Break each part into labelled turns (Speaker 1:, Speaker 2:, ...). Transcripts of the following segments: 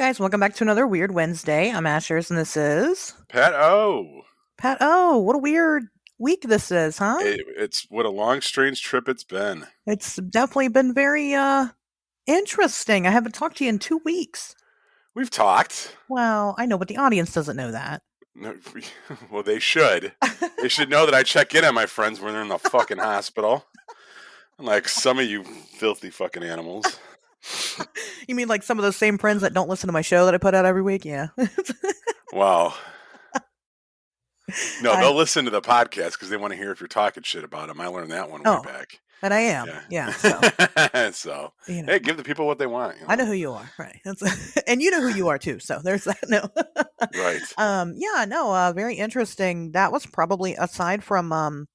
Speaker 1: guys, welcome back to another Weird Wednesday. I'm Ashers, and this is
Speaker 2: Pat O.
Speaker 1: Pat. Oh, what a weird week this is, huh?
Speaker 2: It's what a long, strange trip it's been.
Speaker 1: It's definitely been very interesting. I haven't talked to you in 2 weeks.
Speaker 2: We've talked.
Speaker 1: Well, I know, but the audience doesn't know that.
Speaker 2: No, well, they should. They should know that I check in on my friends when they're in the fucking hospital. Unlike some of you filthy fucking animals.
Speaker 1: You mean like some of those same friends that don't listen to my show that I put out every week? Yeah.
Speaker 2: Wow. No,
Speaker 1: I
Speaker 2: they'll listen to the podcast because they want to hear if you're talking shit about them. I learned that one way
Speaker 1: oh,
Speaker 2: back.
Speaker 1: and I am.
Speaker 2: Yeah.
Speaker 1: Yeah. So
Speaker 2: So,
Speaker 1: you know,
Speaker 2: hey, give the people what they want.
Speaker 1: I know who you are, right? And you know who you are too. So there's that. No.
Speaker 2: Right.
Speaker 1: Yeah. No. Very interesting. That was probably aside from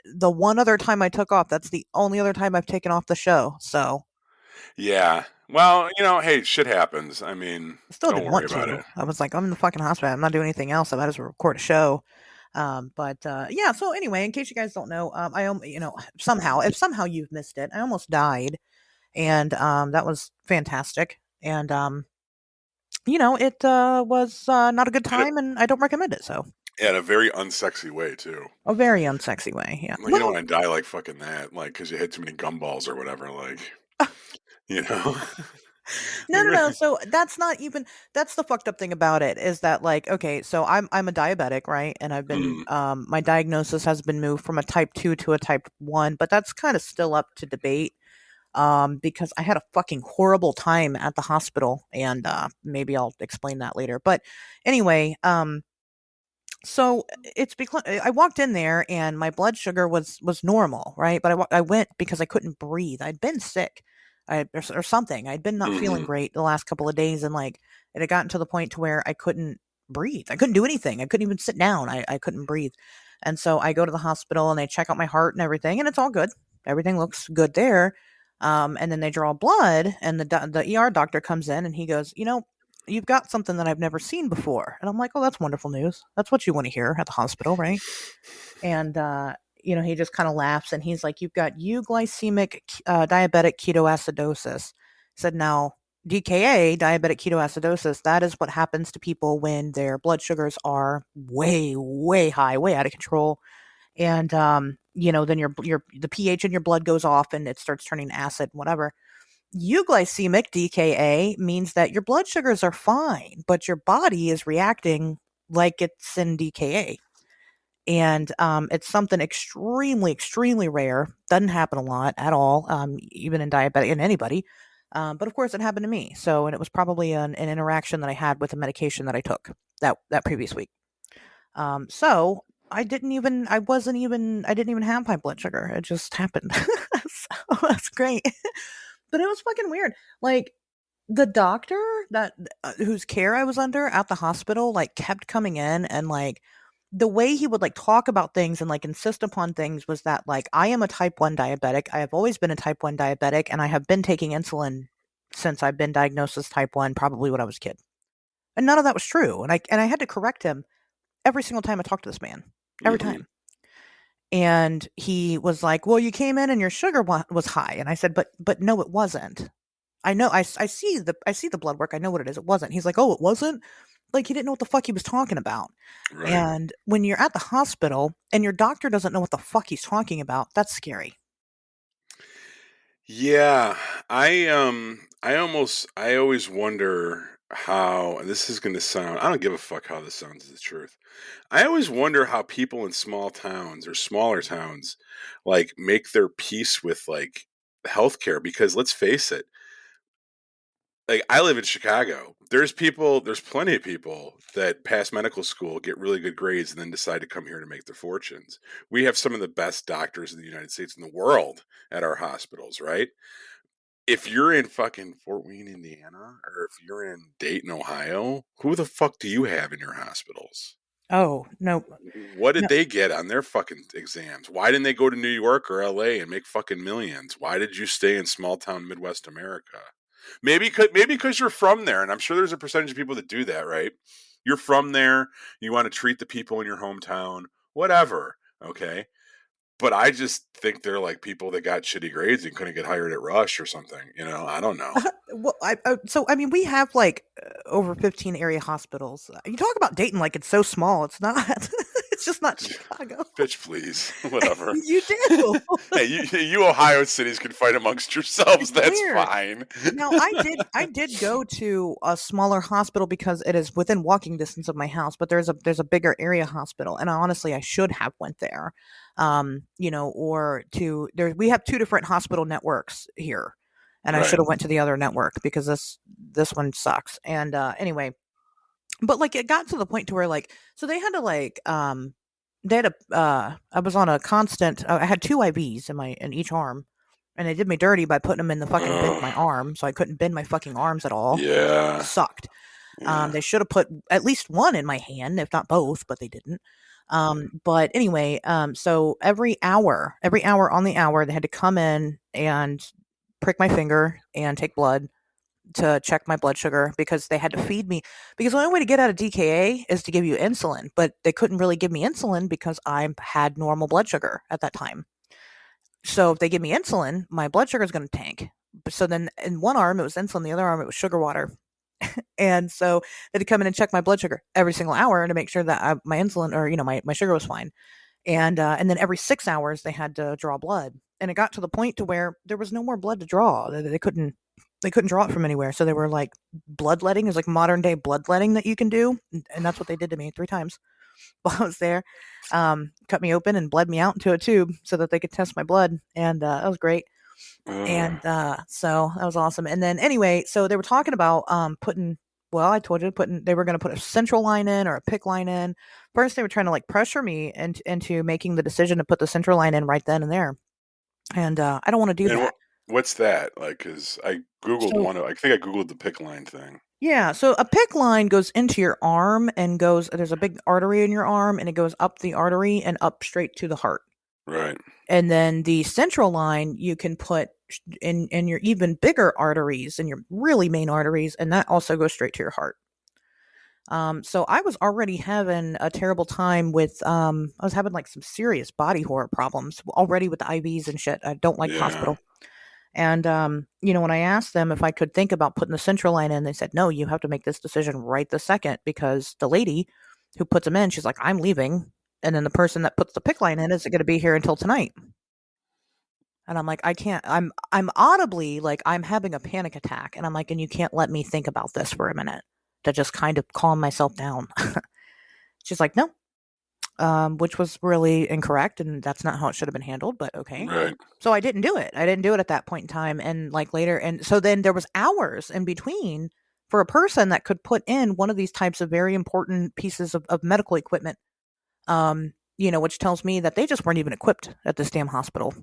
Speaker 1: the one other time I took off. That's the only other time I've taken off the show. So
Speaker 2: Yeah. Well, hey, shit happens. I mean,
Speaker 1: I still
Speaker 2: don't
Speaker 1: didn't
Speaker 2: worry
Speaker 1: want
Speaker 2: about
Speaker 1: to.
Speaker 2: it.
Speaker 1: I was like, I'm in the fucking hospital. I'm not doing anything else. I might as well record a show. But yeah. So anyway, in case you guys don't know, somehow, if somehow you've missed it, I almost died, and that was fantastic. And it was not a good
Speaker 2: In a,
Speaker 1: time, and I don't recommend it. So
Speaker 2: in a very unsexy way, too.
Speaker 1: a very unsexy way. Yeah.
Speaker 2: Like, you don't
Speaker 1: Well,
Speaker 2: want to die like fucking that, like, because you hit too many gumballs or whatever, like, you know?
Speaker 1: no, no, no. So that's the fucked up thing about it is that like, okay, so I'm a diabetic, right? And I've been
Speaker 2: Mm,
Speaker 1: my diagnosis has been moved from a type 2 to a type 1, but that's kind of still up to debate. Because I had a fucking horrible time at the hospital, and maybe I'll explain that later. But anyway, so it's because I walked in there and my blood sugar was normal, right? But I went because I couldn't breathe. I'd been sick, or something. I'd been not feeling
Speaker 2: mhm.
Speaker 1: great the last couple of days, and like it had gotten to the point to where I couldn't breathe. I couldn't do anything. I couldn't even sit down. I couldn't breathe, and so I go to the hospital and they check out my heart and everything, and it's all good. Everything looks good there. And then they draw blood, and the ER doctor comes in and he goes, you've got something that I've never seen before. And I'm like, oh, that's wonderful news. That's what you want to hear at the hospital, right? And, he just kind of laughs and he's like, you've got euglycemic diabetic ketoacidosis. He said, now, DKA, diabetic ketoacidosis, that is what happens to people when their blood sugars are way, way high, way out of control. And, then the pH in your blood goes off and it starts turning acid, whatever. Euglycemic DKA means that your blood sugars are fine, but your body is reacting like it's in DKA. And it's something extremely, extremely rare. Doesn't happen a lot at all, even in diabetic in anybody. But of course, it happened to me. So, and it was probably an interaction that I had with a medication that I took that previous week. So I didn't even have high blood sugar. It just happened. So that's great. But it was fucking weird. Like the doctor that whose care I was under at the hospital, like kept coming in and like the way he would like talk about things and like insist upon things was that like I am a type 1 diabetic. I have always been a type 1 diabetic and I have been taking insulin since I've been diagnosed as type 1, probably when I was a kid. And none of that was true. And I had to correct him every single time I talked to this man. Every
Speaker 2: Mhm.
Speaker 1: time. And he was like, "Well, you came in and your sugar was high." And I said, "But no, it wasn't. I know. I see the blood work. I know what it is. It wasn't." He's like, "Oh, it wasn't." Like he didn't know what the fuck he was talking about.
Speaker 2: Right.
Speaker 1: And when you're at the hospital and your doctor doesn't know what the fuck he's talking about, that's scary.
Speaker 2: Yeah, I always wonder how, and this is going to sound, I don't give a fuck how this sounds is the truth. I always wonder how people in small towns or smaller towns like make their peace with like healthcare because let's face it, like I live in Chicago. There's plenty of people that pass medical school, get really good grades, and then decide to come here to make their fortunes. We have some of the best doctors in the United States in the world at our hospitals, right? If you're in fucking Fort Wayne, Indiana, or if you're in Dayton, Ohio, who the fuck do you have in your hospitals?
Speaker 1: Oh, no.
Speaker 2: What did
Speaker 1: No.
Speaker 2: they get on their fucking exams? Why didn't they go to New York or LA and make fucking millions? Why did you stay in small town Midwest America? Maybe because you're from there, and I'm sure there's a percentage of people that do that, right? You're from there, you want to treat the people in your hometown, whatever, okay? but I just think they're like people that got shitty grades and couldn't get hired at Rush or something. You know, I don't know.
Speaker 1: Well, I mean, we have like over 15 area hospitals. You talk about Dayton like it's so small. It's not. It's just not Chicago.
Speaker 2: Bitch, please, whatever.
Speaker 1: You do.
Speaker 2: Hey, you Ohio cities can fight amongst yourselves.
Speaker 1: It's
Speaker 2: That's
Speaker 1: weird.
Speaker 2: fine.
Speaker 1: Now, I did go to a smaller hospital because it is within walking distance of my house, but there's a bigger area hospital, and honestly, I should have went there. Or to there we have two different hospital networks here, and I should
Speaker 2: Right.
Speaker 1: have went to the other network because this one sucks. And anyway, but like it got to the point to where like so they had a I was on a constant I had two IVs in each arm, and they did me dirty by putting them in the fucking bend of my
Speaker 2: Ugh.
Speaker 1: arm, so I couldn't bend my fucking arms at all.
Speaker 2: Yeah.
Speaker 1: Sucked.
Speaker 2: Yeah.
Speaker 1: They should have put at least one in my hand, if not both, but they didn't. But anyway, so every hour on the hour, they had to come in and prick my finger and take blood to check my blood sugar because they had to feed me because the only way to get out of DKA is to give you insulin, but they couldn't really give me insulin because I had normal blood sugar at that time. So if they give me insulin, my blood sugar is going to tank. So then in one arm it was insulin, the other arm it was sugar water. And so they had to come in and check my blood sugar every single hour to make sure that my insulin or my sugar was fine. And then every 6 hours they had to draw blood, and it got to the point to where there was no more blood to draw. They couldn't draw it from anywhere, so they were like bloodletting is like modern day bloodletting that you can do, and that's what they did to me 3 times while I was there. Cut me open and bled me out into a tube so that they could test my blood, and that was great.
Speaker 2: Ugh.
Speaker 1: And so that was awesome. And then anyway, so they were talking about putting. Well, I told you they were going to put a central line in or a pick line in. First, they were trying to like pressure me into making the decision to put the central line in right then and there, and I don't want to do
Speaker 2: And
Speaker 1: that.
Speaker 2: what's that? Like, cause I googled
Speaker 1: So
Speaker 2: one. I think I googled the pick line thing.
Speaker 1: yeah, so a PICC line goes into your arm and goes there's a big artery in your arm and it goes up the artery and up straight to the heart.
Speaker 2: Right.
Speaker 1: And then the central line you can put in your even bigger arteries and your really main arteries, and that also goes straight to your heart. So I was already having a terrible time with I was having like some serious body horror problems already with the IVs and shit. I don't like the
Speaker 2: Yeah.
Speaker 1: hospital. And, when I asked them if I could think about putting the central line in, they said, no, you have to make this decision right this second because the lady who puts them in, she's like, I'm leaving. And then the person that puts the pick line in isn't going to be here until tonight. And I'm like, I can't, I'm audibly like, I'm having a panic attack. And I'm like, and you can't let me think about this for a minute to just kind of calm myself down. She's like, no, which was really incorrect, and that's not how it should have been handled. But okay,
Speaker 2: Right.
Speaker 1: so I didn't do it. I didn't do it at that point in time, and like later, and so then there was hours in between for a person that could put in one of these types of very important pieces of medical equipment. Which tells me that they just weren't even equipped at this damn hospital,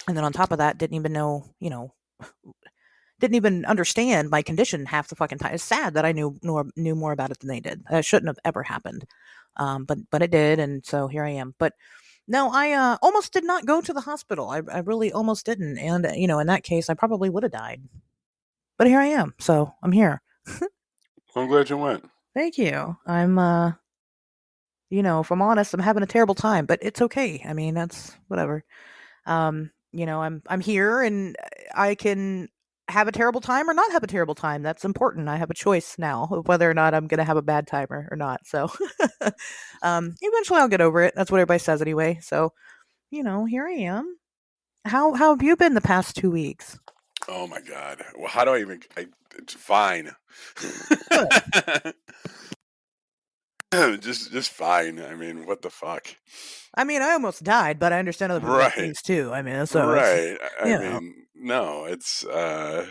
Speaker 1: and then on top of that, didn't even know, didn't even understand my condition half the fucking time. It's sad that I knew more about it than they did. That shouldn't have ever happened, but it did, and so here I am. But no, I almost did not go to the hospital. I really almost didn't, and in that case, I probably would have died. But here I am, so I'm here.
Speaker 2: I'm glad you went.
Speaker 1: Thank you. I'm if I'm honest, I'm having a terrible time, but it's okay. I mean, that's whatever. I'm here and I can have a terrible time or not have a terrible time. That's important. I have a choice now of whether or not I'm going to have a bad time or not. So, eventually I'll get over it. That's what everybody says anyway. So, here I am. How have you been the past 2 weeks?
Speaker 2: Oh my god. Well, how do I even? It's fine.
Speaker 1: Good.
Speaker 2: just fine. I mean, what the fuck?
Speaker 1: I mean, I almost died, but I understand other people got
Speaker 2: Right.
Speaker 1: things too. I mean, so it's
Speaker 2: Right. I
Speaker 1: you know
Speaker 2: mean, no, it's I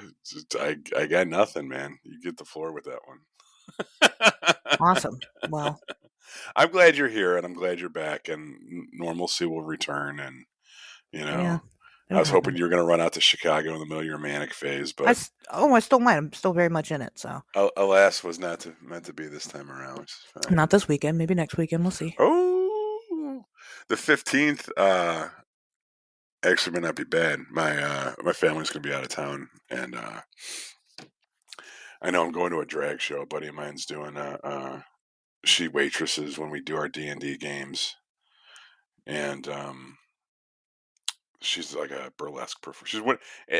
Speaker 2: got nothing, man. You get the floor with that one.
Speaker 1: awesome. Well,
Speaker 2: I'm glad you're here and I'm glad you're back and normalcy will return and you
Speaker 1: yeah,
Speaker 2: know, I
Speaker 1: it'll
Speaker 2: was hoping
Speaker 1: happen.
Speaker 2: you were going to run out to Chicago in the middle of your manic phase, but
Speaker 1: I still might. I'm still very much in it. So
Speaker 2: alas was not meant to be this time around, which is fine.
Speaker 1: not this weekend. Maybe next weekend. We'll see.
Speaker 2: Oh, the 15th actually may not be bad. My family's going to be out of town and I know I'm going to a drag show. A buddy of mine's doing she waitresses when we do our D&D games and She's like a burlesque performer. She's one.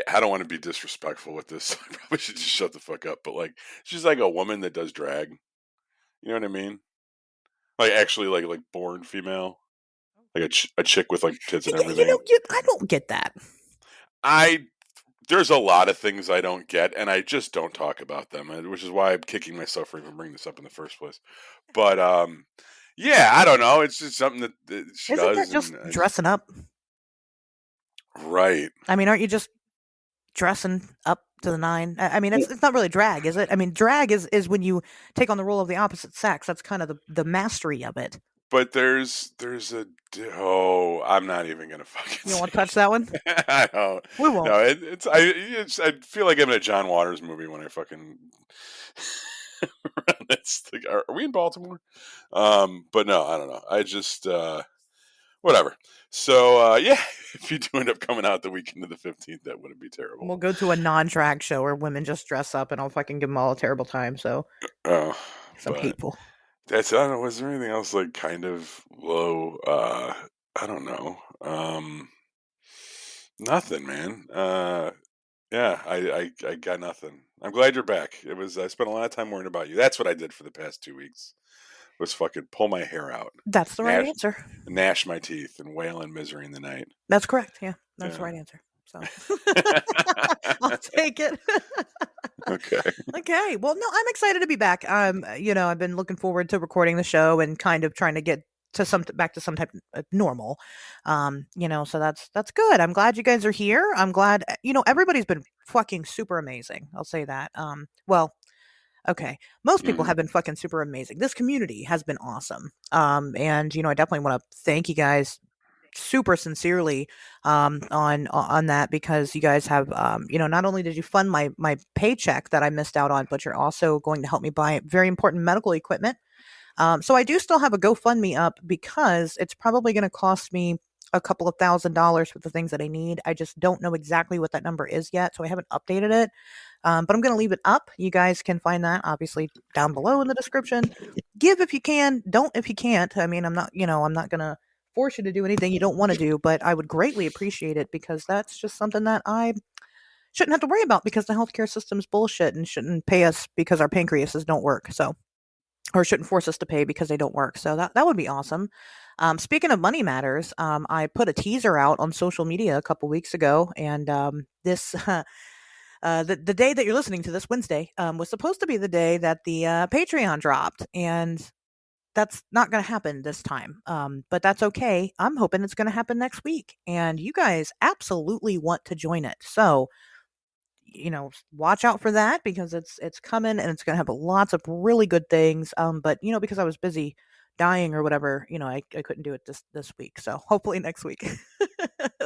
Speaker 2: I don't want to be disrespectful with this. I probably should just shut the fuck up. But like, she's like a woman that does drag. You know what I mean? Like actually, like born female, like a chick with like tits and everything.
Speaker 1: I don't get that.
Speaker 2: I There's a lot of things I don't get, and I just don't talk about them, which is why I'm kicking myself for even bringing this up in the first place. But yeah, I don't know. It's just something that she
Speaker 1: Isn't that
Speaker 2: does,
Speaker 1: just
Speaker 2: and
Speaker 1: dressing up?
Speaker 2: right.
Speaker 1: I mean, aren't you just dressing up to the nine? I mean, it's not really drag, is it? I mean, drag is when you take on the role of the opposite sex. That's kind of the mastery of it.
Speaker 2: But there's oh, I'm not even gonna fucking
Speaker 1: You don't
Speaker 2: say
Speaker 1: want to touch that one?
Speaker 2: it. I don't.
Speaker 1: We
Speaker 2: No,
Speaker 1: won't.
Speaker 2: I feel like I'm in a John Waters movie when I fucking. That's are we in Baltimore? But no, I don't know. I just whatever. So yeah, if you do end up coming out the weekend of the 15th, that wouldn't be terrible.
Speaker 1: We'll go to a non-drag show where women just dress up, and I'll fucking give them all a terrible time. So,
Speaker 2: Oh,
Speaker 1: 'cause I'm
Speaker 2: but
Speaker 1: hateful.
Speaker 2: that's I don't know. Was there anything else like kind of low? I don't know. Nothing, man. Yeah, I got nothing. I'm glad you're back. I spent a lot of time worrying about you. That's what I did for the past 2 weeks. Was fucking pull my hair out,
Speaker 1: That's the right
Speaker 2: gnash
Speaker 1: answer.
Speaker 2: gnash my teeth, and wail in misery in the night.
Speaker 1: That's correct. Yeah, that's the
Speaker 2: Yeah.
Speaker 1: right answer. So I'll take it.
Speaker 2: Okay.
Speaker 1: Okay. Well, no, I'm excited to be back. I've been looking forward to recording the show and kind of trying to get to some back to some type of normal. So that's good. I'm glad you guys are here. I'm glad everybody's been fucking super amazing. I'll say that. Well, okay. Most people
Speaker 2: Mhm.
Speaker 1: have been fucking super amazing. This community has been awesome. And I definitely want to thank you guys super sincerely on that because you guys have not only did you fund my paycheck that I missed out on, but you're also going to help me buy very important medical equipment. So I do still have a GoFundMe up because it's probably going to cost me a couple of $1,000s for the things that I need. I just don't know exactly what that number is yet, so I haven't updated it. But I'm going to leave it up. You guys can find that obviously down below in the description. Give if you can, don't if you can't. I mean, I'm not going to force you to do anything you don't want to do, but I would greatly appreciate it because that's just something that I shouldn't have to worry about because the healthcare system is bullshit and shouldn't pay us because our pancreases don't work. So, or shouldn't force us to pay because they don't work. So that would be awesome. Speaking of money matters, I put a teaser out on social media a couple weeks ago, and this the day that you're listening to this Wednesday was supposed to be the day that the Patreon dropped, and that's not going to happen this time. But that's okay. I'm hoping it's going to happen next week, and you guys absolutely want to join it. So watch out for that because it's coming and it's going to have lots of really good things. But because I was busy dying or whatever, I couldn't do it this week. So hopefully next week.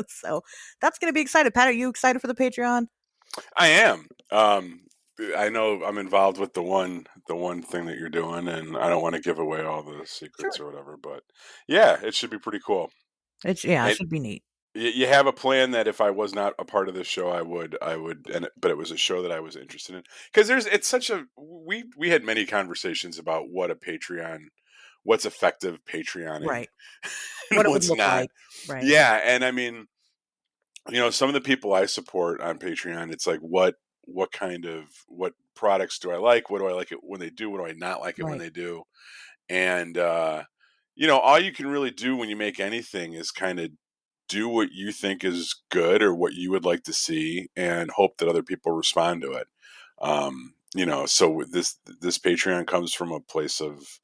Speaker 1: So that's going to be excited. Pat, are you excited for the Patreon?
Speaker 2: I am. I know I'm involved with the one thing that you're doing, and I don't want to give away all the secrets
Speaker 1: Sure.
Speaker 2: or whatever. But yeah, it should be pretty cool.
Speaker 1: It
Speaker 2: And
Speaker 1: should be neat.
Speaker 2: you have a plan that if I was not a part of this show, I would, but it was a show that I was interested in because it's such a we had many conversations about what's effective Patreoning
Speaker 1: Right.
Speaker 2: and
Speaker 1: What it would
Speaker 2: what's
Speaker 1: look
Speaker 2: not.
Speaker 1: like. Right.
Speaker 2: Yeah, and I mean, some of the people I support on Patreon, it's like what kind of what products do I like? What do I like it when they do? What do I not like it when
Speaker 1: Right.
Speaker 2: they do? And all you can really do when you make anything is kind of do what you think is good or what you would like to see and hope that other people respond to it. So this Patreon comes from a place of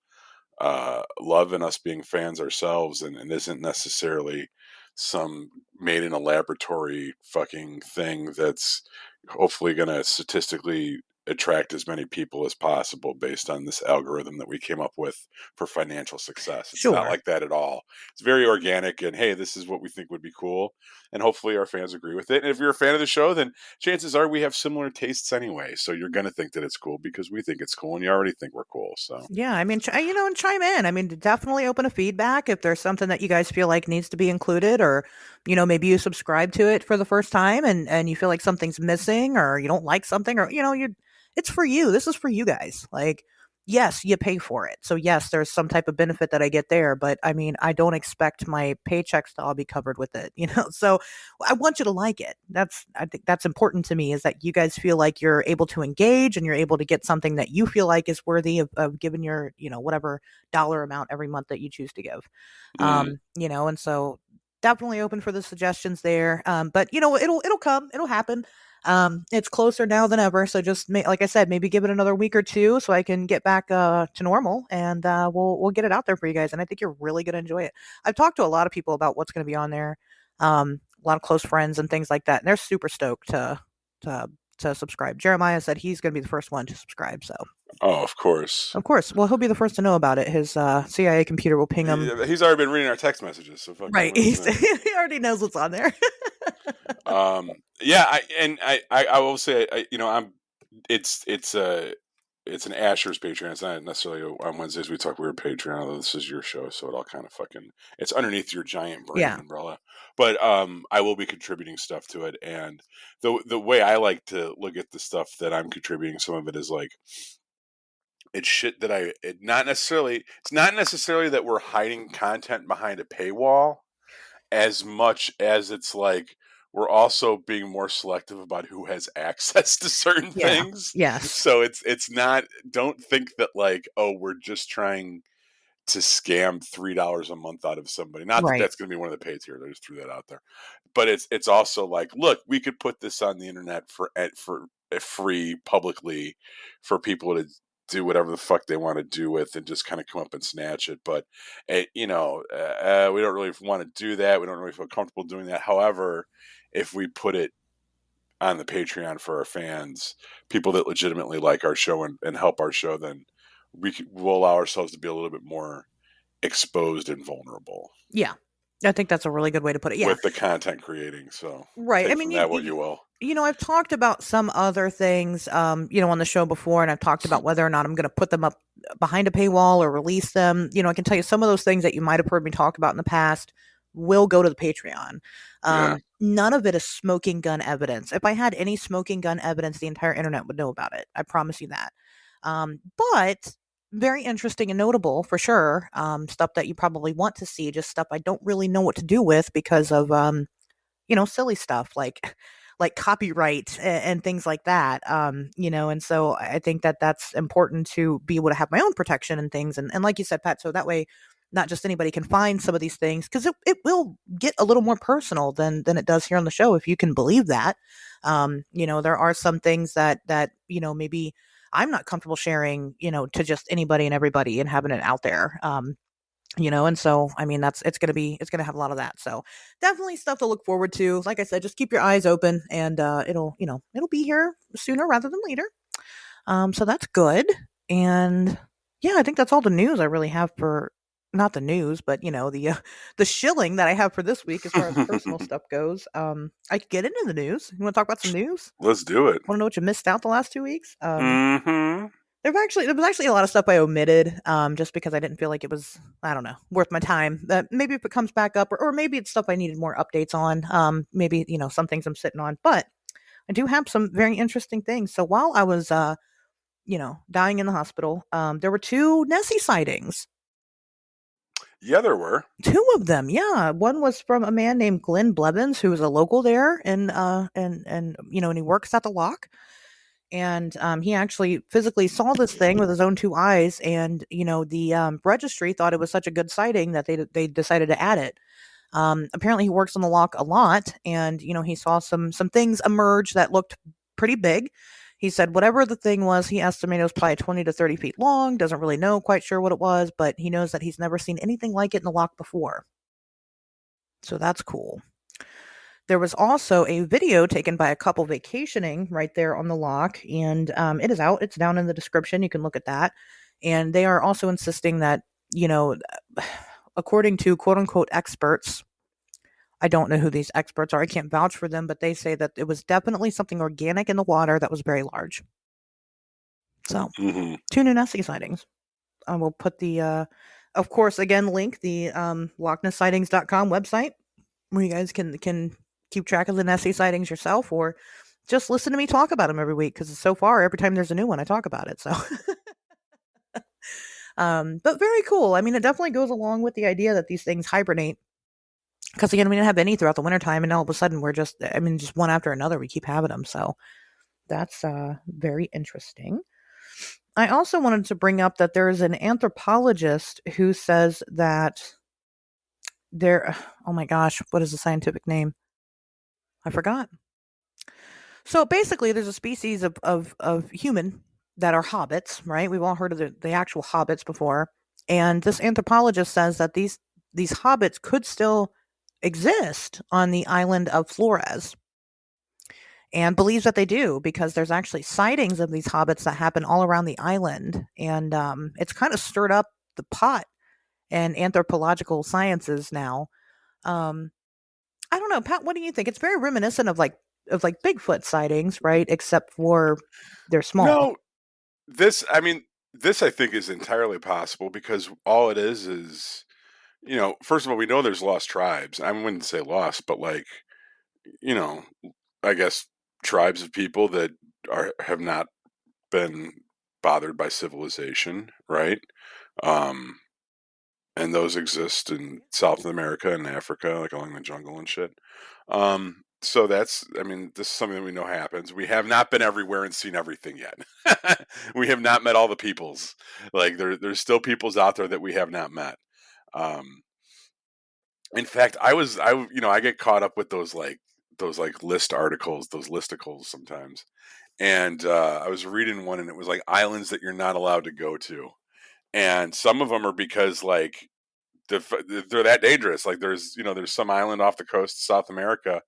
Speaker 2: love and us being fans ourselves, and isn't necessarily some made in a laboratory fucking thing that's hopefully going to statistically attract as many people as possible based on this algorithm that we came up with for financial success. It's not
Speaker 1: Sure.
Speaker 2: like that at all. It's very organic and hey, this is what we think would be cool. And hopefully our fans agree with it. And if you're a fan of the show, then chances are we have similar tastes anyway. So you're going to think that it's cool because we think it's cool and you already think we're cool. So
Speaker 1: Yeah, I mean, and chime in. I mean, definitely open a feedback if there's something that you guys feel like needs to be included, or maybe you subscribe to it for the first time and you feel like something's missing, or you don't like something, or it's for you. This is for you guys. Like, yes, you pay for it. So yes, there's some type of benefit that I get there, but I mean, I don't expect my paychecks to all be covered with it, you know. So I want you to like it. I think that's important to me, is that you guys feel like you're able to engage and you're able to get something that you feel like is worthy of giving your, whatever dollar amount every month that you choose to give.
Speaker 2: Mm.
Speaker 1: And so definitely open for the suggestions there. But it'll come, it'll happen. It's closer now than ever, so just like I said, maybe give it another week or two so I can get back to normal, and we'll get it out there for you guys. And I think you're really gonna enjoy it. I've talked to a lot of people about what's gonna be on there, a lot of close friends and things like that, and they're super stoked to to subscribe. Jeremiah said he's gonna be the first one to subscribe, so
Speaker 2: Oh, of course.
Speaker 1: of course, well, he'll be the first to know about it. His CIA computer will ping him.
Speaker 2: He's already been reading our text messages, so fucking
Speaker 1: Right,
Speaker 2: 100%.
Speaker 1: he already knows what's on there.
Speaker 2: Yeah, I will say, I'm it's an Asher's Patreon. It's not necessarily on Wednesdays we talk weird Patreon, although this is your show, so it all kind of fucking, it's underneath your giant brain
Speaker 1: Yeah,
Speaker 2: umbrella. But I will be contributing stuff to it, and the way I like to look at the stuff that I'm contributing, some of it is like, it's shit that it's not necessarily that we're hiding content behind a paywall, as much as it's like we're also being more selective about who has access to certain
Speaker 1: yeah,
Speaker 2: things.
Speaker 1: yes,
Speaker 2: So it's not, don't think that like, oh, we're just trying to scam $3 a month out of somebody. Not that
Speaker 1: right,
Speaker 2: that's going to be one of the paid tiers. I just threw that out there. But it's also like, look, we could put this on the internet for free publicly for people to do whatever the fuck they want to do with, and just kind of come up and snatch it. But we don't really want to do that. We don't really feel comfortable doing that. However, if we put it on the Patreon for our fans, people that legitimately like our show and help our show, then we'll allow ourselves to be a little bit more exposed and vulnerable
Speaker 1: yeah. I think that's a really good way to put it. Yeah.
Speaker 2: with the content creating. So
Speaker 1: Right. I
Speaker 2: take
Speaker 1: mean,
Speaker 2: from that what you will.
Speaker 1: I've talked about some other things, on the show before, and I've talked about whether or not I'm going to put them up behind a paywall or release them. I can tell you some of those things that you might have heard me talk about in the past will go to the Patreon.
Speaker 2: Yeah.
Speaker 1: None of it is smoking gun evidence. If I had any smoking gun evidence, the entire internet would know about it. I promise you that. But very interesting and notable for sure. Stuff that you probably want to see, just stuff I don't really know what to do with because of silly stuff like copyright and things like that. And so I think that that's important to be able to have my own protection and things. And like you said, Pat, so that way not just anybody can find some of these things, because it will get a little more personal than it does here on the show, if you can believe that. There are some things that maybe I'm not comfortable sharing, to just anybody and everybody and having it out there. And so I mean it's gonna have a lot of that. So definitely stuff to look forward to. Like I said, just keep your eyes open, and it'll be here sooner rather than later. So that's good. And yeah, I think that's all the news I really have for, not the news, but the shilling that I have for this week as far as personal stuff goes. I could get into the news. You want to talk about some news?
Speaker 2: Let's do it.
Speaker 1: Want to know what you missed out the last 2 weeks?
Speaker 2: Mm-hmm.
Speaker 1: There was actually a lot of stuff I omitted, just because I didn't feel like it was, I don't know, worth my time. Maybe if it comes back up, or maybe it's stuff I needed more updates on. Maybe some things I'm sitting on, but I do have some very interesting things. So while I was, dying in the hospital, there were two Nessie sightings.
Speaker 2: Yeah, there were.
Speaker 1: Two of them, yeah. One was from a man named Glenn Blevins, who is a local there, and he works at the lock. And he actually physically saw this thing with his own two eyes, and the registry thought it was such a good sighting that they decided to add it. Apparently he works on the lock a lot, and he saw some things emerge that looked pretty big. He said whatever the thing was, he estimated it was probably 20 to 30 feet long. Doesn't really know, quite sure what it was, but he knows that he's never seen anything like it in the lock before. So that's cool. There was also a video taken by a couple vacationing right there on the lock, and it is out. It's down in the description. You can look at that. And they are also insisting that, you know, according to quote unquote experts, I don't know who these experts are. I can't vouch for them, but they say that it was definitely something organic in the water that was very large. So,
Speaker 2: Mm-hmm.
Speaker 1: two new Nessie sightings. I will put of course, again, link the LochNessSightings.com website, where you guys can keep track of the Nessie sightings yourself, or just listen to me talk about them every week, because so far, every time there's a new one, I talk about it. So But very cool. I mean, it definitely goes along with the idea that these things hibernate. Because again, we didn't have any throughout the wintertime, and all of a sudden we're just, I mean, just one after another, we keep having them. So that's very interesting. I also wanted to bring up that there is an anthropologist who says that there, oh my gosh, what is the scientific name? I forgot. So basically, there's a species of human that are hobbits, right? We've all heard of the actual hobbits before. And this anthropologist says that these hobbits could still exist on the island of Flores and believes that they do because there's actually sightings of these hobbits that happen all around the island. And it's kind of stirred up the pot in anthropological sciences now. Um, I don't know, Pat. What do you think? It's very reminiscent of like Bigfoot sightings, right? Except for they're small.
Speaker 2: No, I mean, this I think is entirely possible because all it is, first of all, we know there's lost tribes. I wouldn't say lost, but like, you know, I guess tribes of people that have not been bothered by civilization, right? Um, and those exist in South America and Africa, like along the jungle and shit. So that's, I mean, this is something that we know happens. We have not been everywhere and seen everything yet. We have not met all the peoples. Like there's still peoples out there that we have not met. Um, in fact, I get caught up with those like list articles, those listicles sometimes. And I was reading one, and it was like islands that you're not allowed to go to, and some of them are because like they're that dangerous. Like there's some island off the coast of South America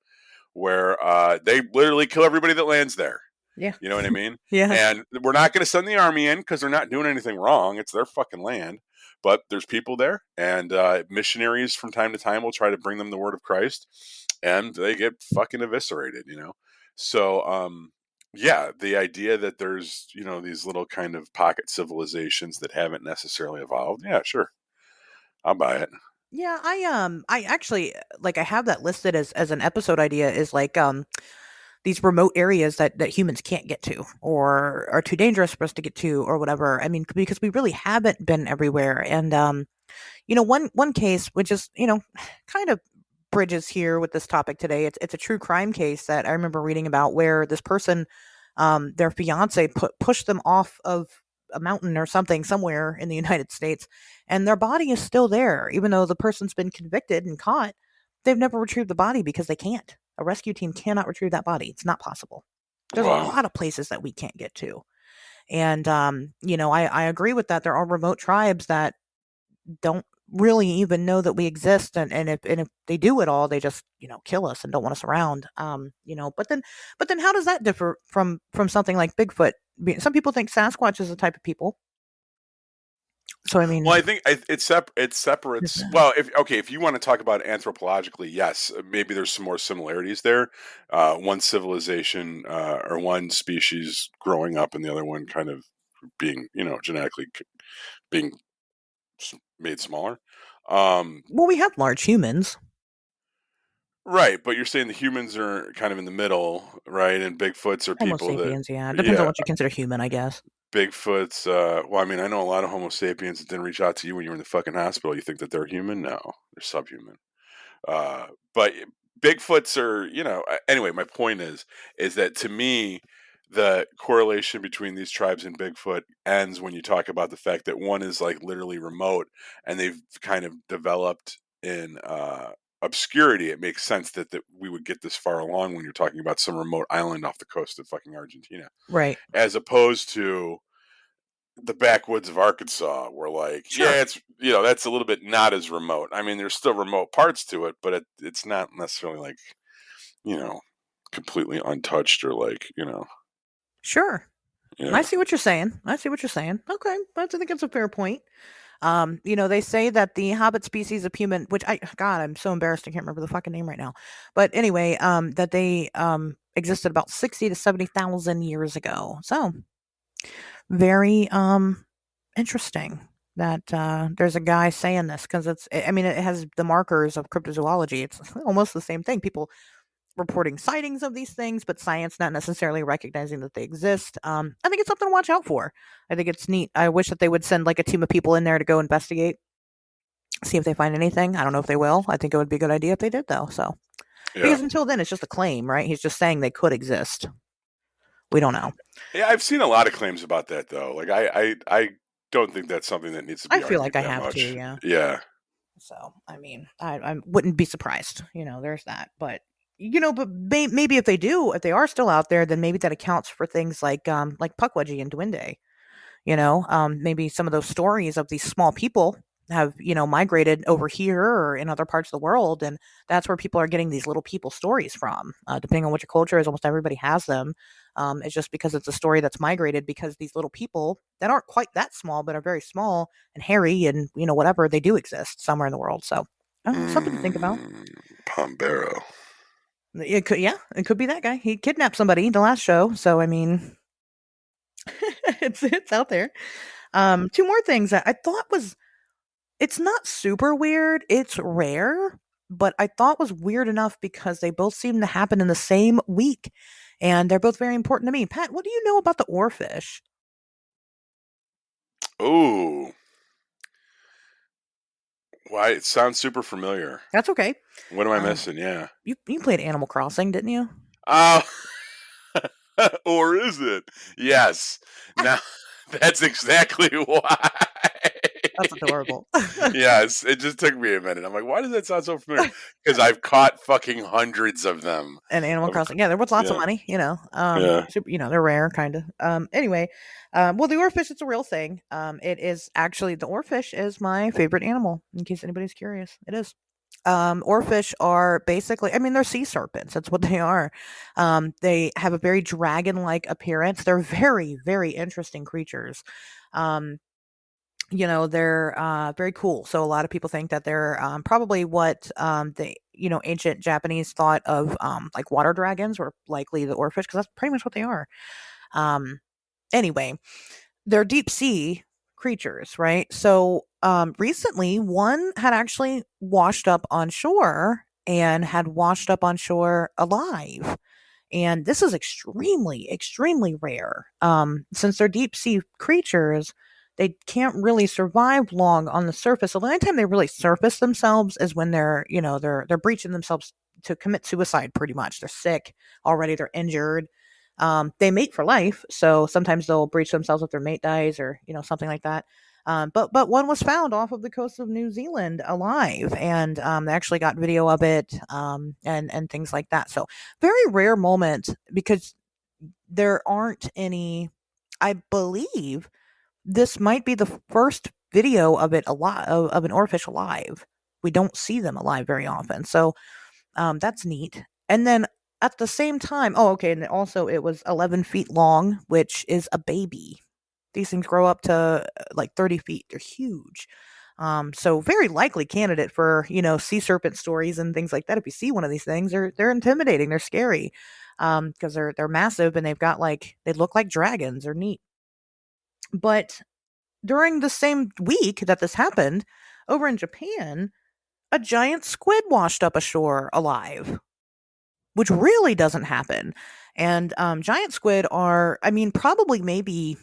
Speaker 2: where they literally kill everybody that lands there.
Speaker 1: Yeah.
Speaker 2: You know what I mean?
Speaker 1: Yeah.
Speaker 2: And we're not going to send the army in because they're not doing anything wrong. It's their fucking land. But there's people there, and missionaries from time to time will try to bring them the word of Christ, and they get fucking eviscerated. So, yeah, the idea that there's these little kind of pocket civilizations that haven't necessarily evolved. Yeah, sure, I'll buy it.
Speaker 1: Yeah, I actually like I have that listed as an episode idea is like these remote areas that humans can't get to or are too dangerous for us to get to or whatever. I mean, because we really haven't been everywhere. And one case which is, kind of bridges here with this topic today. It's a true crime case that I remember reading about where this person, their fiance pushed them off of a mountain or something somewhere in the United States, and their body is still there, even though the person's been convicted and caught. They've never retrieved the body because they can't. A rescue team cannot retrieve that body. It's not possible. There's a
Speaker 2: Wow.
Speaker 1: lot of places that we can't get to. And I agree with that. There are remote tribes that don't really even know that we exist, and if they do at all, they just kill us and don't want us around. But then how does that differ from something like Bigfoot? Some people think Sasquatch is a type of people. So I
Speaker 2: Well,
Speaker 1: mean,
Speaker 2: I think it separates. Well, if you want to talk about anthropologically, yes, maybe there's some more similarities there. One civilization or one species growing up, and the other one kind of being, genetically being made smaller. Um,
Speaker 1: well, we have large humans.
Speaker 2: right, but you're saying the humans are kind of in the middle, right? And Bigfoots are
Speaker 1: Homo
Speaker 2: people that,
Speaker 1: sapiens, yeah. It depends on
Speaker 2: yeah,
Speaker 1: what you consider human, I guess.
Speaker 2: Bigfoot's. Well, I mean, I know a lot of Homo sapiens that didn't reach out to you when you were in the fucking hospital. You think that they're human? No, they're subhuman. But Bigfoots are, anyway, my point is that to me, the correlation between these tribes and Bigfoot ends when you talk about the fact that one is like literally remote and they've kind of developed in obscurity. It makes sense that we would get this far along when you're talking about some remote island off the coast of fucking Argentina,
Speaker 1: Right.
Speaker 2: as opposed to the backwoods of Arkansas, where like,
Speaker 1: Sure.
Speaker 2: yeah, it's that's a little bit not as remote. I mean, there's still remote parts to it, but it's not necessarily like you know completely untouched or like
Speaker 1: Sure. I
Speaker 2: yeah.
Speaker 1: see what you're saying. I see what you're saying. Okay, I think it's a fair point. They say that the hobbit species of human, which God, I'm so embarrassed I can't remember the fucking name right now. But anyway, that they existed about 60 to 70,000 years ago. So very interesting that there's a guy saying this because I mean, it has the markers of cryptozoology. It's almost the same thing. People reporting sightings of these things, but science not necessarily recognizing that they exist. I think it's something to watch out for. I think it's neat. I wish that they would send like a team of people in there to go investigate, see if they find anything. I don't know if they will. I think it would be a good idea if they did, though. So,
Speaker 2: Yeah.
Speaker 1: because until then, it's just a claim, right? He's just saying they could exist. We don't know.
Speaker 2: Yeah, I've seen a lot of claims about that though. Like I don't think that's something that needs to
Speaker 1: I
Speaker 2: be
Speaker 1: feel
Speaker 2: argued
Speaker 1: like I
Speaker 2: that
Speaker 1: have to,
Speaker 2: much.
Speaker 1: yeah.
Speaker 2: Yeah.
Speaker 1: So, I mean, I wouldn't be surprised. There's that. But but maybe if they do, if they are still out there, then maybe that accounts for things like Puckwudgie and Dwinde. Maybe some of those stories of these small people have migrated over here or in other parts of the world, and that's where people are getting these little people stories from. Depending on what your culture is, almost everybody has them. It's just because it's a story that's migrated because these little people that aren't quite that small but are very small and hairy and whatever, they do exist somewhere in the world. So something to think about.
Speaker 2: Mm, Pombero.
Speaker 1: It could, yeah, it could be that guy. He kidnapped somebody the last show, so I mean, it's out there. Two more things that I thought was it's not super weird, it's rare, but I thought was weird enough because they both seem to happen in the same week, and they're both very important to me. Pat, what do you know about the oarfish?
Speaker 2: Oh, why it sounds super familiar.
Speaker 1: That's okay.
Speaker 2: What am I
Speaker 1: Um,
Speaker 2: missing? Yeah.
Speaker 1: you played Animal Crossing, didn't you?
Speaker 2: Oh, or is it? Yes. Now that's exactly why.
Speaker 1: That's adorable.
Speaker 2: Yes, it just took me a minute. I'm like, why does that sound so familiar? Because I've caught fucking hundreds of them.
Speaker 1: And Animal
Speaker 2: Of,
Speaker 1: Crossing, yeah, there was lots of
Speaker 2: yeah,
Speaker 1: money,
Speaker 2: yeah.
Speaker 1: super, they're rare, kind of. Anyway, well, the oarfish, it's a real thing. It is actually the oarfish is my favorite animal. In case anybody's curious, it is. Oarfish are basically, I mean, they're sea serpents. That's what they are. They have a very dragon-like appearance. They're very, very interesting creatures. Um, they're very cool. So a lot of people think that they're probably what the ancient Japanese thought of like water dragons, or likely the oarfish, because that's pretty much what they are. Um, anyway, they're deep sea creatures, right? So recently, one had actually washed up on shore and had washed up on shore alive. And this is extremely, extremely rare. Since they're deep sea creatures, they can't really survive long on the surface. So the only time they really surface themselves is when they're breaching themselves to commit suicide. Pretty much, they're sick already. They're injured. They mate for life, so sometimes they'll breach themselves if their mate dies, or something like that. But one was found off of the coast of New Zealand alive, and they actually got video of it, and things like that. So very rare moment because there aren't any. I believe this might be the first video of it alive, of an oarfish alive. We don't see them alive very often, so that's neat. And then at the same time, oh, okay, and then also it was 11 feet long, which is a baby. These things grow up to like 30 feet. They're huge. So very likely candidate for sea serpent stories and things like that. If you see one of these things, they're intimidating. They're scary because they're massive and they've got they look like dragons. They're neat. But during the same week that this happened, over in Japan, a giant squid washed up ashore alive, which really doesn't happen. And giant squid are, I mean, probably maybe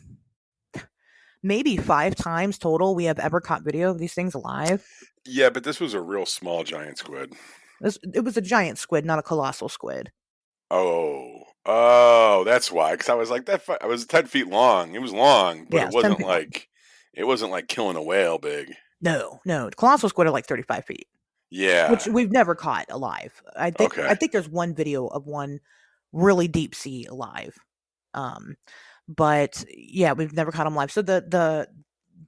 Speaker 1: 5 times total we have ever caught video of these things alive.
Speaker 2: Yeah, but this was a real small giant squid.
Speaker 1: It was a giant squid, not a colossal squid.
Speaker 2: Oh, oh, that's why. Because I was like I was 10 feet long. It was long, but
Speaker 1: Yeah, it's 10 feet long.
Speaker 2: it wasn't like killing a whale big.
Speaker 1: No, no, colossal squid are like 35 feet, which
Speaker 2: Yeah.
Speaker 1: we've never caught alive. I
Speaker 2: Okay.
Speaker 1: think there's one video of one really deep sea alive. Um, but yeah, we've never caught them live. So the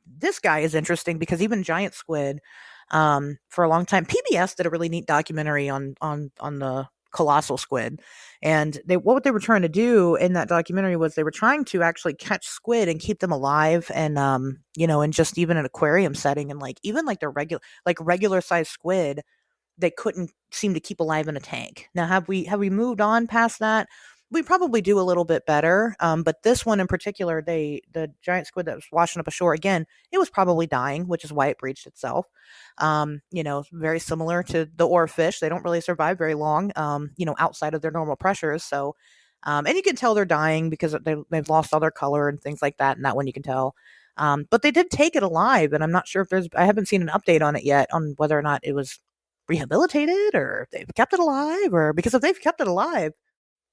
Speaker 1: this guy is interesting because even giant squid, for a long time, PBS did a really neat documentary on the colossal squid, and what they were trying to do in that documentary was they were trying to actually catch squid and keep them alive, and and just even an aquarium setting, and like even like their regular sized squid they couldn't seem to keep alive in a tank. Now have we moved on past that? we probably do a little bit better. But this one in particular, the giant squid that was washing up ashore again, it was probably dying, which is why it breached itself. Very similar to the oarfish. They don't really survive very long, outside of their normal pressures. So, and you can tell they're dying because they've lost all their color and things like that. And that one you can tell. But they did take it alive, and I'm not sure if I haven't seen an update on it yet on whether or not it was rehabilitated or if they've kept it alive, or because if they've kept it alive,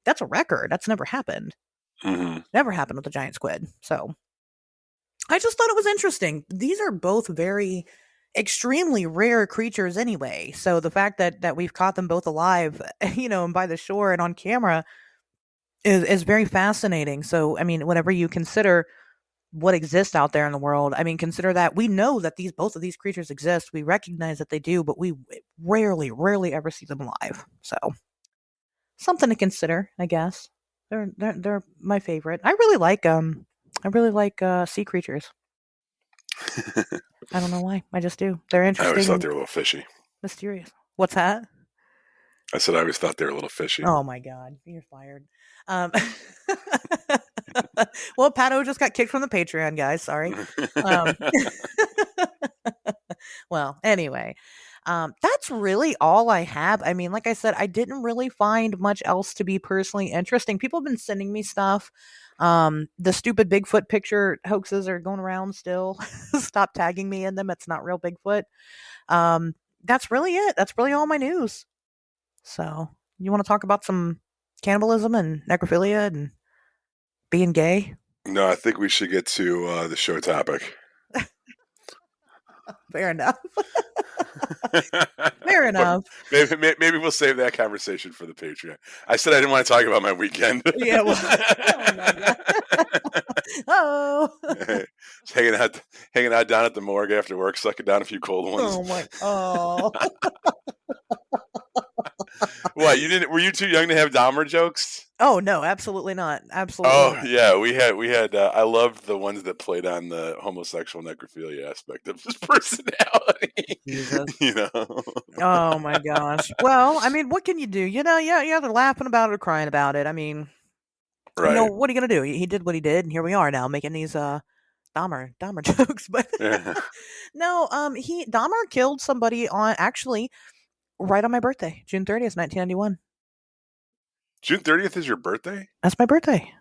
Speaker 1: that's a record. That's never happened.
Speaker 2: Hmm.
Speaker 1: Never happened with the giant squid. So I just thought it was interesting. These are both very extremely rare creatures anyway. So the fact that we've caught them both alive, and by the shore and on camera is very fascinating. So I mean, whenever you consider what exists out there in the world, I mean, consider that we know that both of these creatures exist. We recognize that they do, but we rarely ever see them alive. So something to consider, I guess. They're my favorite. I really like sea creatures. I don't know why. I just do. They're
Speaker 2: I always
Speaker 1: interesting
Speaker 2: thought
Speaker 1: and
Speaker 2: they were a little fishy.
Speaker 1: mysterious. What's that?
Speaker 2: I said I always thought they were a little fishy.
Speaker 1: Oh my god, you're fired. Um, well, Pato just got kicked from the Patreon, guys. Sorry. Um, well, anyway, that's really all I have. I mean, like I said, I didn't really find much else to be personally interesting. People have been sending me stuff. The stupid Bigfoot picture hoaxes are going around still. Stop tagging me in them. It's not real Bigfoot. That's really it. That's really all my news. So, you want to talk about some cannibalism and necrophilia and being gay?
Speaker 2: No, I think we should get to the show topic.
Speaker 1: Fair enough. Fair
Speaker 2: But
Speaker 1: enough.
Speaker 2: maybe we'll save that conversation for the Patreon. I said I didn't want to talk about my weekend.
Speaker 1: Yeah. Well, oh my god. Oh.
Speaker 2: Just hanging out down at the morgue after work, sucking down a few cold ones.
Speaker 1: Oh my. Oh.
Speaker 2: What, you didn't? Were you too young to have Dahmer jokes?
Speaker 1: Oh no, absolutely not. Absolutely
Speaker 2: Oh
Speaker 1: not.
Speaker 2: yeah, we had. I loved the ones that played on the homosexual necrophilia aspect of his personality.
Speaker 1: Jesus.
Speaker 2: You know,
Speaker 1: Oh my gosh. Well, I mean, what can you do? Yeah, they're laughing about it or crying about it. I mean,
Speaker 2: right?
Speaker 1: what are you gonna do? He did what he did, and here we are now making these Dahmer jokes. But
Speaker 2: Yeah.
Speaker 1: no, he Dahmer killed somebody on actually right on my birthday, June 30th, 1991.
Speaker 2: June 30th is your birthday?
Speaker 1: That's my birthday.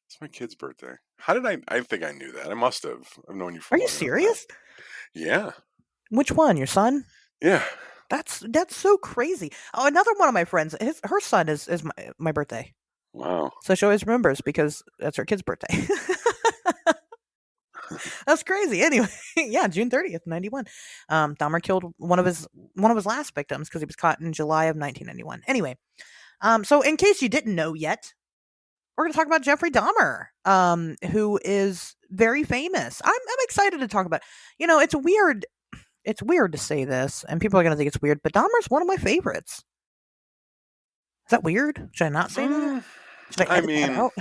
Speaker 2: It's my kid's birthday. How did I? I think I knew that. I must have. I've known you for
Speaker 1: Are
Speaker 2: long
Speaker 1: you
Speaker 2: enough now.
Speaker 1: serious?
Speaker 2: Yeah.
Speaker 1: Which one? Your son?
Speaker 2: Yeah.
Speaker 1: That's so crazy. Oh, another one of my friends, her son is my birthday.
Speaker 2: Wow.
Speaker 1: So she always remembers because that's her kid's birthday. That's crazy. Anyway, yeah, June 30th, 91. Dahmer killed one of his last victims because he was caught in July of 1991. Anyway, so in case you didn't know yet, we're going to talk about Jeffrey Dahmer, who is very famous. I'm excited to talk about. It's weird. It's weird to say this, and people are going to think it's weird, but Dahmer's one of my favorites. Is that weird? Should I not say that? Should I
Speaker 2: I
Speaker 1: edit that
Speaker 2: mean,
Speaker 1: out?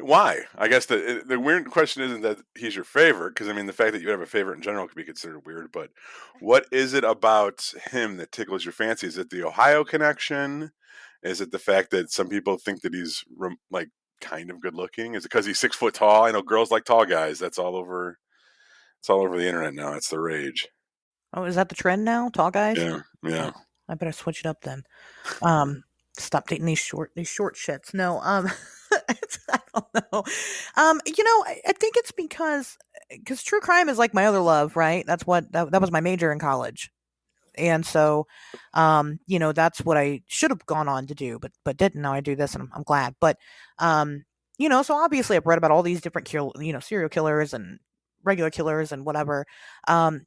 Speaker 2: why? I guess the weird question isn't that he's your favorite, because I mean the fact that you have a favorite in general could be considered weird. But what is it about him that tickles your fancy? Is it the Ohio connection? Is it the fact that some people think that he's like kind of good looking? Is it because he's 6 foot tall? I know girls like tall guys. That's all over. It's all over the internet now. It's the rage.
Speaker 1: Oh, is that the trend now? Tall guys?
Speaker 2: Yeah, yeah.
Speaker 1: Oh, I better switch it up then. Stop dating these short shits. No, I don't know. I think it's because true crime is like my other love, right? That's that was my major in college. And so, that's what I should have gone on to do, but didn't. Now I do this, and I'm glad. But, so obviously I've read about all these different serial killers and regular killers and whatever. I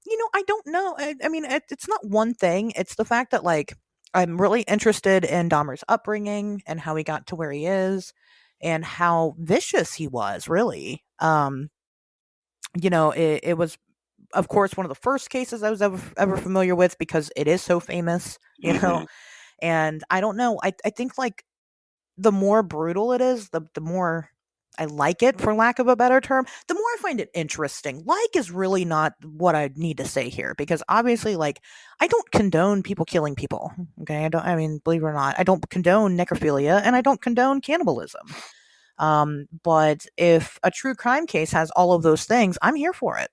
Speaker 1: don't know. I mean, it's not one thing. It's the fact that like I'm really interested in Dahmer's upbringing and how he got to where he is, and how vicious he was. Really, it was of course one of the first cases I was ever familiar with because it is so famous,
Speaker 2: Hmm.
Speaker 1: and I don't know. I think like the more brutal it is, the more I like it for lack of a better term, the more I find it interesting. Like is really not what I need to say here because obviously, like, I don't condone people killing people. Okay, I don't. I mean, believe it or not, I don't condone necrophilia and I don't condone cannibalism. But if a true crime case has all of those things, I'm here for it.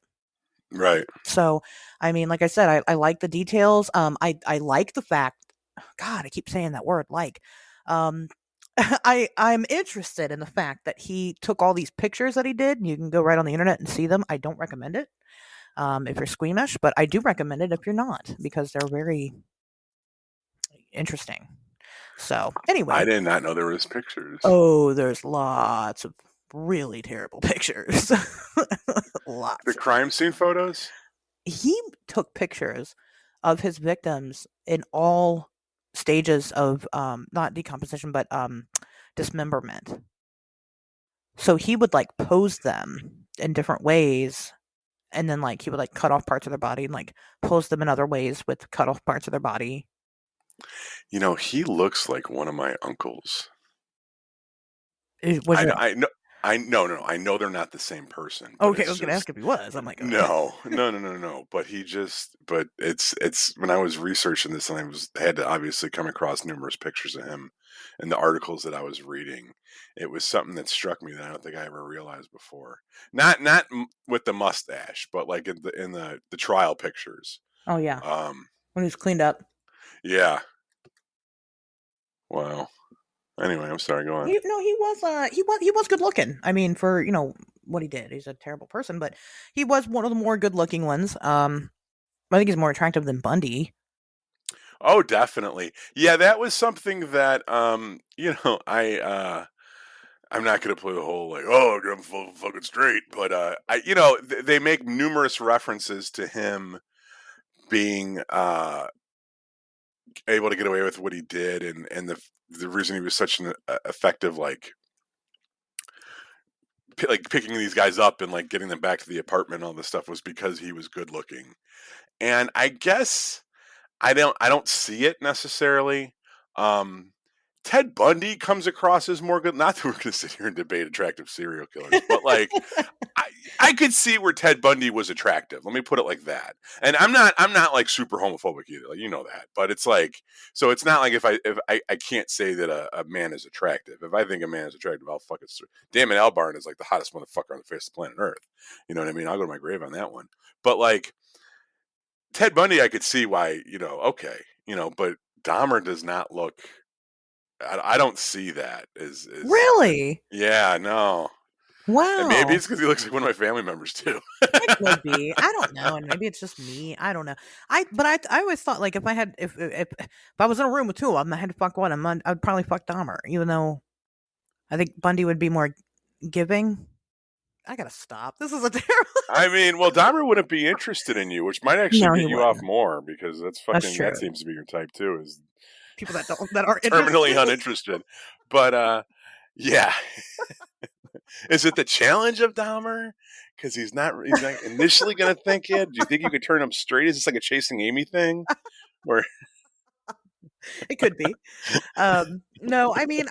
Speaker 2: Right.
Speaker 1: So, I mean, like I said, I like the details. I like the fact. God, I keep saying that word. Like, um, I'm interested in the fact that he took all these pictures that he did. You can go right on the internet and see them. I don't recommend it if you're squeamish, but I do recommend it if you're not because they're very interesting. So,
Speaker 2: I
Speaker 1: anyway,
Speaker 2: did not know there was pictures.
Speaker 1: oh, there's lots of really terrible pictures.
Speaker 2: The
Speaker 1: Lots.
Speaker 2: crime scene photos?
Speaker 1: He took pictures of his victims in all stages of not decomposition but dismemberment. So he would like pose them in different ways and then like he would like cut off parts of their body and like pose them in other ways with cut off parts of their body.
Speaker 2: You know, he looks like one of my uncles.
Speaker 1: Was
Speaker 2: I
Speaker 1: your
Speaker 2: know, I know, I no, no, no. I know they're not the same person, but
Speaker 1: okay? I
Speaker 2: it's
Speaker 1: was gonna ask
Speaker 2: just
Speaker 1: if he was. I'm like,
Speaker 2: no, no, no, no, no. But he just, but it's when I was researching this, and I had to obviously come across numerous pictures of him in the articles that I was reading. It was something that struck me that I don't think I ever realized before. Not with the mustache, but like in the trial pictures.
Speaker 1: oh yeah,
Speaker 2: Um,
Speaker 1: when he was cleaned up.
Speaker 2: yeah. Wow. Anyway, I'm sorry. Go on.
Speaker 1: He no, he was good looking. I mean, for what he did, he's a terrible person, but he was one of the more good looking ones. I think he's more attractive than Bundy.
Speaker 2: Oh, definitely. Yeah, that was something that I'm not gonna play the whole like, oh, I'm full fucking straight, but they make numerous references to him being able to get away with what he did, and the reason he was such an effective like picking these guys up and like getting them back to the apartment and all this stuff was because he was good looking. And I guess I don't see it necessarily. Um, Ted Bundy comes across as more good. Not that we're going to sit here and debate attractive serial killers, but like I I could see where Ted Bundy was attractive. Let me put it like that. And I'm not like super homophobic either. Like, you know that. But it's like so it's not like if I can't say that a man is attractive. If I think a man is attractive, I'll fucking Damon Albarn is like the hottest motherfucker on the face of planet Earth. You know what I mean? I'll go to my grave on that one. But like Ted Bundy, I could see why, okay, but Dahmer does not look. I don't see that as
Speaker 1: Really?
Speaker 2: yeah, no, and maybe
Speaker 1: Wow.
Speaker 2: it's because he looks like one of my family members too.
Speaker 1: It could be. I don't know, and maybe it's just me. I don't know. I always thought like if I had if I was in a room with two of them, I had to fuck one of them. I'd probably fuck Dahmer, even though I think Bundy would be more giving. I gotta stop. This is a terrible.
Speaker 2: I mean, well, Dahmer wouldn't be interested in you, which might actually
Speaker 1: No, he
Speaker 2: get you off
Speaker 1: wouldn't.
Speaker 2: more because
Speaker 1: That's
Speaker 2: that
Speaker 1: true.
Speaker 2: seems to be your type too, is
Speaker 1: People that aren't
Speaker 2: terminally
Speaker 1: interested.
Speaker 2: uninterested. But yeah, is it the challenge of Dahmer? Because he's not initially going to think it. Do you think you could turn him straight? Is this like a chasing Amy thing? Where
Speaker 1: It could be. No, I mean,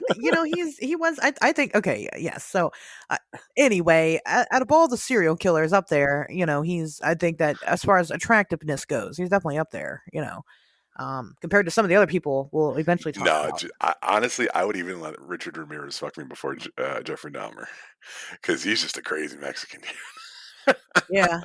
Speaker 1: he was. I think okay, yes. So, uh, anyway, out of all the serial killers up there, he's. I think that as far as attractiveness goes, he's definitely up there. Compared to some of the other people we'll eventually talk
Speaker 2: no,
Speaker 1: about.
Speaker 2: honestly, I would even let Richard Ramirez fuck me before Jeffrey Dahmer because he's just a crazy Mexican dude.
Speaker 1: Yeah,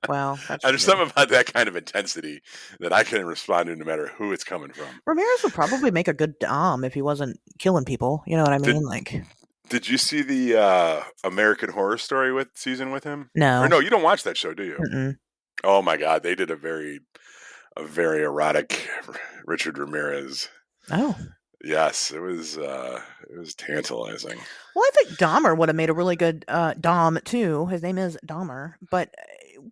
Speaker 1: well, that's
Speaker 2: There's
Speaker 1: true.
Speaker 2: something about that kind of intensity that I can respond to no matter who it's coming from.
Speaker 1: Ramirez would probably make a good dom if he wasn't killing people. You know what I
Speaker 2: Did
Speaker 1: mean? Like,
Speaker 2: Did you see the American Horror Story with season with him? Or
Speaker 1: no.
Speaker 2: no, you don't watch that show, do you?
Speaker 1: Mm-mm.
Speaker 2: Oh my God, they did a very erotic Richard Ramirez.
Speaker 1: Oh.
Speaker 2: Yes, it was tantalizing.
Speaker 1: Well, I think Dahmer would have made a really good Dom too. His name is Dahmer, but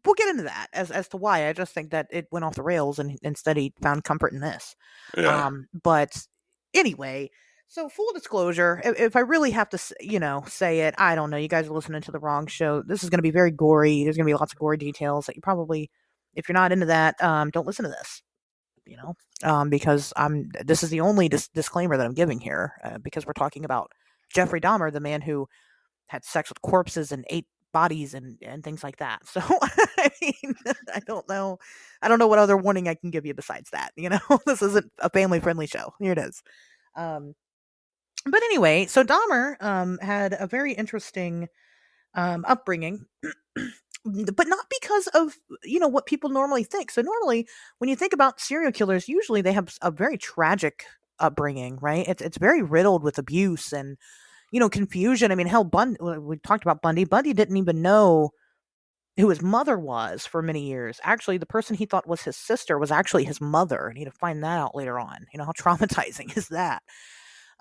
Speaker 1: we'll get into that as to why. I just think that it went off the rails, and instead he found comfort in this.
Speaker 2: Yeah.
Speaker 1: But anyway, so full disclosure, if I really have to, say it, I don't know. You guys are listening to the wrong show. This is going to be very gory. There's going to be lots of gory details that you probably, if you're not into that, don't listen to this. Because this is the only disclaimer that I'm giving here, because we're talking about Jeffrey Dahmer, the man who had sex with corpses and ate bodies and things like that. So I mean, I don't know. I don't know what other warning I can give you besides that. This isn't a family friendly show. Here it is. Um, but anyway, so Dahmer had a very interesting upbringing, but not because of what people normally think. So normally, when you think about serial killers, usually they have a very tragic upbringing, right? It's very riddled with abuse and confusion. I mean, hell, Bundy. We talked about Bundy. Bundy didn't even know who his mother was for many years. Actually, the person he thought was his sister was actually his mother, and he had to find that out later on. How traumatizing is that?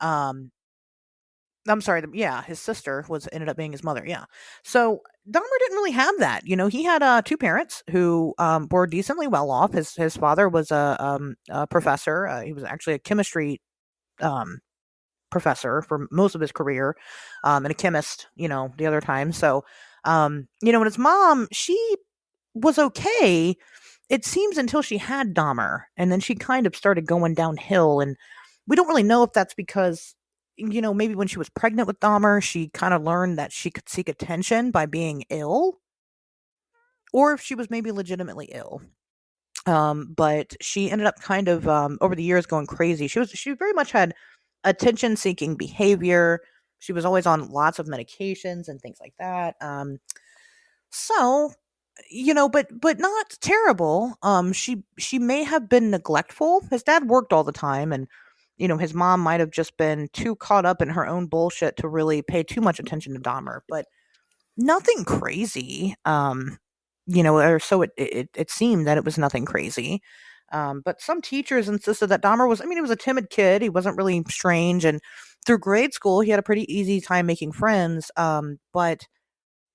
Speaker 1: Um, I'm sorry, yeah, his sister was ended up being his mother. Yeah, so Dahmer didn't really have that. He had two parents who were decently well off. His father was a professor. He was actually a chemistry um, professor for most of his career, and a chemist, the other time. So, and his mom, she was okay, it seems, until she had Dahmer, and then she kind of started going downhill. And we don't really know if that's because, maybe when she was pregnant with Dahmer, she kind of learned that she could seek attention by being ill, or if she was maybe legitimately ill. But she ended up kind of over the years going crazy. She very much had attention seeking behavior. She was always on lots of medications and things like that. So but not terrible. She may have been neglectful. His dad worked all the time, and his mom might have just been too caught up in her own bullshit to really pay too much attention to Dahmer. But nothing crazy. Or so it seemed that it was nothing crazy. But some teachers insisted that Dahmer was, I mean, he was a timid kid. He wasn't really strange. And through grade school, he had a pretty easy time making friends. But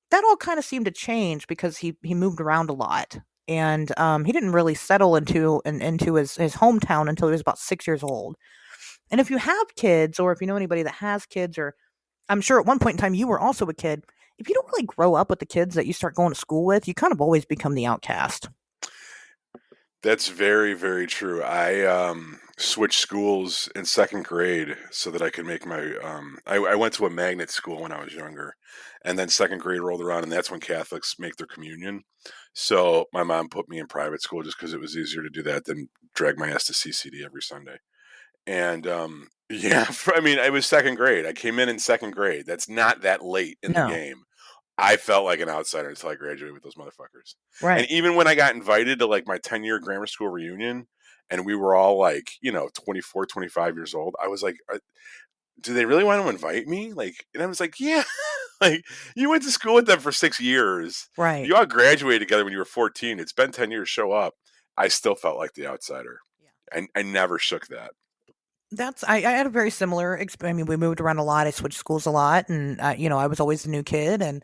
Speaker 1: that all kind of seemed to change because he moved around a lot. And he didn't really settle into his hometown until he was about 6 years old. And if you have kids, or if you know anybody that has kids, or I'm sure at one point in time you were also a kid, if you don't really grow up with the kids that you start going to school with, you kind of always become the outcast.
Speaker 2: That's very, very true. I switched schools in second grade so that I could make my. I went to a magnet school when I was younger, and then second grade rolled around, and that's when Catholics make their communion. So my mom put me in private school just because it was easier to do that than drag my ass to CCD every Sunday. And yeah, I mean, it was second grade. I came in second grade. That's not that late in the
Speaker 1: No.
Speaker 2: game. I felt like an outsider until I graduated with those motherfuckers. And
Speaker 1: Right.
Speaker 2: even when I got invited to like my 10-year grammar school reunion and we were all like, 24, 25 years old, I was like, do they really want to invite me? Like, and I was like, yeah, like you went to school with them for 6 years.
Speaker 1: Right.
Speaker 2: You all graduated together when you were 14. It's been 10 years, show up. I still felt like the outsider.
Speaker 1: Yeah.
Speaker 2: I never shook that.
Speaker 1: I had a very similar I mean, we moved around a lot. I switched schools a lot, and I was always the new kid. And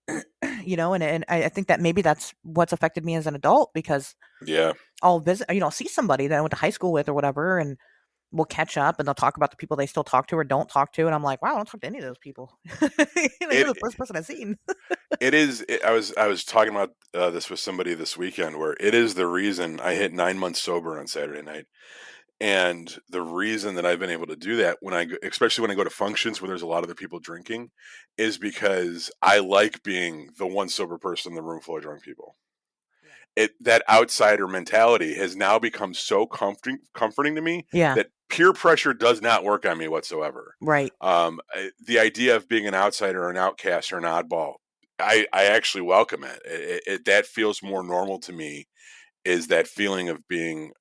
Speaker 1: and I think that maybe that's what's affected me as an adult, because
Speaker 2: Yeah.
Speaker 1: I'll visit, I'll see somebody that I went to high school with or whatever, and we'll catch up, and they'll talk about the people they still talk to or don't talk to, and I'm like, wow, I don't talk to any of those people. You're
Speaker 2: It
Speaker 1: the first person I've seen.
Speaker 2: It is. I was talking about this with somebody this weekend, where it is the reason I hit 9 months sober on Saturday night, and the reason that I've been able to do that especially when I go to functions where there's a lot of other people drinking, is because I like being the one sober person in the room full of drunk people.
Speaker 1: Yeah.
Speaker 2: That outsider mentality has now become so comforting to me
Speaker 1: Yeah.
Speaker 2: that peer pressure does not work on me whatsoever.
Speaker 1: Right.
Speaker 2: The idea of being an outsider or an outcast or an oddball, I actually welcome it. That feels more normal to me, is that feeling of being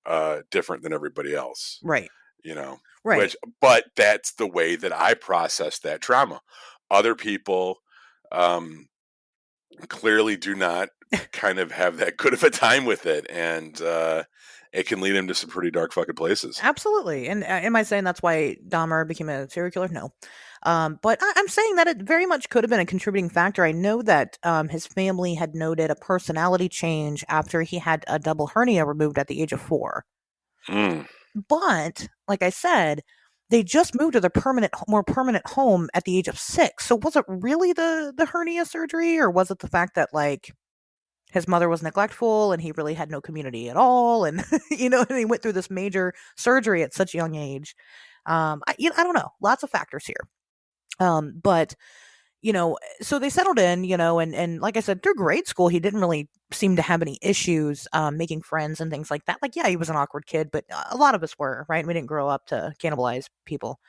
Speaker 2: different than everybody else,
Speaker 1: Right.
Speaker 2: you know,
Speaker 1: Right.
Speaker 2: but that's the way that I process that trauma. Other people, um, clearly do not kind of have that good of a time with it, and it can lead him to some pretty dark fucking places.
Speaker 1: Absolutely. And am I saying that's why Dahmer became a serial killer? No. But I'm saying that it very much could have been a contributing factor. I know that his family had noted a personality change after he had a double hernia removed at the age of 4.
Speaker 2: Mm.
Speaker 1: But like I said, they just moved to their more permanent home at the age of 6. So was it really the hernia surgery, or was it the fact that like his mother was neglectful and he really had no community at all, and and he went through this major surgery at such a young age? I don't know, lots of factors here. But so they settled in, and like I said, through grade school, he didn't really seem to have any issues making friends and things like that. Like, yeah, he was an awkward kid, but a lot of us were, right? We didn't grow up to cannibalize people.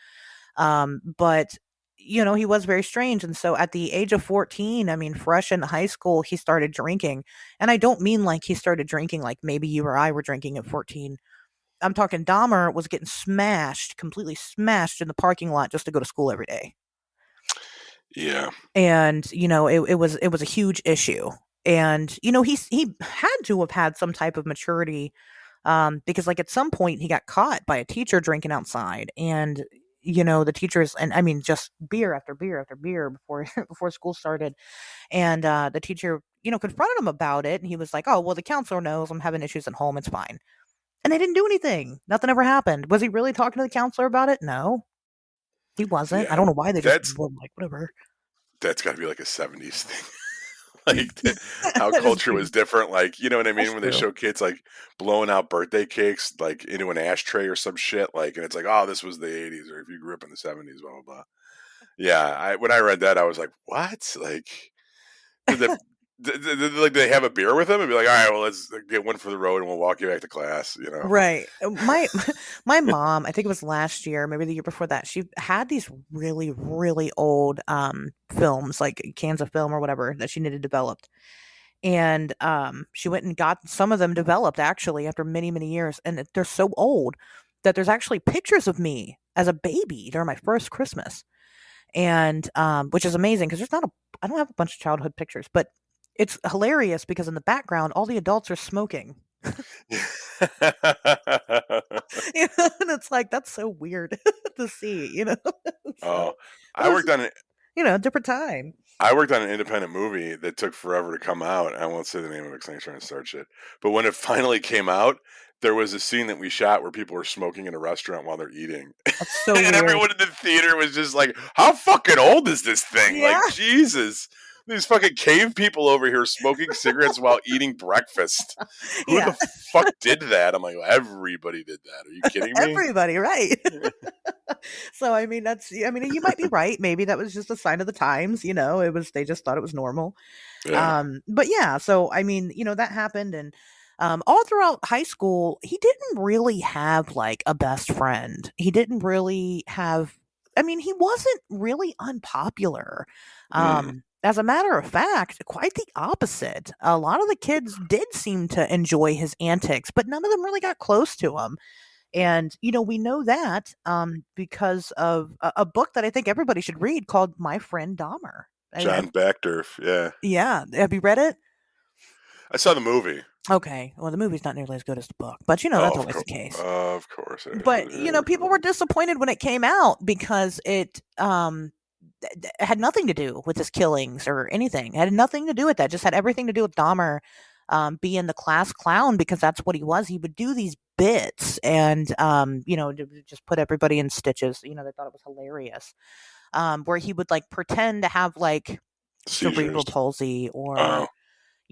Speaker 1: But he was very strange. And so at the age of 14, I mean, fresh in high school, he started drinking. And I don't mean like he started drinking like maybe you or I were drinking at 14. I'm talking Dahmer was getting smashed, completely smashed in the parking lot just to go to school every day.
Speaker 2: Yeah.
Speaker 1: And it was a huge issue. And he had to have had some type of maturity, because like at some point he got caught by a teacher drinking outside, and the teachers, and I mean just beer after beer after beer before before school started. And the teacher confronted him about it, and he was like, oh well, the counselor knows I'm having issues at home, it's fine. And they didn't do anything, nothing ever happened. Was he really talking to the counselor about it? No, he wasn't. I
Speaker 2: Yeah.
Speaker 1: don't know why they just
Speaker 2: That's
Speaker 1: were like whatever.
Speaker 2: that's got to be like a 70s thing. Like how
Speaker 1: That is
Speaker 2: culture
Speaker 1: true.
Speaker 2: was different, like, you know what I
Speaker 1: That's
Speaker 2: mean, when they
Speaker 1: true.
Speaker 2: show kids like blowing out birthday cakes like into an ashtray or some shit, like, and it's like, oh, this was the 80s, or if you grew up in the 70s, blah blah blah. Yeah, I when I read that I was like, what? Like, did the like they have a beer with them and be like, all right, well, let's get one for the road and we'll walk you back to class, you know?
Speaker 1: Right. My mom, I think it was last year, maybe the year before that, she had these really, really old films, like cans of film or whatever that she needed developed. And she went and got some of them developed actually after many, many years. And they're so old that there's actually pictures of me as a baby during my first Christmas. And which is amazing because I don't have a bunch of childhood pictures, but it's hilarious because in the background all the adults are smoking. And it's like that's so weird to see.
Speaker 2: Oh,
Speaker 1: So, but
Speaker 2: I
Speaker 1: it was
Speaker 2: worked on it.
Speaker 1: a different time.
Speaker 2: I worked on an independent movie that took forever to come out. I won't say the name of it because I'm trying to start shit. But when it finally came out, there was a scene that we shot where people were smoking in a restaurant while they're eating.
Speaker 1: That's so
Speaker 2: And
Speaker 1: weird.
Speaker 2: everyone in the theater was just like, how fucking old is this thing?
Speaker 1: Yeah,
Speaker 2: Like, Jesus. These fucking cave people over here smoking cigarettes while eating breakfast. Who
Speaker 1: yeah.
Speaker 2: the fuck did that? I'm like, everybody did that. Are you kidding me?
Speaker 1: Everybody, right? So I mean, you might be right. Maybe that was just a sign of the times. It was they just thought it was normal.
Speaker 2: Yeah.
Speaker 1: But yeah, so I mean, that happened. And all throughout high school, he didn't really have like a best friend. He didn't really have, I mean, he wasn't really unpopular.
Speaker 2: Mm.
Speaker 1: As a matter of fact, quite the opposite. A lot of the kids did seem to enjoy his antics, but none of them really got close to him. And we know that because of a book that I think everybody should read called My Friend Dahmer.
Speaker 2: John Backdorf. Yeah.
Speaker 1: Yeah, have you read it?
Speaker 2: I saw the movie.
Speaker 1: Okay. Well, the movie's not nearly as good as the book, but
Speaker 2: Oh,
Speaker 1: that's
Speaker 2: of
Speaker 1: always the
Speaker 2: course.
Speaker 1: case.
Speaker 2: Of course.
Speaker 1: But people were disappointed when it came out because it had nothing to do with his killings or anything. It had nothing to do with that. Just had everything to do with Dahmer being the class clown because that's what he was. He would do these bits and to just put everybody in stitches. They thought it was hilarious. Where he would like pretend to have like cerebral
Speaker 2: Seizures.
Speaker 1: palsy
Speaker 2: Oh,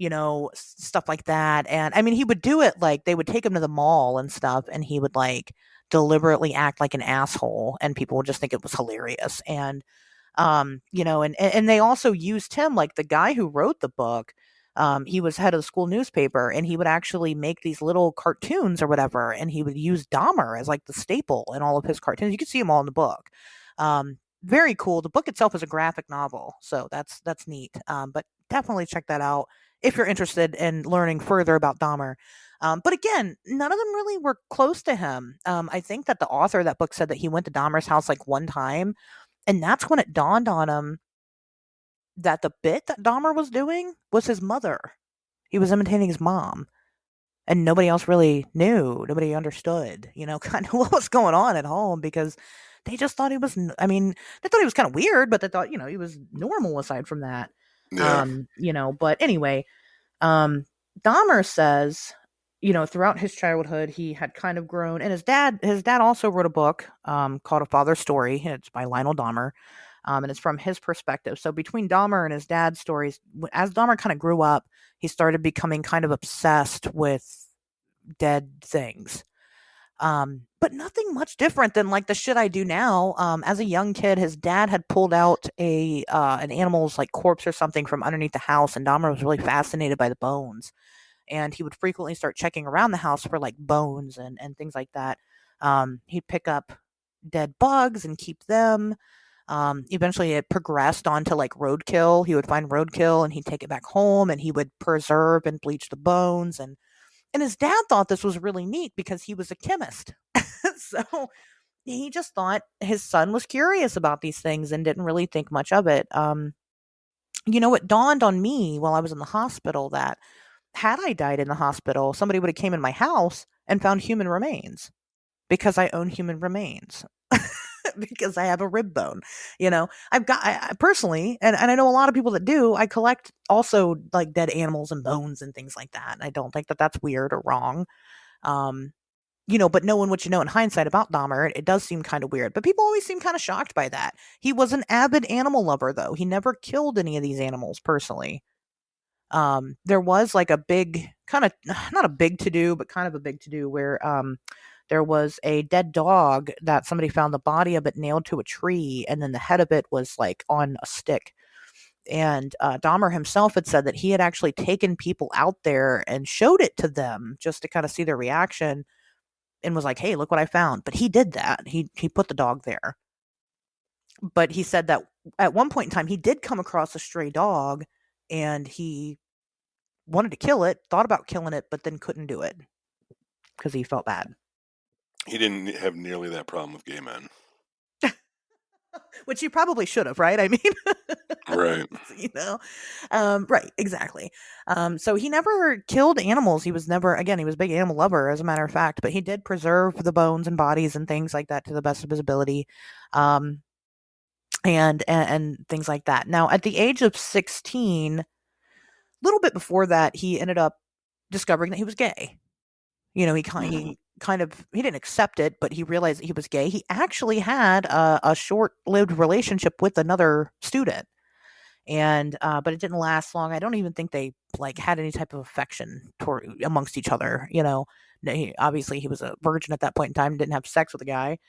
Speaker 1: or stuff like that. And I mean, he would do it like they would take him to the mall and stuff, and he would like deliberately act like an asshole, and people would just think it was hilarious. And and they also used him, like the guy who wrote the book. He was head of the school newspaper, and he would actually make these little cartoons or whatever, and he would use Dahmer as like the staple in all of his cartoons. You can see them all in the book. Very cool. The book itself is a graphic novel, so that's neat. But definitely check that out if you're interested in learning further about Dahmer. But again, none of them really were close to him. I think that the author of that book said that he went to Dahmer's house like one time, and that's when it dawned on him that the bit that Dahmer was doing was his mother. He was imitating his mom, and nobody else really knew. Nobody understood, kind of what was going on at home because they just thought he was. I mean, they thought he was kind of weird, but they thought he was normal aside from that.
Speaker 2: yeah.
Speaker 1: But anyway, um, Dahmer says, throughout his childhood, he had kind of grown, and his dad also wrote a book called A Father's Story. It's by Lionel Dahmer, and it's from his perspective. So between Dahmer and his dad's stories, as Dahmer kind of grew up, he started becoming kind of obsessed with dead things. But nothing much different than like the shit I do now. As a young kid, his dad had pulled out an animal's like corpse or something from underneath the house, and Dahmer was really fascinated by the bones, and he would frequently start checking around the house for like bones and things like that. He'd pick up dead bugs and keep them. Eventually, it progressed onto like roadkill. He would find roadkill and he'd take it back home and he would preserve and bleach the bones. And his dad thought this was really neat because he was a chemist. So he just thought his son was curious about these things and didn't really think much of it. It dawned on me while I was in the hospital that had I died in the hospital, somebody would have came in my house and found human remains because I own human remains. Because I have a rib bone. I've got I personally, and I know a lot of people that do, I collect also like dead animals and bones and things like that. And I don't think that that's weird or wrong. Um, but knowing what you know in hindsight about Dahmer, it does seem kind of weird. But people always seem kind of shocked by that. He was an avid animal lover, though. He never killed any of these animals personally. There was like a big kind of not a big to do, but kind of a big to do where there was a dead dog that somebody found the body of it nailed to a tree, and then the head of it was like on a stick. And Dahmer himself had said that he had actually taken people out there and showed it to them just to kind of see their reaction, and was like, "Hey, look what I found." But he did that. He put the dog there. But he said that at one point in time he did come across a stray dog, and he wanted to kill it, thought about killing it, but then couldn't do it because he felt bad.
Speaker 2: He didn't have nearly that problem with gay men.
Speaker 1: Which he probably should have, right? I mean,
Speaker 2: Right.
Speaker 1: you know, right, exactly. So he never killed animals. He was never, again, he was a big animal lover, as a matter of fact, but he did preserve the bones and bodies and things like that to the best of his ability. And things like that. Now, at the age of 16, a little bit before that, he ended up discovering that he was gay.
Speaker 2: Mhm.
Speaker 1: He didn't accept it, but he realized that he was gay. He actually had a short-lived relationship with another student, and but it didn't last long. I don't even think they like had any type of affection toward amongst each other. Obviously he was a virgin at that point in time, didn't have sex with the guy.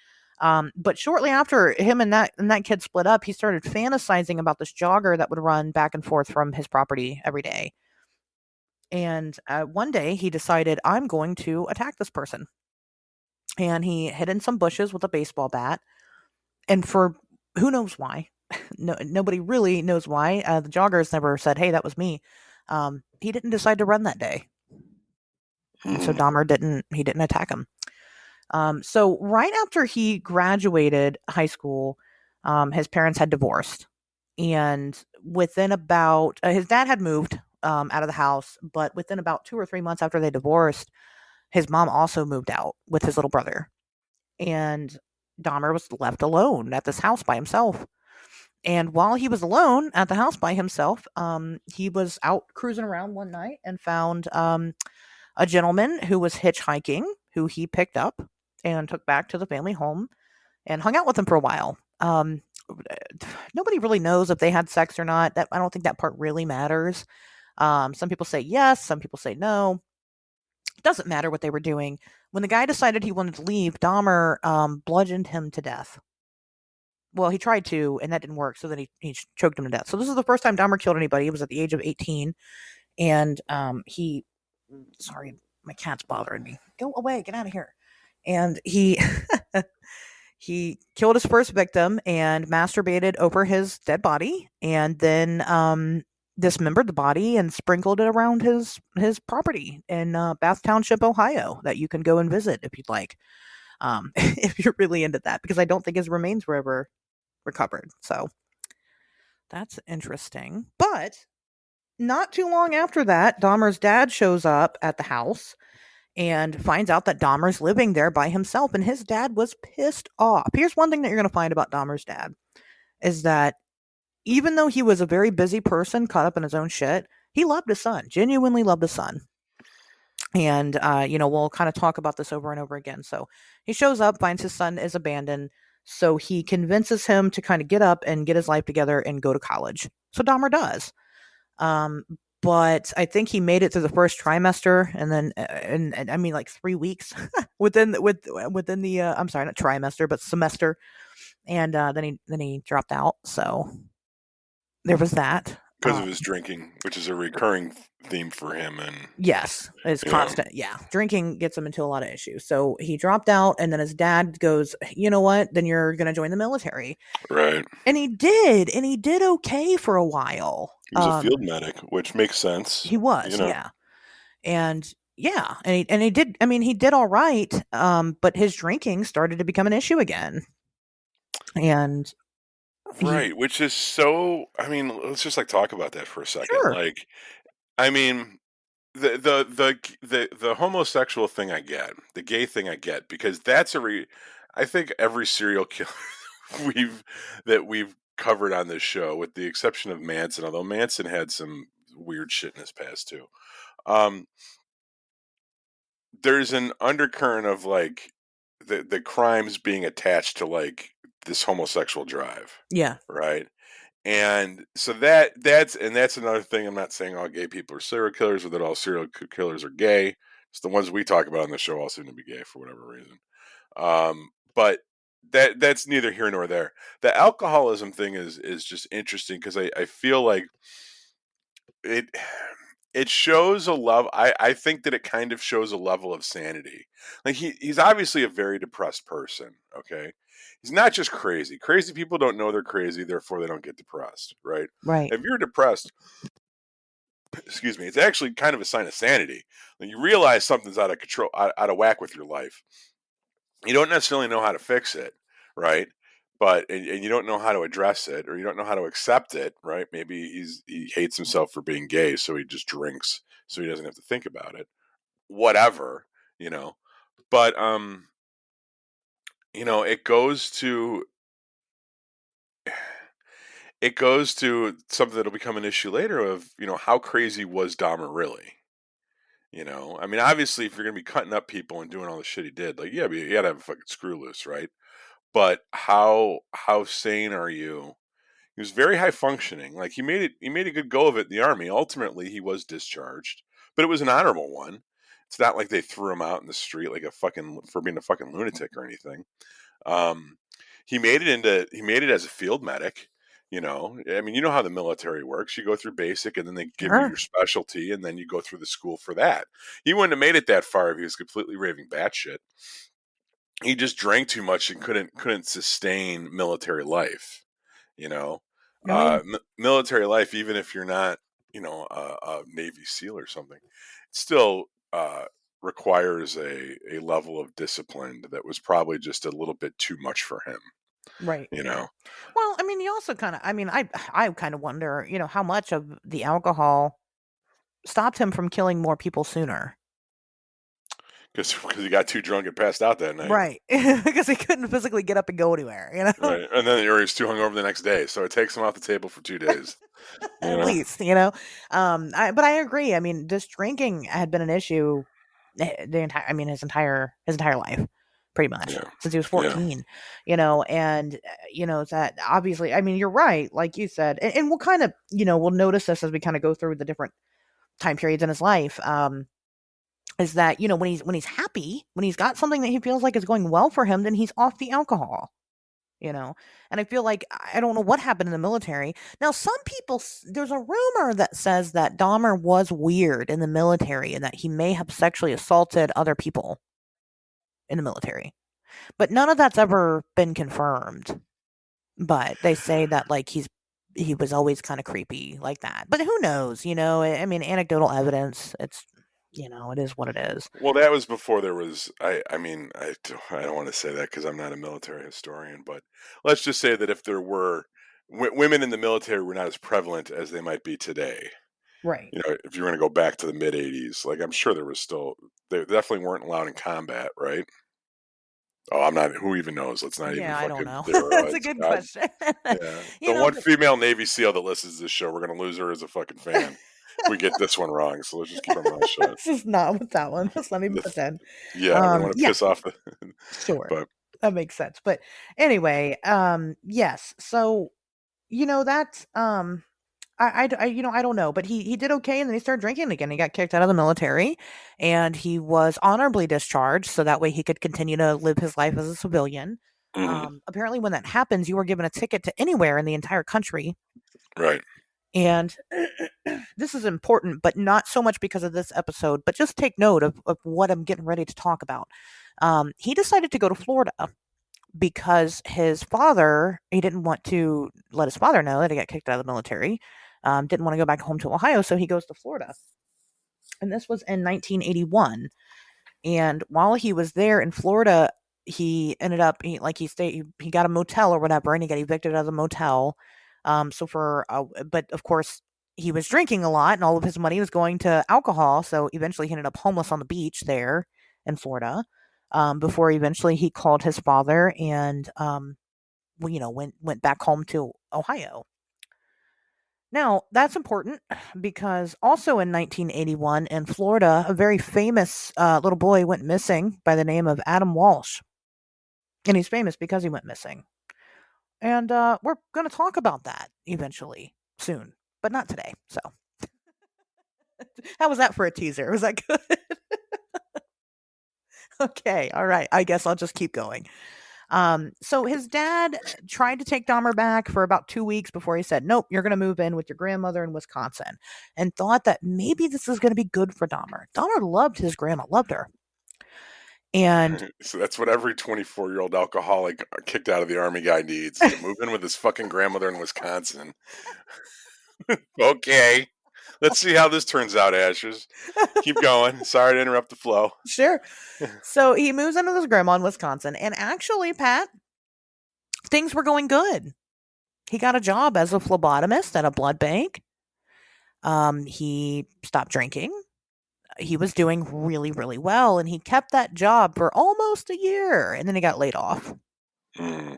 Speaker 1: But shortly after him and that kid split up, he started fantasizing about this jogger that would run back and forth from his property every day. And one day he decided, I'm going to attack this person. And he hid in some bushes with a baseball bat. And for who knows why, no, nobody really knows why. The joggers never said, "Hey, that was me." He didn't decide to run that day, and so
Speaker 2: Mhm.
Speaker 1: Dahmer didn't attack him. So right after he graduated high school, his parents had divorced, and within about his dad had moved out of the house, but within about 2 or 3 months after they divorced, his mom also moved out with his little brother, and Dahmer was left alone at this house by himself. And while he was alone at the house by himself, he was out cruising around one night and found a gentleman who was hitchhiking, who he picked up and took back to the family home and hung out with him for a while. Nobody really knows if they had sex or not. I don't think that part really matters. Some people say yes, some people say no. It doesn't matter what they were doing. When the guy decided he wanted to leave, Dahmer bludgeoned him to death. Well, he tried to, and that didn't work. So then he choked him to death. So this is the first time Dahmer killed anybody. He was at the age of 18, and sorry, my cat's bothering me. Go away, get out of here. And he he killed his first victim and masturbated over his dead body, and then dismembered the body and sprinkled it around his property in Bath Township, Ohio, that you can go and visit if you'd like. If you're really into that, because I don't think his remains were ever recovered. So that's interesting. But not too long after that, Dahmer's dad shows up at the house and finds out that Dahmer's living there by himself, and his dad was pissed off. Here's one thing that you're going to find about Dahmer's dad is that even though he was a very busy person caught up in his own shit, he loved his son, genuinely loved his son. And, we'll kind of talk about this over and over again. So he shows up, finds his son is abandoned. So he convinces him to kind of get up and get his life together and go to college. So Dahmer does. Um, but I think he made it through the first trimester, and then and I mean like 3 weeks within the I'm sorry, not trimester, but semester, and then he dropped out. So there was that.
Speaker 2: because of his drinking, which is a recurring theme for him. And
Speaker 1: Yes, it's
Speaker 2: yeah,
Speaker 1: constant. Yeah, drinking gets him into a lot of issues. So he dropped out, and then his dad goes, "You know what? Then you're gonna join the military."
Speaker 2: right.
Speaker 1: And he did okay for a while.
Speaker 2: He was a field medic, which makes sense.
Speaker 1: He was, yeah, and yeah, and he did. I mean, he did all right. But his drinking started to become an issue again, and he
Speaker 2: Right, which is so. I mean, let's just like talk about that for a second.
Speaker 1: sure,
Speaker 2: Like, I mean, the homosexual thing I get, the gay thing I get, because that's I think every serial killer we've we've covered on this show, with the exception of Manson, although Manson had some weird shit in his past too. Um, there's an undercurrent of like the crimes being attached to like this homosexual drive,
Speaker 1: yeah,
Speaker 2: right? And so that's another thing. I'm not saying all gay people are serial killers or that all killers are gay. It's the ones we talk about on the show all seem to be gay for whatever reason. But that's neither here nor there. The alcoholism thing is just interesting because I feel like it it shows a love. I think that it kind of shows a level of sanity. Like he's obviously a very depressed person. Okay, he's not just crazy. Crazy people don't know they're crazy, therefore they don't get depressed, right?
Speaker 1: right,
Speaker 2: If you're depressed, excuse me, it's actually kind of a sign of sanity. When you realize something's out of control, out of whack with your life, you don't necessarily know how to fix it, right? But and you don't know how to address it, or you don't know how to accept it, right? Maybe he hates himself for being gay, so he just drinks, so he doesn't have to think about it. Whatever, you know. But it goes to something that'll become an issue later of how crazy was Dahmer really? I mean, obviously, if you're gonna be cutting up people and doing all the shit he did, like, yeah, but you gotta have a fucking screw loose, right? But how sane are you? He was very high functioning. Like he made a good go of it in the army. Ultimately, he was discharged, but it was an honorable one. It's not like they threw him out in the street like a fucking for being a fucking lunatic or anything. Um, he made it as a field medic. I mean, you know how the military works. You go through basic, and then they give you
Speaker 1: sure,
Speaker 2: your specialty, and then you go through the school for that. He wouldn't have made it that far if he was completely raving batshit. He just drank too much and couldn't sustain military life. You know,
Speaker 1: oh yeah,
Speaker 2: military life, even if you're not, a Navy SEAL or something, it still requires a level of discipline that was probably just a little bit too much for him.
Speaker 1: right.
Speaker 2: You know,
Speaker 1: Well, I mean, you also kind of, I mean, I kind of wonder, how much of the alcohol stopped him from killing more people sooner.
Speaker 2: because he got too drunk and passed out that night.
Speaker 1: Right. Because he couldn't physically get up and go anywhere.
Speaker 2: Right, and then he was too hungover the next day, so it takes him off the table for 2 days. You
Speaker 1: At
Speaker 2: know,
Speaker 1: least. But I agree. I mean, this drinking had been an issue the entire, I mean, his entire life, pretty much
Speaker 2: yeah,
Speaker 1: since he was
Speaker 2: yeah.
Speaker 1: 14, and, that obviously, I mean, you're right, like you said, and we'll kind of, we'll notice this as we kind of go through the different time periods in his life. Is that, when he's happy, when he's got something that he feels like is going well for him, then he's off the alcohol. And I feel like I don't know what happened in the military. Now, some people, there's a rumor that says that Dahmer was weird in the military and that he may have sexually assaulted other people in the military. But none of that's ever been confirmed. But they say that like he was always kind of creepy like that. But who knows, I mean, anecdotal evidence, it is what it is.
Speaker 2: Well, that was before there was. I mean, I don't want to say that because I'm not a military historian, but let's just say that if there were women in the military were not as prevalent as they might be today.
Speaker 1: Right.
Speaker 2: If you're going to go back to the mid '80s, like I'm sure there was still, they definitely weren't allowed in combat, right? Oh, I'm not. Who even knows? Let's not even
Speaker 1: Yeah, I don't
Speaker 2: fucking
Speaker 1: know. That's a
Speaker 2: theorize.
Speaker 1: good
Speaker 2: God,
Speaker 1: question.
Speaker 2: yeah. The one
Speaker 1: But
Speaker 2: female Navy SEAL that listens to this show, we're going to lose her as a fucking fan if we get this one wrong. So let's just keep our mouth shut.
Speaker 1: this is not with that one. Just let me
Speaker 2: The,
Speaker 1: pretend.
Speaker 2: yeah, we don't want to
Speaker 1: Yeah,
Speaker 2: piss off the.
Speaker 1: sure.
Speaker 2: But
Speaker 1: That makes sense. But anyway, yes. So, that's I don't know, but he did okay, and then he started drinking again. He got kicked out of the military, and he was honorably discharged, so that way he could continue to live his life as a civilian.
Speaker 2: Hmm.
Speaker 1: Apparently, when that happens, you are given a ticket to anywhere in the entire country,
Speaker 2: Right.
Speaker 1: and this is important, but not so much because of this episode, but just take note of what I'm getting ready to talk about. He decided to go to Florida because his father, he didn't want to let his father know that he got kicked out of the military, didn't want to go back home to Ohio, so he goes to Florida. And this was in 1981. And while he was there in Florida, he ended up he got a motel or whatever, and he got evicted out of the motel. But of course he was drinking a lot, and all of his money was going to alcohol. So eventually he ended up homeless on the beach there in Florida. Before eventually he called his father and went back home to Ohio. Now, that's important because also in 1981 in Florida, a very famous little boy went missing by the name of Adam Walsh. And he's famous because he went missing. And we're going to talk about that eventually, soon, but not today. So, how was that for a teaser? Was that good? Okay, all right. I guess I'll just keep going. So his dad tried to take Dahmer back for about 2 weeks before he said, "Nope, you're going to move in with your grandmother in Wisconsin," and thought that maybe this is going to be good for Dahmer. Dahmer loved his grandma, loved her, and
Speaker 2: So that's what every 24-year-old alcoholic kicked out of the army guy needs, is to move in with his fucking grandmother in Wisconsin. Okay. Let's see how this turns out, Ashes. Keep going. Sorry to interrupt the flow.
Speaker 1: sure. So he moves into his grandma in Wisconsin, and actually, Pat, things were going good. He got a job as a phlebotomist at a blood bank. He stopped drinking. He was doing really, really well, and he kept that job for almost a year, and then he got laid off.
Speaker 2: Mm.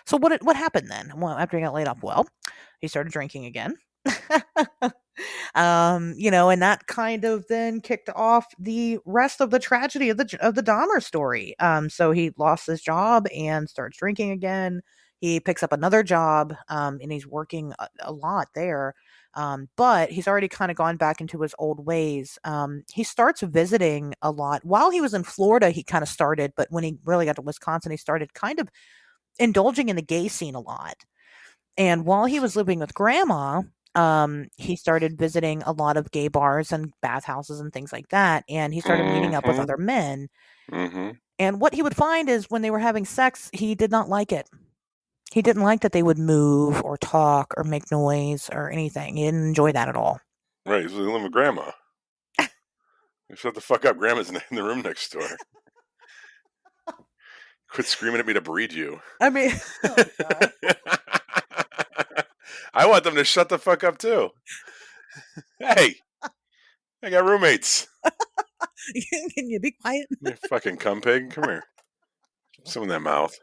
Speaker 1: So what happened then? Well, after he got laid off, well, he started drinking again. And that kind of then kicked off the rest of the tragedy of the Dahmer story. So he lost his job and starts drinking again. He picks up another job, and he's working a lot there. But he's already kind of gone back into his old ways. He starts visiting a lot. While he was in Florida, he kind of started, but when he really got to Wisconsin, he started kind of indulging in the gay scene a lot. And while he was living with grandma, he started visiting a lot of gay bars and bathhouses and things like that. And he started meeting up with
Speaker 2: Mm-hmm.
Speaker 1: other men.
Speaker 2: Mm-hmm.
Speaker 1: And what he would find is when they were having sex, he did not like it. He didn't like that they would move or talk or make noise or anything. He didn't enjoy that at all.
Speaker 2: Right, he's living with grandma. Shut the fuck up. Grandma's in the room next door. Quit screaming at me to breed you.
Speaker 1: I mean, oh God.
Speaker 2: I want them to shut the fuck up too. Hey, I got roommates.
Speaker 1: Can you be quiet?
Speaker 2: You fucking cum pig. Come here. Some in that mouth.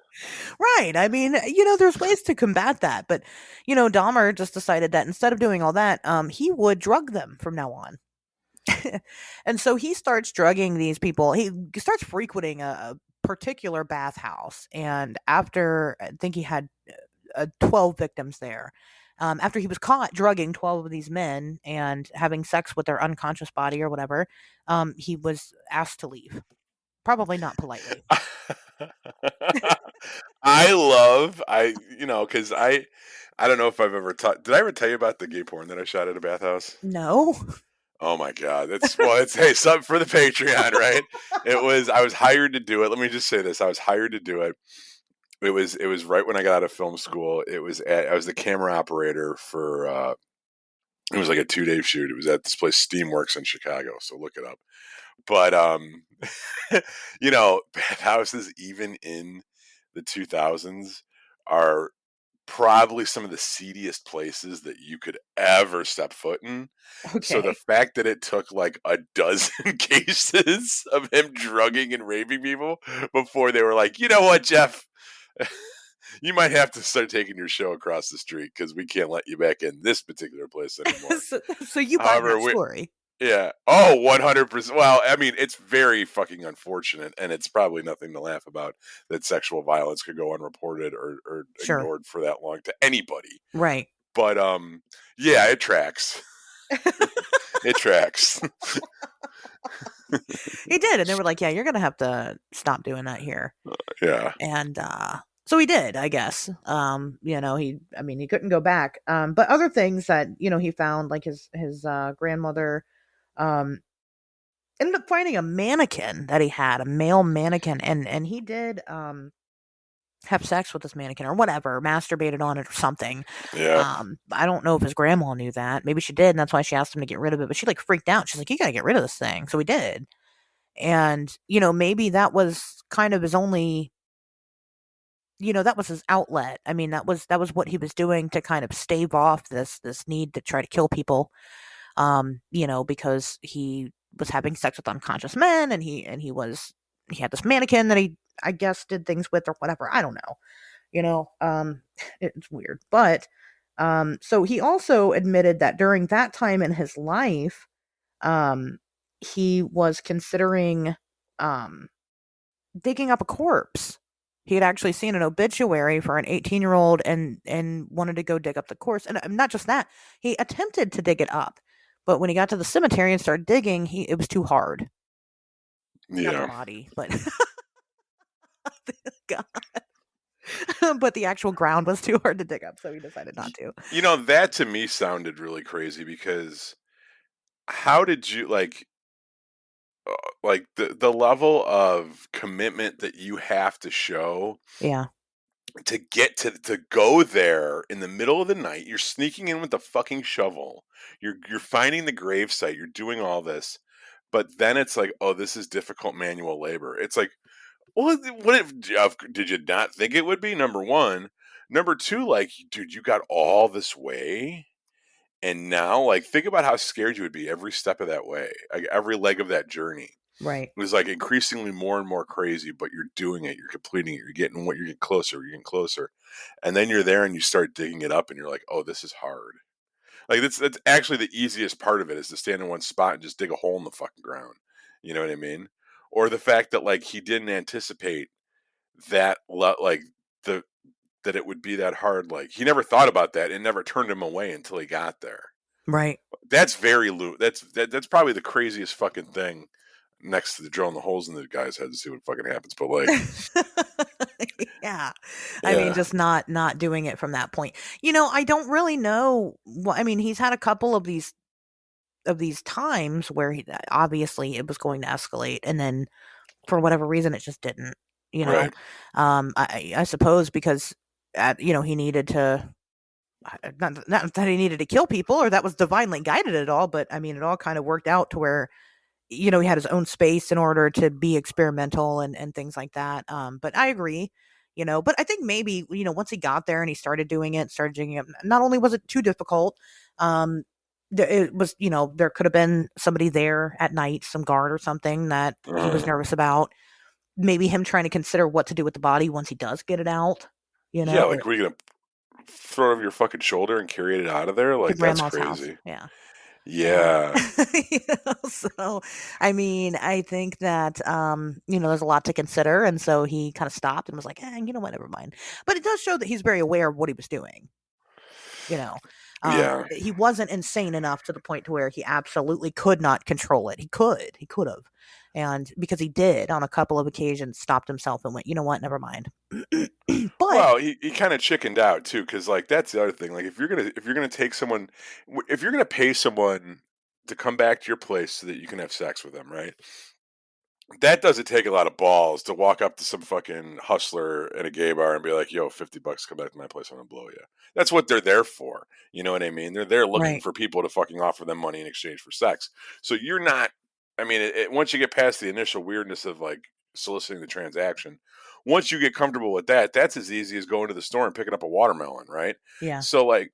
Speaker 1: Right. I mean, there's ways to combat that. But, Dahmer just decided that instead of doing all that, he would drug them from now on. And so he starts drugging these people. He starts frequenting a particular bathhouse. And after, I think he had 12 victims there. After he was caught drugging 12 of these men and having sex with their unconscious body or whatever, he was asked to leave. Probably not politely.
Speaker 2: Because I don't know if I've ever did I ever tell you about the gay porn that I shot at a bathhouse?
Speaker 1: No.
Speaker 2: Oh my God. It's hey, something for the Patreon, right? I was hired to do it. Let me just say this. I was hired to do it. It was right when I got out of film school. I was the camera operator for it was like a 2-day shoot. It was at this place Steamworks in Chicago, so look it up. But bathhouses even in the 2000s are probably some of the seediest places that you could ever step foot in. So the
Speaker 1: Okay.
Speaker 2: fact that it took like a dozen cases of him drugging and raping people before they were like, you know what, Jeff, you might have to start taking your show across the street because we can't let you back in this particular place anymore.
Speaker 1: so you buy
Speaker 2: However,
Speaker 1: that story.
Speaker 2: yeah. Oh, 100%. Well, I mean, it's very fucking unfortunate, and it's probably nothing to laugh about that sexual violence could go unreported or
Speaker 1: Sure.
Speaker 2: ignored for that long to anybody.
Speaker 1: Right.
Speaker 2: But yeah, it tracks. It tracks.
Speaker 1: He did, and they were like, "Yeah, you're gonna have to stop doing that here."
Speaker 2: Yeah.
Speaker 1: And so he did, I guess. I mean, he couldn't go back. But other things that he found, like his grandmother, um, ended up finding a mannequin that he had, a male mannequin, and he did have sex with this mannequin or whatever, masturbated on it or something.
Speaker 2: Yeah.
Speaker 1: I don't know if his grandma knew that. Maybe she did, and that's why she asked him to get rid of it. But she like freaked out. She's like, "You gotta get rid of this thing." So he did, and maybe that was kind of his only. That was his outlet. I mean, that was what he was doing to kind of stave off this need to try to kill people. Because he was having sex with unconscious men, and he had this mannequin that he, I guess, did things with or whatever. I don't know. You know, um, it's weird. But so he also admitted that during that time in his life, um, he was considering um digging up a corpse. He had actually seen an obituary for an 18-year-old and wanted to go dig up the corpse. And not just that, he attempted to dig it up. But when he got to the cemetery and started digging, it was too hard. He got the
Speaker 2: Yeah.
Speaker 1: body, but God. But the actual ground was too hard to dig up, so he decided not to.
Speaker 2: That to me sounded really crazy because how did you like the level of commitment that you have to show
Speaker 1: Yeah,
Speaker 2: to get to go there in the middle of the night? You're sneaking in with the fucking shovel. You're finding the grave site. You're doing all this, but then it's like, oh, this is difficult manual labor. It's like, well, what if did you not think it would be? Number one, number two, like, dude, you got all this way. And now, like, think about how scared you would be every step of that way, like every leg of that journey.
Speaker 1: right,
Speaker 2: It was like increasingly more and more crazy, but you're doing it, you're completing it, you're getting closer, you're getting closer. And then you're there and you start digging it up and you're like, oh, this is hard. Like that's actually the easiest part of it is to stand in one spot and just dig a hole in the fucking ground. You know what I mean? Or the fact that like he didn't anticipate like the that it would be that hard. Like he never thought about that and never turned him away until he got there.
Speaker 1: right.
Speaker 2: That's very that's probably the craziest fucking thing next to the drilling the holes in the guy's head to see what fucking happens. But like,
Speaker 1: Yeah. I mean,
Speaker 2: yeah,
Speaker 1: just not doing it from that point. I don't really know I mean, he's had a couple of these times where obviously it was going to escalate, and then for whatever reason it just didn't. You know,
Speaker 2: right,
Speaker 1: I suppose because he needed to. Not that he needed to kill people or that was divinely guided at all, but I mean, it all kind of worked out to where he had his own space in order to be experimental and things like that. But I agree, but I think maybe, once he got there and he started doing it, started doing it, not only was it too difficult, um, it was, there could have been somebody there at night, some guard or something that he was
Speaker 2: uh,
Speaker 1: nervous about. Maybe him trying to consider what to do with the body once he does get it out,
Speaker 2: yeah.
Speaker 1: or
Speaker 2: Like, were you gonna throw it over your fucking shoulder and carry it out of there?
Speaker 1: to
Speaker 2: Like, that's
Speaker 1: grandma's house.
Speaker 2: crazy.
Speaker 1: Yeah. And
Speaker 2: Yeah,
Speaker 1: so I mean, I think that there's a lot to consider, and so he kind of stopped and was like, you know what, never mind. But it does show that he's very aware of what he was doing. You know,
Speaker 2: yeah.
Speaker 1: he wasn't insane enough to the point to where he absolutely could not control it. He could have, and because he did on a couple of occasions, stopped himself and went, you know what, never mind. But
Speaker 2: Well, he kind of chickened out too, because like that's the other thing. Like, if you're gonna take someone, if you're gonna pay someone to come back to your place so that you can have sex with them, right? That doesn't take a lot of balls to walk up to some fucking hustler in a gay bar and be like, "Yo, $50, come back to my place, I'm gonna blow you." That's what they're there for. You know what I mean? They're there looking
Speaker 1: right,
Speaker 2: for people to fucking offer them money in exchange for sex. So you're not. I mean, once you get past the initial weirdness of like soliciting the transaction, once you get comfortable with that, that's as easy as going to the store and picking up a watermelon, right?
Speaker 1: yeah,
Speaker 2: So like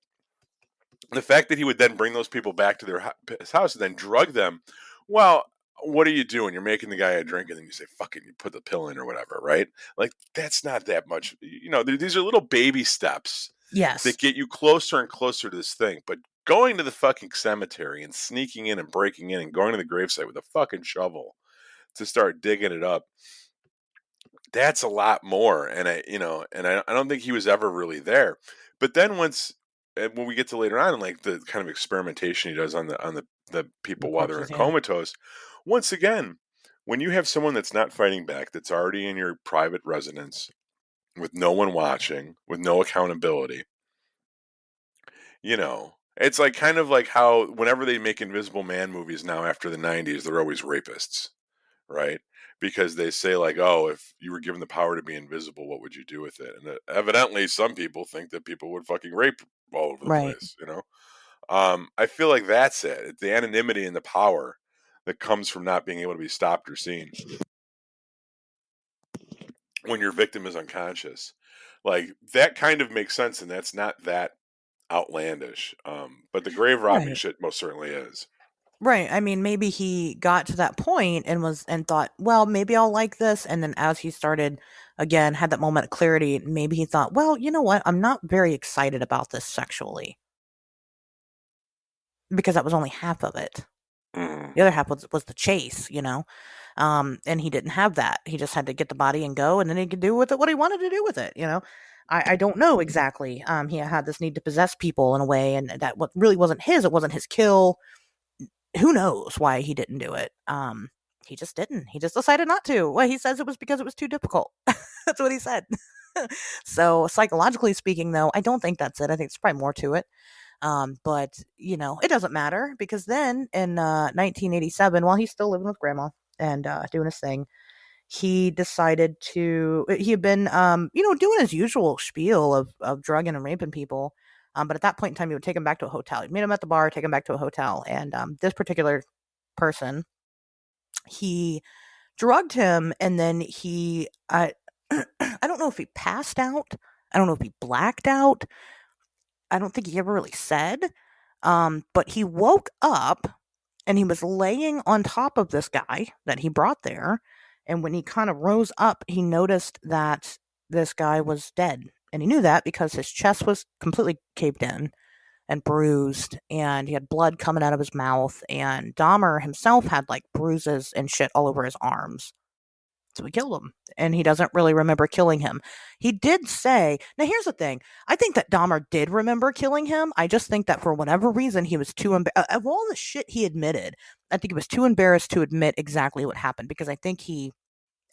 Speaker 2: the fact that he would then bring those people back to his house and then drug them, well, what are you doing? You're making the guy a drink and then you say, fucking, you put the pill in or whatever, right? Like, that's not that much. These are little baby steps
Speaker 1: yes,
Speaker 2: that get you closer and closer to this thing. But going to the fucking cemetery and sneaking in and breaking in and going to the gravesite with a fucking shovel to start digging it up, that's a lot more. And I don't think he was ever really there. But then and when we get to later on, like the kind of experimentation he does on the
Speaker 1: The
Speaker 2: people while they're
Speaker 1: corpses,
Speaker 2: in
Speaker 1: yeah.
Speaker 2: comatose, once again, when you have someone that's not fighting back, that's already in your private residence with no one watching, with no accountability, it's like kind of like how whenever they make Invisible Man movies now after the 90s, they're always rapists, right? Because they say like, "Oh, if you were given the power to be invisible, what would you do with it?" And evidently, some people think that people would fucking rape all over the
Speaker 1: Right.
Speaker 2: place. I feel like that's it. It's the anonymity and the power that comes from not being able to be stopped or seen when your victim is unconscious. Like that kind of makes sense, and that's not that outlandish. But the grave robbing
Speaker 1: Right.
Speaker 2: shit most certainly is.
Speaker 1: Right. I mean, maybe he got to that point and thought, well, maybe I'll like this. And then as he started again, had that moment of clarity, maybe he thought, well, you know what? I'm not very excited about this sexually because that was only half of it.
Speaker 2: Mm.
Speaker 1: The other half was the chase. And he didn't have that. He just had to get the body and go, and then he could do with it what he wanted to do with it. I don't know exactly. He had this need to possess people in a way, and that what really wasn't his. It wasn't his kill. Who knows why he didn't do it? He just didn't. He just decided not to. Well, he says it was because it was too difficult. That's what he said. So psychologically speaking, though, I don't think that's it. I think it's probably more to it. But it doesn't matter because then in 1987, while he's still living with grandma and doing his thing, he decided to. He had been, doing his usual spiel of drugging and raping people. But at that point in time, he would take him back to a hotel. He'd meet him at the bar, take him back to a hotel, and this particular person, he drugged him, and then I don't know if he passed out. I don't know if he blacked out. I don't think he ever really said. But he woke up and he was laying on top of this guy that he brought there. And when he kind of rose up, he noticed that this guy was dead. And he knew that because his chest was completely caved in and bruised, and he had blood coming out of his mouth. And Dahmer himself had like bruises and shit all over his arms. So we killed him. And he doesn't really remember killing him. He did say, now here's the thing. I think that Dahmer did remember killing him. I just think that for whatever reason, he was too, of all the shit he admitted, I think he was too embarrassed to admit exactly what happened because I think he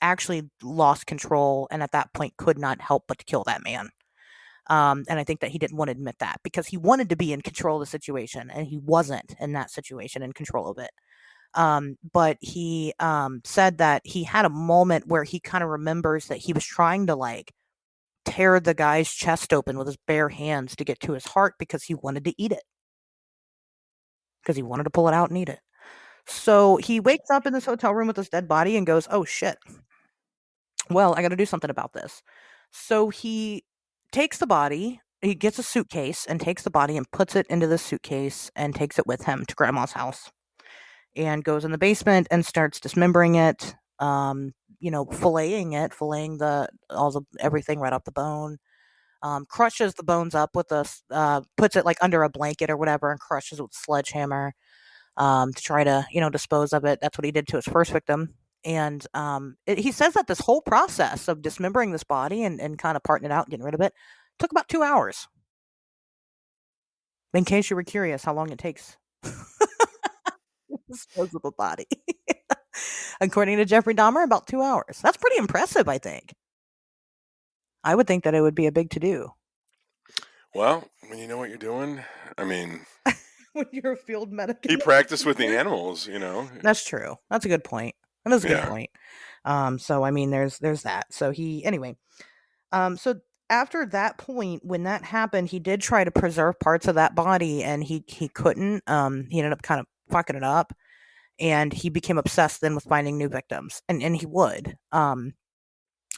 Speaker 1: actually lost control and at that point could not help but to kill that man. And I think that he didn't want to admit that because he wanted to be in control of the situation and he wasn't in that situation in control of it. But he said that he had a moment where he kind of remembers that he was trying to like tear the guy's chest open with his bare hands to get to his heart because he wanted to eat it, because he wanted to pull it out and eat it. So he wakes up in this hotel room with this dead body and goes, oh shit, well, I got to do something about this. So he takes the body, he gets a suitcase and takes the body and puts it into the suitcase and takes it with him to grandma's house and goes in the basement and starts dismembering it, filleting the all the everything right off the bone. Crushes the bones up with puts it like under a blanket or whatever and crushes it with a sledgehammer to try to dispose of it. That's what he did to his first victim. And he says that this whole process of dismembering this body and kind of parting it out and getting rid of it took about 2 hours. In case you were curious how long it takes to dispose of a body. According to Jeffrey Dahmer, about 2 hours. That's pretty impressive, I think. I would think that it would be a big to do.
Speaker 2: Well, when you know what you're doing, I mean,
Speaker 1: When you're a field medic
Speaker 2: he
Speaker 1: in the
Speaker 2: practiced with the
Speaker 1: military.
Speaker 2: animals.
Speaker 1: That's true. That's a good point. That is a good
Speaker 2: Yeah.
Speaker 1: point. So I mean there's that. So he anyway. So after that point, when that happened, he did try to preserve parts of that body and he couldn't. He ended up kind of fucking it up and he became obsessed then with finding new victims. And he would.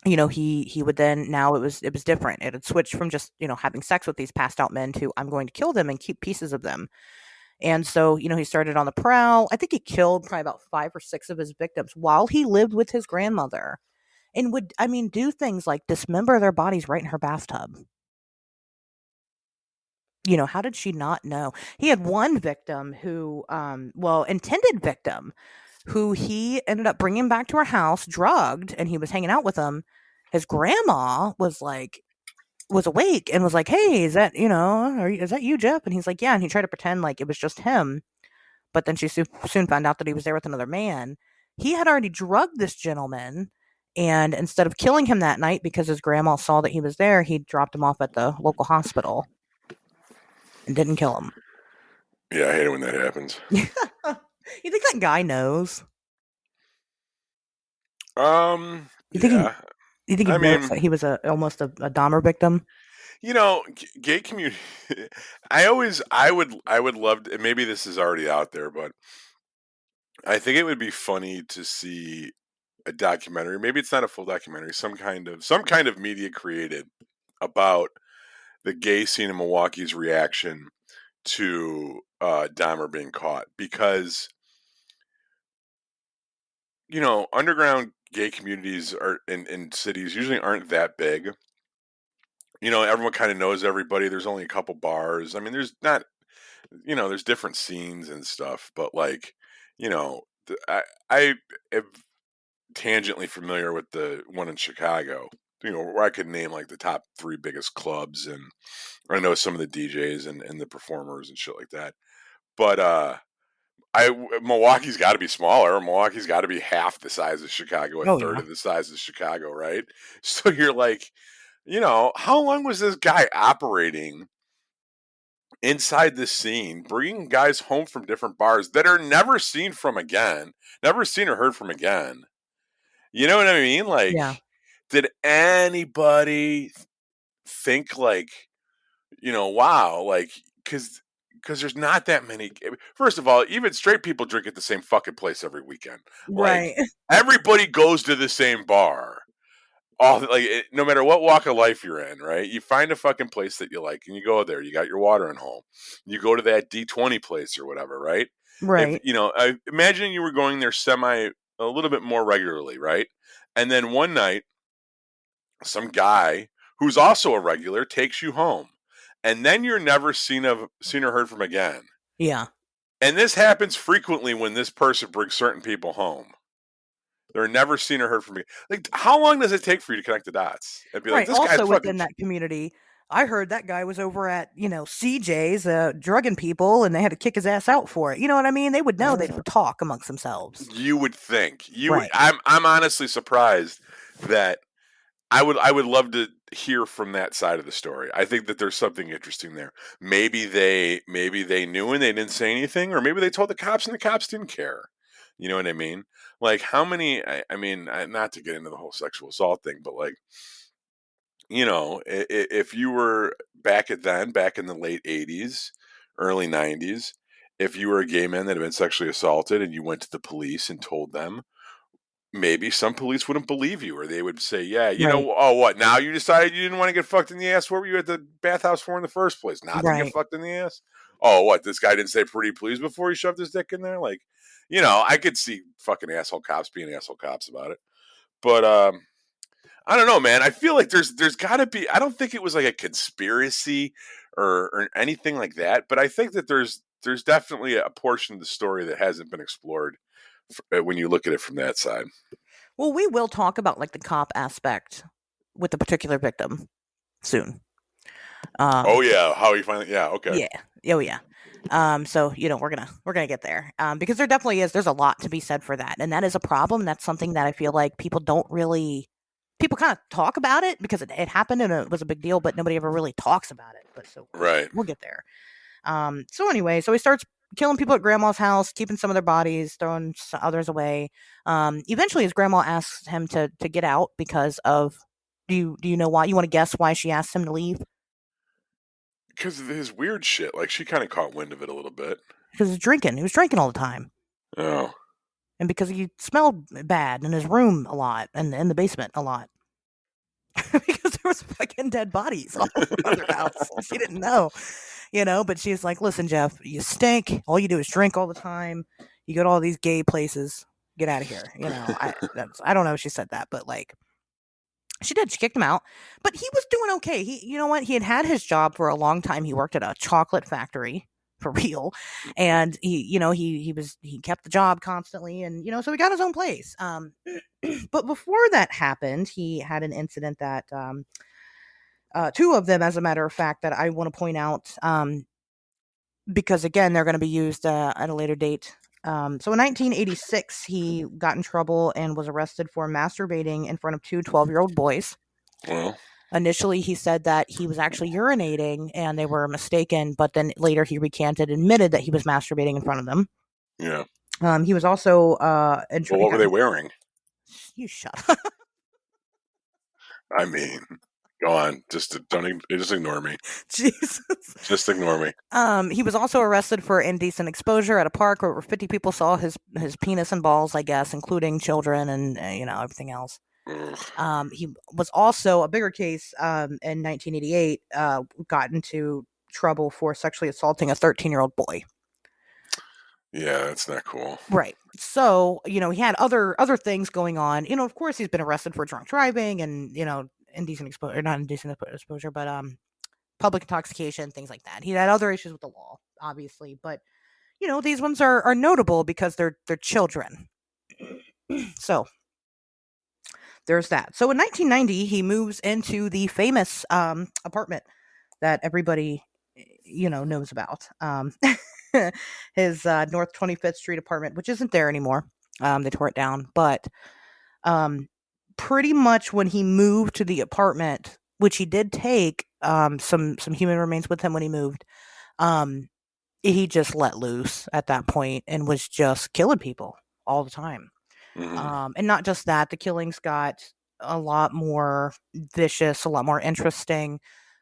Speaker 1: He would then now it was different. It had switched from just, having sex with these passed out men to I'm going to kill them and keep pieces of them. And so, he started on the prowl. I think he killed probably about 5 or 6 of his victims while he lived with his grandmother and would, I mean, do things like dismember their bodies right in her bathtub. How did she not know? He had one victim who, intended victim, who he ended up bringing back to her house, drugged, and he was hanging out with him. His grandma was like, was awake and was like, "Hey, is that, is that you, Jeff?" And he's like, "Yeah." And he tried to pretend like it was just him, but then she soon found out that he was there with another man. He had already drugged this gentleman, and instead of killing him that night because his grandma saw that he was there, he dropped him off at the local hospital and didn't kill him.
Speaker 2: Yeah, I hate it when that happens.
Speaker 1: You think that guy knows? You think he
Speaker 2: Yeah.
Speaker 1: you think he
Speaker 2: I
Speaker 1: knows
Speaker 2: mean,
Speaker 1: that he was almost a Dahmer victim?
Speaker 2: gay community. I would love to, and maybe this is already out there, but I think it would be funny to see a documentary. Maybe it's not a full documentary, some kind of media created about the gay scene in Milwaukee's reaction to Dahmer being caught, because underground gay communities are in cities usually aren't that big. Everyone kind of knows everybody. There's only a couple bars. I mean, there's not, there's different scenes and stuff, but like, I am tangentially familiar with the one in Chicago, where I could name like the top three biggest clubs, and I know some of the DJs and the performers and shit like that. But I Milwaukee's got to be smaller. Milwaukee's got to be half the size of Chicago, a
Speaker 1: Oh
Speaker 2: third
Speaker 1: yeah,
Speaker 2: of the size of Chicago, right? So you're like, how long was this guy operating inside the scene, bringing guys home from different bars that are never seen from again, never seen or heard from again? You know what I mean? Like,
Speaker 1: yeah,
Speaker 2: did anybody think like, wow, like, because there's not that many. First of all, even straight people drink at the same fucking place every weekend. Like,
Speaker 1: right,
Speaker 2: everybody goes to the same bar. No matter what walk of life you're in, right? You find a fucking place that you like, and you go there. You got your watering hole. You go to that D20 place or whatever, right? If
Speaker 1: right,
Speaker 2: I imagine you were going there a little bit more regularly, right? And then one night, some guy who's also a regular takes you home, and then you're never seen or heard from again.
Speaker 1: yeah.
Speaker 2: And this happens frequently when this person brings certain people home. They're never seen or heard from me. Like, how long does it take for you to connect the dots and be like,
Speaker 1: Right.
Speaker 2: this guy's
Speaker 1: Also
Speaker 2: fucking.
Speaker 1: within that community, I heard that guy was over at, CJ's drugging people and they had to kick his ass out for it. You know what I mean? They would know, they would talk amongst themselves.
Speaker 2: You would think
Speaker 1: Right.
Speaker 2: I'm honestly surprised that I would love to hear from that side of the story. I think that there's something interesting there. Maybe they knew and they didn't say anything, or maybe they told the cops and the cops didn't care. You know what I mean? Like, how many? I mean, not to get into the whole sexual assault thing, but like, if you were back in the late '80s, early '90s, if you were a gay man that had been sexually assaulted and you went to the police and told them, maybe some police wouldn't believe you, or they would say, "Yeah,
Speaker 1: Right.
Speaker 2: oh, what? Now you decided you didn't want to get fucked in the ass? What were you at the bathhouse for in the first place? Not to get
Speaker 1: Right.
Speaker 2: fucked in the ass? Oh, what? This guy didn't say pretty please before he shoved his dick in there? Like, I could see fucking asshole cops being asshole cops about it, but I don't know, man. I feel like there's got to be. I don't think it was like a conspiracy or anything like that, but I think that there's definitely a portion of the story that hasn't been explored when you look at it from that side.
Speaker 1: Well, we will talk about like the cop aspect with the particular victim soon.
Speaker 2: Oh
Speaker 1: Um
Speaker 2: yeah, how you finally? Yeah, okay,
Speaker 1: yeah. Oh yeah. So we're gonna get there. Because there definitely is, there's a lot to be said for that. And that is a problem. That's something that I feel like people kind of talk about it because it happened and it was a big deal, but nobody ever really talks about it. But so
Speaker 2: right.
Speaker 1: we'll get there. So anyway, so he starts killing people at grandma's house, keeping some of their bodies, throwing others away. Eventually, his grandma asks him to get out because of. Do you know why? You want to guess why she asked him to leave?
Speaker 2: Because of his weird shit, like she kind of caught wind of it a little bit.
Speaker 1: Because he's drinking. He was drinking all the time,
Speaker 2: Oh,
Speaker 1: and because he smelled bad in his room a lot and in the basement a lot. Because there was fucking dead bodies all over their house. She didn't know, but she's like, listen, Jeff, you stink. All you do is drink all the time. You go to all these gay places. Get out of here. I don't know if she said that, but like she did. She kicked him out. But he was doing okay. You know what? He had his job for a long time. He worked at a chocolate factory for real. And he kept the job constantly, and so he got his own place. But before that happened, he had an incident that Two of them, as a matter of fact, that I want to point out, because again, they're going to be used at a later date. So in 1986, he got in trouble and was arrested for masturbating in front of two 12-year-old boys.
Speaker 2: Well,
Speaker 1: Initially, he said that he was actually urinating and they were mistaken, but then later he recanted, admitted that he was masturbating in front of them.
Speaker 2: yeah.
Speaker 1: He was also
Speaker 2: Well, what were they wearing?
Speaker 1: you shut up.
Speaker 2: I mean, go on. Just ignore me.
Speaker 1: Jesus.
Speaker 2: Just ignore me.
Speaker 1: He was also arrested for indecent exposure at a park where over 50 people saw his penis and balls, I guess, including children and everything else.
Speaker 2: Ugh.
Speaker 1: He was also a bigger case in 1988. Got into trouble for sexually assaulting a 13-year-old boy.
Speaker 2: Yeah, that's not cool.
Speaker 1: Right. So he had other things going on. Of course, he's been arrested for drunk driving and indecent exposure, not indecent exposure, but public intoxication, things like that. He had other issues with the law, obviously, but these ones are notable because they're children. So there's that. So in 1990, he moves into the famous apartment that everybody knows about. His North 25th Street apartment, which isn't there anymore. They tore it down, but pretty much when he moved to the apartment, which he did take some human remains with him when he moved, he just let loose at that point and was just killing people all the time.
Speaker 2: Hmm.
Speaker 1: And not just that, the killings got a lot more vicious, a lot more interesting.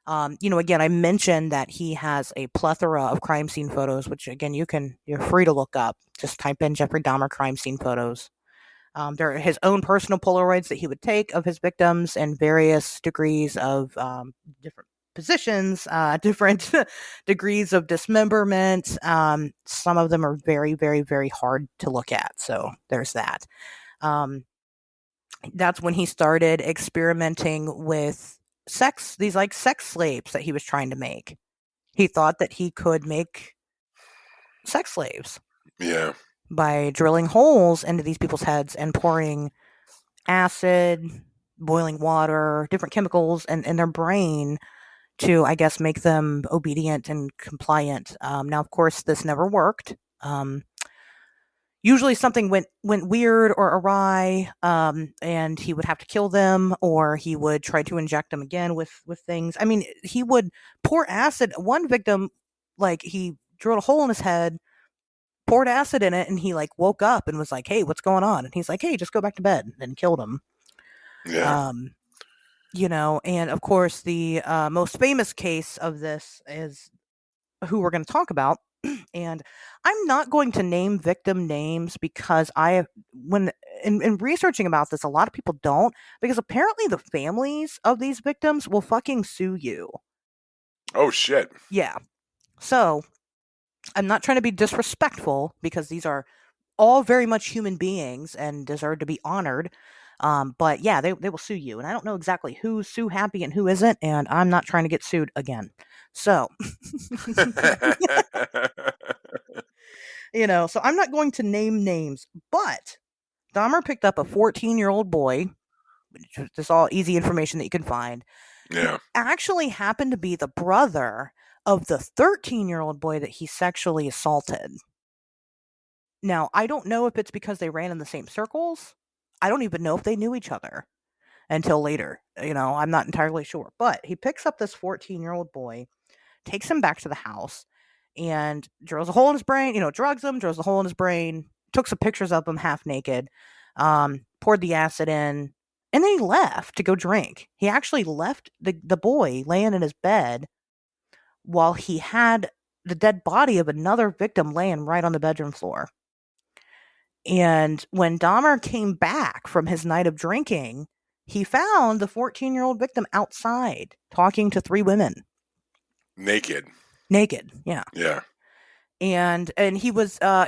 Speaker 1: Again, I mentioned that he has a plethora of crime scene photos, which again you're free to look up. Just type in Jeffrey Dahmer crime scene photos. There are his own personal Polaroids that he would take of his victims in various degrees of different positions, different degrees of dismemberment. Some of them are very, very, very hard to look at. So there's that. Um, that's when he started experimenting with these like sex slaves that he was trying to make. He thought that he could make sex slaves
Speaker 2: Yeah.
Speaker 1: by drilling holes into these people's heads and pouring acid, boiling water, different chemicals in their brain to, I guess, make them obedient and compliant. Now, of course, this never worked. Usually something went weird or awry, and he would have to kill them, or he would try to inject them again with things. I mean, he would pour acid. One victim, like he drilled a hole in his head, poured acid in it, and he like woke up and was like, "Hey, what's going on?" And he's like, "Hey, just go back to bed," and killed him.
Speaker 2: Yeah.
Speaker 1: Um, and of course, the most famous case of this is who we're going to talk about. And I'm not going to name victim names because when in researching about this, a lot of people don't, because apparently the families of these victims will fucking sue you.
Speaker 2: Oh shit.
Speaker 1: Yeah. So I'm not trying to be disrespectful because these are all very much human beings and deserve to be honored. But yeah, they will sue you. And I don't know exactly who's sue happy and who isn't. And I'm not trying to get sued again. So, so I'm not going to name names, but Dahmer picked up a 14-year-old boy, which is just all easy information that you can find, who
Speaker 2: Yeah.
Speaker 1: actually happened to be the brother of the 13-year-old boy that he sexually assaulted. Now, I don't know if it's because they ran in the same circles. I don't even know if they knew each other until later. I'm not entirely sure. But he picks up this 14-year-old boy, takes him back to the house, and drills a hole in his brain, drugs him, drills a hole in his brain, took some pictures of him half naked, poured the acid in, and then he left to go drink. He actually left the boy laying in his bed while he had the dead body of another victim laying right on the bedroom floor. And when Dahmer came back from his night of drinking, he found the 14-year-old victim outside talking to three women.
Speaker 2: Naked.
Speaker 1: Naked, yeah.
Speaker 2: Yeah.
Speaker 1: And he was a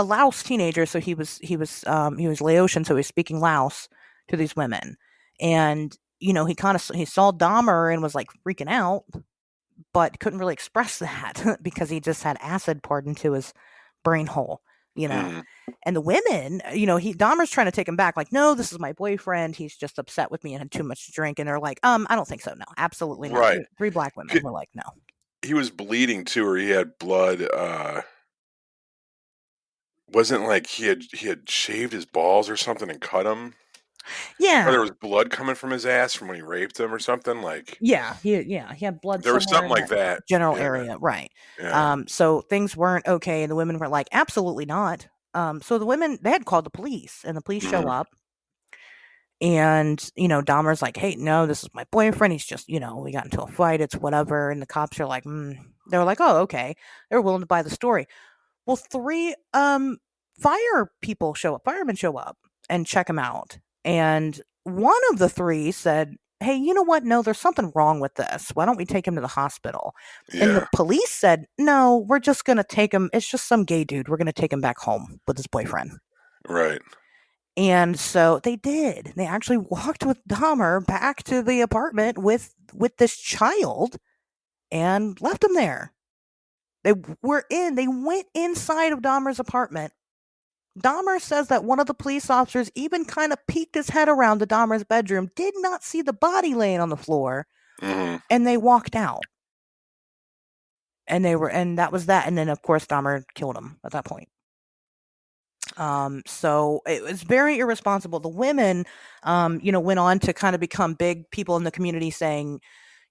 Speaker 1: Laos teenager, so he was Laotian, so he was speaking Laos to these women. And he saw Dahmer and was like freaking out, but couldn't really express that because he just had acid poured into his brain hole. you know.
Speaker 2: Mm-hmm.
Speaker 1: And the women, Dahmer's trying to take him back, like, no, this is my boyfriend. He's just upset with me and had too much to drink. And they're like, I don't think so. No, absolutely not.
Speaker 2: Right.
Speaker 1: Three black women were like, no.
Speaker 2: He was bleeding too, or he had blood. Wasn't like he had shaved his balls or something and cut him, or there
Speaker 1: Yeah.
Speaker 2: was blood coming from his ass from when he raped him or something. Like
Speaker 1: He had blood
Speaker 2: there was
Speaker 1: somewhere
Speaker 2: something
Speaker 1: in
Speaker 2: like
Speaker 1: that
Speaker 2: that.
Speaker 1: general
Speaker 2: Yeah,
Speaker 1: area, right?
Speaker 2: yeah.
Speaker 1: So things weren't okay, and the women were like, absolutely not. So the women, they had called the police, and the police show
Speaker 2: Mm-hmm.
Speaker 1: up, and Dahmer's like, hey, no, this is my boyfriend. He's just, we got into a fight. It's whatever. And the cops are like, they were like, oh, okay. They're willing to buy the story. Well, three firemen show up and check him out. And one of the three said, hey, you know what? No, there's something wrong with this. Why don't we take him to the hospital? And the
Speaker 2: Yeah,
Speaker 1: police said, no, we're just going to take him. It's just some gay dude. We're going to take him back home with his boyfriend.
Speaker 2: right.
Speaker 1: And so they did. They actually walked with Dahmer back to the apartment with this child and left him there. They went inside of Dahmer's apartment. Dahmer says that one of the police officers even kind of peeked his head around to Dahmer's bedroom, did not see the body laying on the floor,
Speaker 2: Mm-hmm.
Speaker 1: and they walked out. And that was that. And then, of course, Dahmer killed him at that point. So it was very irresponsible. The women, went on to kind of become big people in the community saying,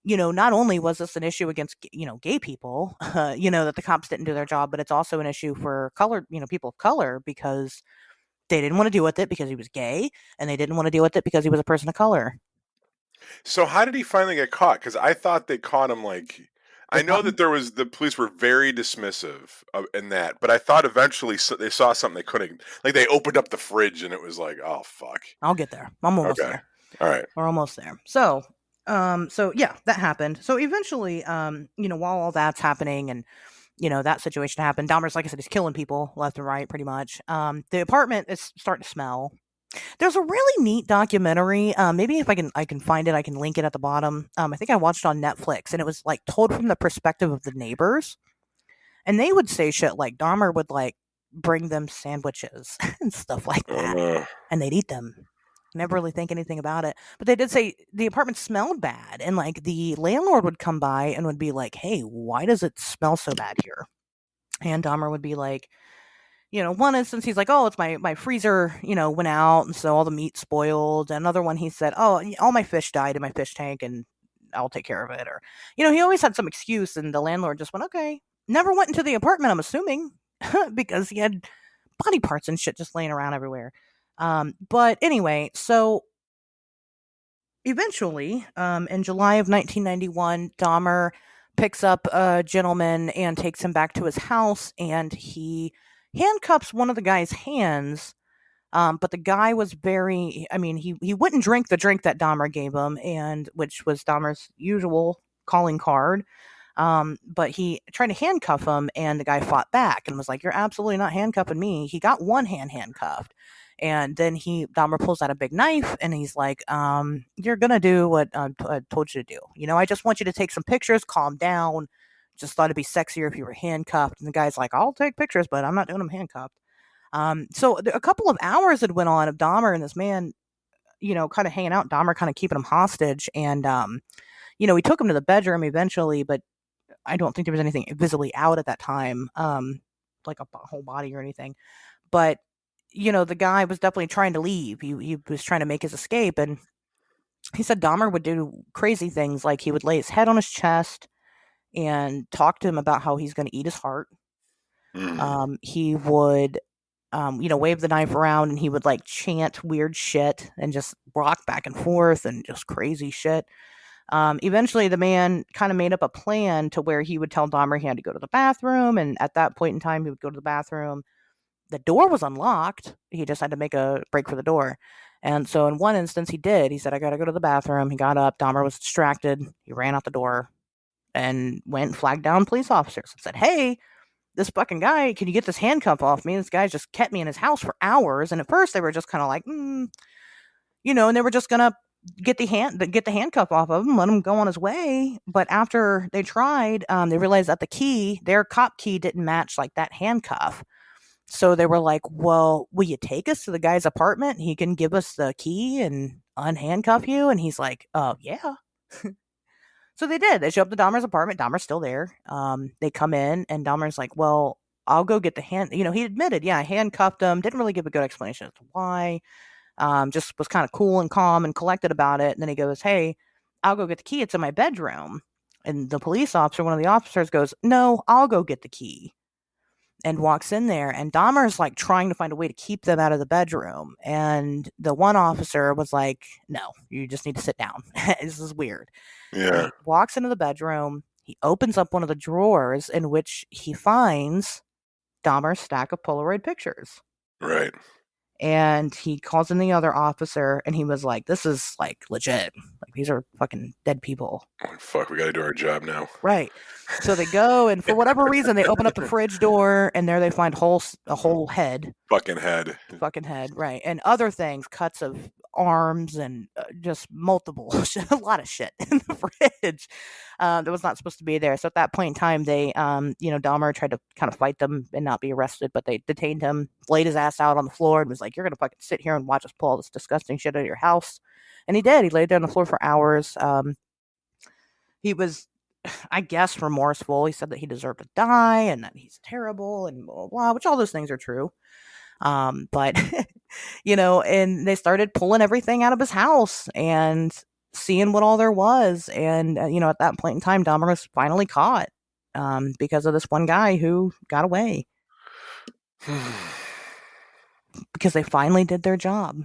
Speaker 1: not only was this an issue against, gay people, that the cops didn't do their job, but it's also an issue for colored, people of color because they didn't want to deal with it because he was gay and they didn't want to deal with it because he was a person of color.
Speaker 2: So how did he finally get caught? Because I thought they caught him. Like,
Speaker 1: They
Speaker 2: I know
Speaker 1: caught
Speaker 2: that
Speaker 1: him.
Speaker 2: the police were very dismissive in that, but I thought eventually they saw something they couldn't. Like they opened up the fridge and it was like, oh fuck.
Speaker 1: I'll get there. I'm almost
Speaker 2: Okay,
Speaker 1: there.
Speaker 2: all right.
Speaker 1: We're almost there. So yeah, that happened. So eventually, while all that's happening and that situation happened, Dahmer's, like I said, he's killing people left and right, pretty much. The apartment is starting to smell. There's a really neat documentary. Maybe if I can find it, I can link it at the bottom. I think I watched it on Netflix, and it was like told from the perspective of the neighbors, and they would say shit like Dahmer would like bring them sandwiches and stuff like that,
Speaker 2: Uh,
Speaker 1: and they'd eat them. Never really think anything about it, but they did say the apartment smelled bad, and like the landlord would come by and would be like, "Hey, why does it smell so bad here?" And Dahmer would be like, one instance he's like, "Oh, it's my freezer, went out, and so all the meat spoiled." Another one he said, "Oh, all my fish died in my fish tank, and I'll take care of it." Or, he always had some excuse, and the landlord just went, "Okay." Never went into the apartment, I'm assuming, because he had body parts and shit just laying around everywhere. But anyway, so eventually, in July of 1991, Dahmer picks up a gentleman and takes him back to his house, and he handcuffs one of the guy's hands. But the guy was very, I mean, he wouldn't drink the drink that Dahmer gave him, and which was Dahmer's usual calling card. But he tried to handcuff him, and the guy fought back and was like, "You're absolutely not handcuffing me." He got one hand handcuffed. And then Dahmer pulls out a big knife and he's like, "You're gonna do what I told you to do. I just want you to take some pictures, calm down. Just thought it'd be sexier if you were handcuffed." And the guy's like, "I'll take pictures, but I'm not doing them handcuffed." So a couple of hours had went on of Dahmer and this man, kind of hanging out. Dahmer kind of keeping him hostage, and he took him to the bedroom eventually, but I don't think there was anything visibly out at that time, like a whole body or anything. But the guy was definitely trying to leave. He was trying to make his escape, and he said Dahmer would do crazy things, like he would lay his head on his chest and talk to him about how he's going to eat his heart.
Speaker 2: mm,
Speaker 1: He would, wave the knife around, and he would like chant weird shit and just rock back and forth and just crazy shit. Eventually, the man kind of made up a plan to where he would tell Dahmer he had to go to the bathroom, and at that point in time, he would go to the bathroom. The door was unlocked. He just had to make a break for the door. And so, in one instance, he did. He said, "I got to go to the bathroom." He got up. Dahmer was distracted. He ran out the door and went and flagged down police officers and said, "Hey, this fucking guy, can you get this handcuff off me? This guy just kept me in his house for hours." And at first, they were just kind of like, and they were just gonna get the handcuff off of him, let him go on his way. But after they tried, they realized that their cop key didn't match like that handcuff. So they were like, well, will you take us to the guy's apartment? He can give us the key and unhandcuff you. And he's like, yeah. So they did. They show up to Dahmer's apartment. Dahmer's still there. They come in, and Dahmer's like, well, I'll go get the hand. He admitted, yeah, I handcuffed him. Didn't really give a good explanation as to why. Just was kind of cool and calm and collected about it. And then he goes, hey, I'll go get the key. It's in my bedroom. And the police officer, one of the officers, goes, no, I'll go get the key, and walks in there. And Dahmer's like trying to find a way to keep them out of the bedroom. And the one officer was like, no, you just need to sit down. This is weird. And
Speaker 2: Yeah.
Speaker 1: he walks into the bedroom. He opens up one of the drawers in which he finds Dahmer's stack of Polaroid pictures.
Speaker 2: Right.
Speaker 1: And he calls in the other officer, and he was like, this is like legit. Like, these are fucking dead people.
Speaker 2: Oh, fuck, we got to do our job now.
Speaker 1: Right. So they go, and for whatever reason, they open up the fridge door, and there they find a whole head,
Speaker 2: Fucking head.
Speaker 1: fucking head, right, and other things, cuts of arms, and just multiple, a lot of shit in the fridge that was not supposed to be there. So at that point in time, they, Dahmer tried to kind of fight them and not be arrested, but they detained him, laid his ass out on the floor, and was like, "You're gonna fucking sit here and watch us pull all this disgusting shit out of your house." And he did. He laid there on the floor for hours. He was, I guess, remorseful. He said that he deserved to die and that he's terrible and blah, blah, blah, which all those things are true. But, and they started pulling everything out of his house and seeing what all there was. And, at that point in time, Dahmer was finally caught because of this one guy who got away because they finally did their job.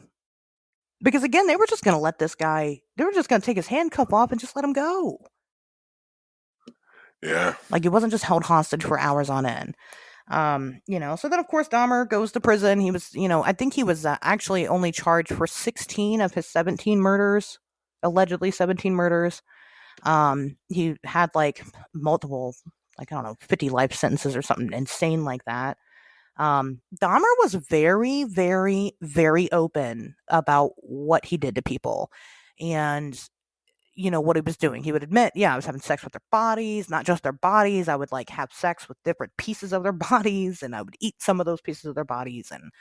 Speaker 1: Because, again, they were just going to let this guy, they were just going to take his handcuff off and just let him go.
Speaker 2: Yeah.
Speaker 1: Like, it wasn't just held hostage for hours on end. So then of course Dahmer goes to prison. He was, I think he was actually only charged for 16 of his 17 murders, allegedly 17 murders. He had like multiple, like, I don't know, 50 life sentences or something insane like that. Dahmer was very, very, very open about what he did to people. And what he was doing. He would admit, yeah, I was having sex with their bodies, not just their bodies. I would like have sex with different pieces of their bodies, and I would eat some of those pieces of their bodies. And,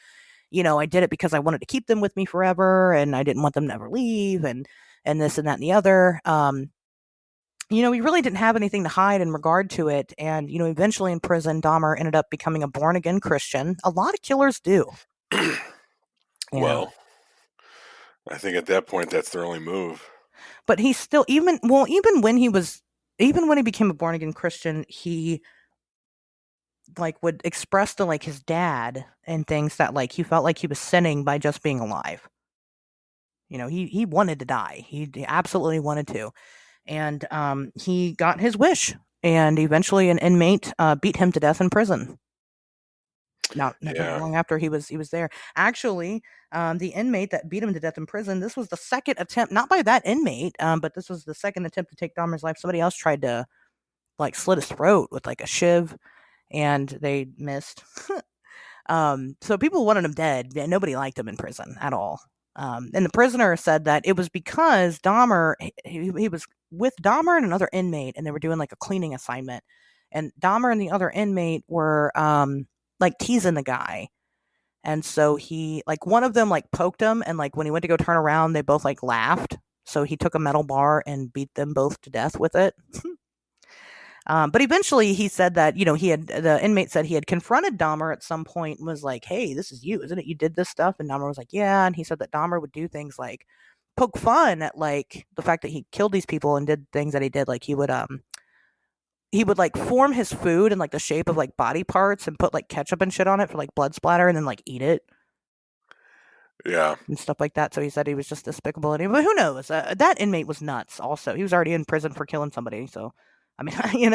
Speaker 1: I did it because I wanted to keep them with me forever, and I didn't want them to ever leave, and this and that and the other. He really didn't have anything to hide in regard to it. And, eventually in prison, Dahmer ended up becoming a born again Christian. A lot of killers do.
Speaker 2: Well, I think at that point, that's their only move.
Speaker 1: But he still, even when he became a born again Christian, he like would express to like his dad and things that like he felt like he was sinning by just being alive. He wanted to die. He absolutely wanted to. And he got his wish. And eventually an inmate beat him to death in prison. Not long after he was there. Actually, the inmate that beat him to death in prison, this was the second attempt, not by that inmate, but this was the second attempt to take Dahmer's life. Somebody else tried to like slit his throat with like a shiv, and they missed. So people wanted him dead. Nobody liked him in prison at all. And the prisoner said that it was because Dahmer, he was with Dahmer and another inmate, and they were doing like a cleaning assignment. And Dahmer and the other inmate were like teasing the guy. And so he, like, one of them like poked him, and like when he went to go turn around, they both like laughed. So he took a metal bar and beat them both to death with it. But eventually he said that, the inmate said he had confronted Dahmer at some point and was like, hey, this is you, isn't it? You did this stuff. And Dahmer was like, yeah. And he said that Dahmer would do things like poke fun at like the fact that he killed these people and did things that he did. Like he would like form his food in like the shape of like body parts and put like ketchup and shit on it for like blood splatter and then like eat it.
Speaker 2: Yeah.
Speaker 1: And stuff like that. So he said he was just despicable. But who knows? That inmate was nuts also. He was already in prison for killing somebody. So, I mean,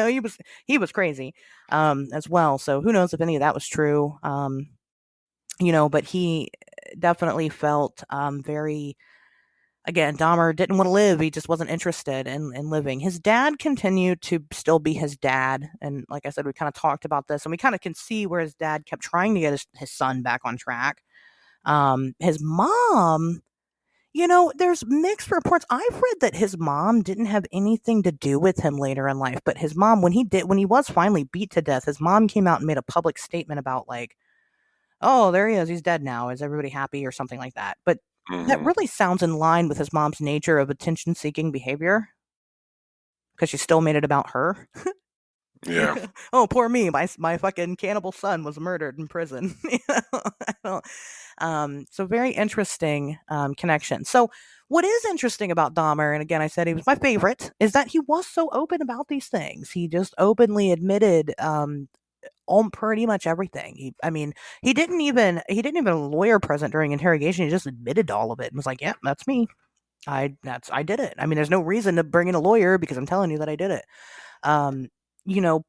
Speaker 1: he was crazy as well. So who knows if any of that was true. But he definitely felt very, again, Dahmer didn't want to live. He just wasn't interested in living. His dad continued to still be his dad. And like I said, we kind of talked about this, and we kind of can see where his dad kept trying to get his son back on track. His mom, there's mixed reports. I've read that his mom didn't have anything to do with him later in life, but his mom, when he was finally beat to death, his mom came out and made a public statement about like, "Oh, there he is. He's dead now. Is everybody happy?" or something like that. But that
Speaker 2: Hmm.
Speaker 1: really sounds in line with his mom's nature of attention-seeking behavior because she still made it about her.
Speaker 2: Yeah.
Speaker 1: Oh, poor me. My fucking cannibal son was murdered in prison. I don't so very interesting connection. So, what is interesting about Dahmer, and again, I said he was my favorite, is that he was so open about these things. He just openly admitted on pretty much everything. I mean, he didn't even have a lawyer present during interrogation. He just admitted to all of it and was like, "Yeah, that's me. I did it." I mean, there's no reason to bring in a lawyer because I'm telling you that I did it. Um,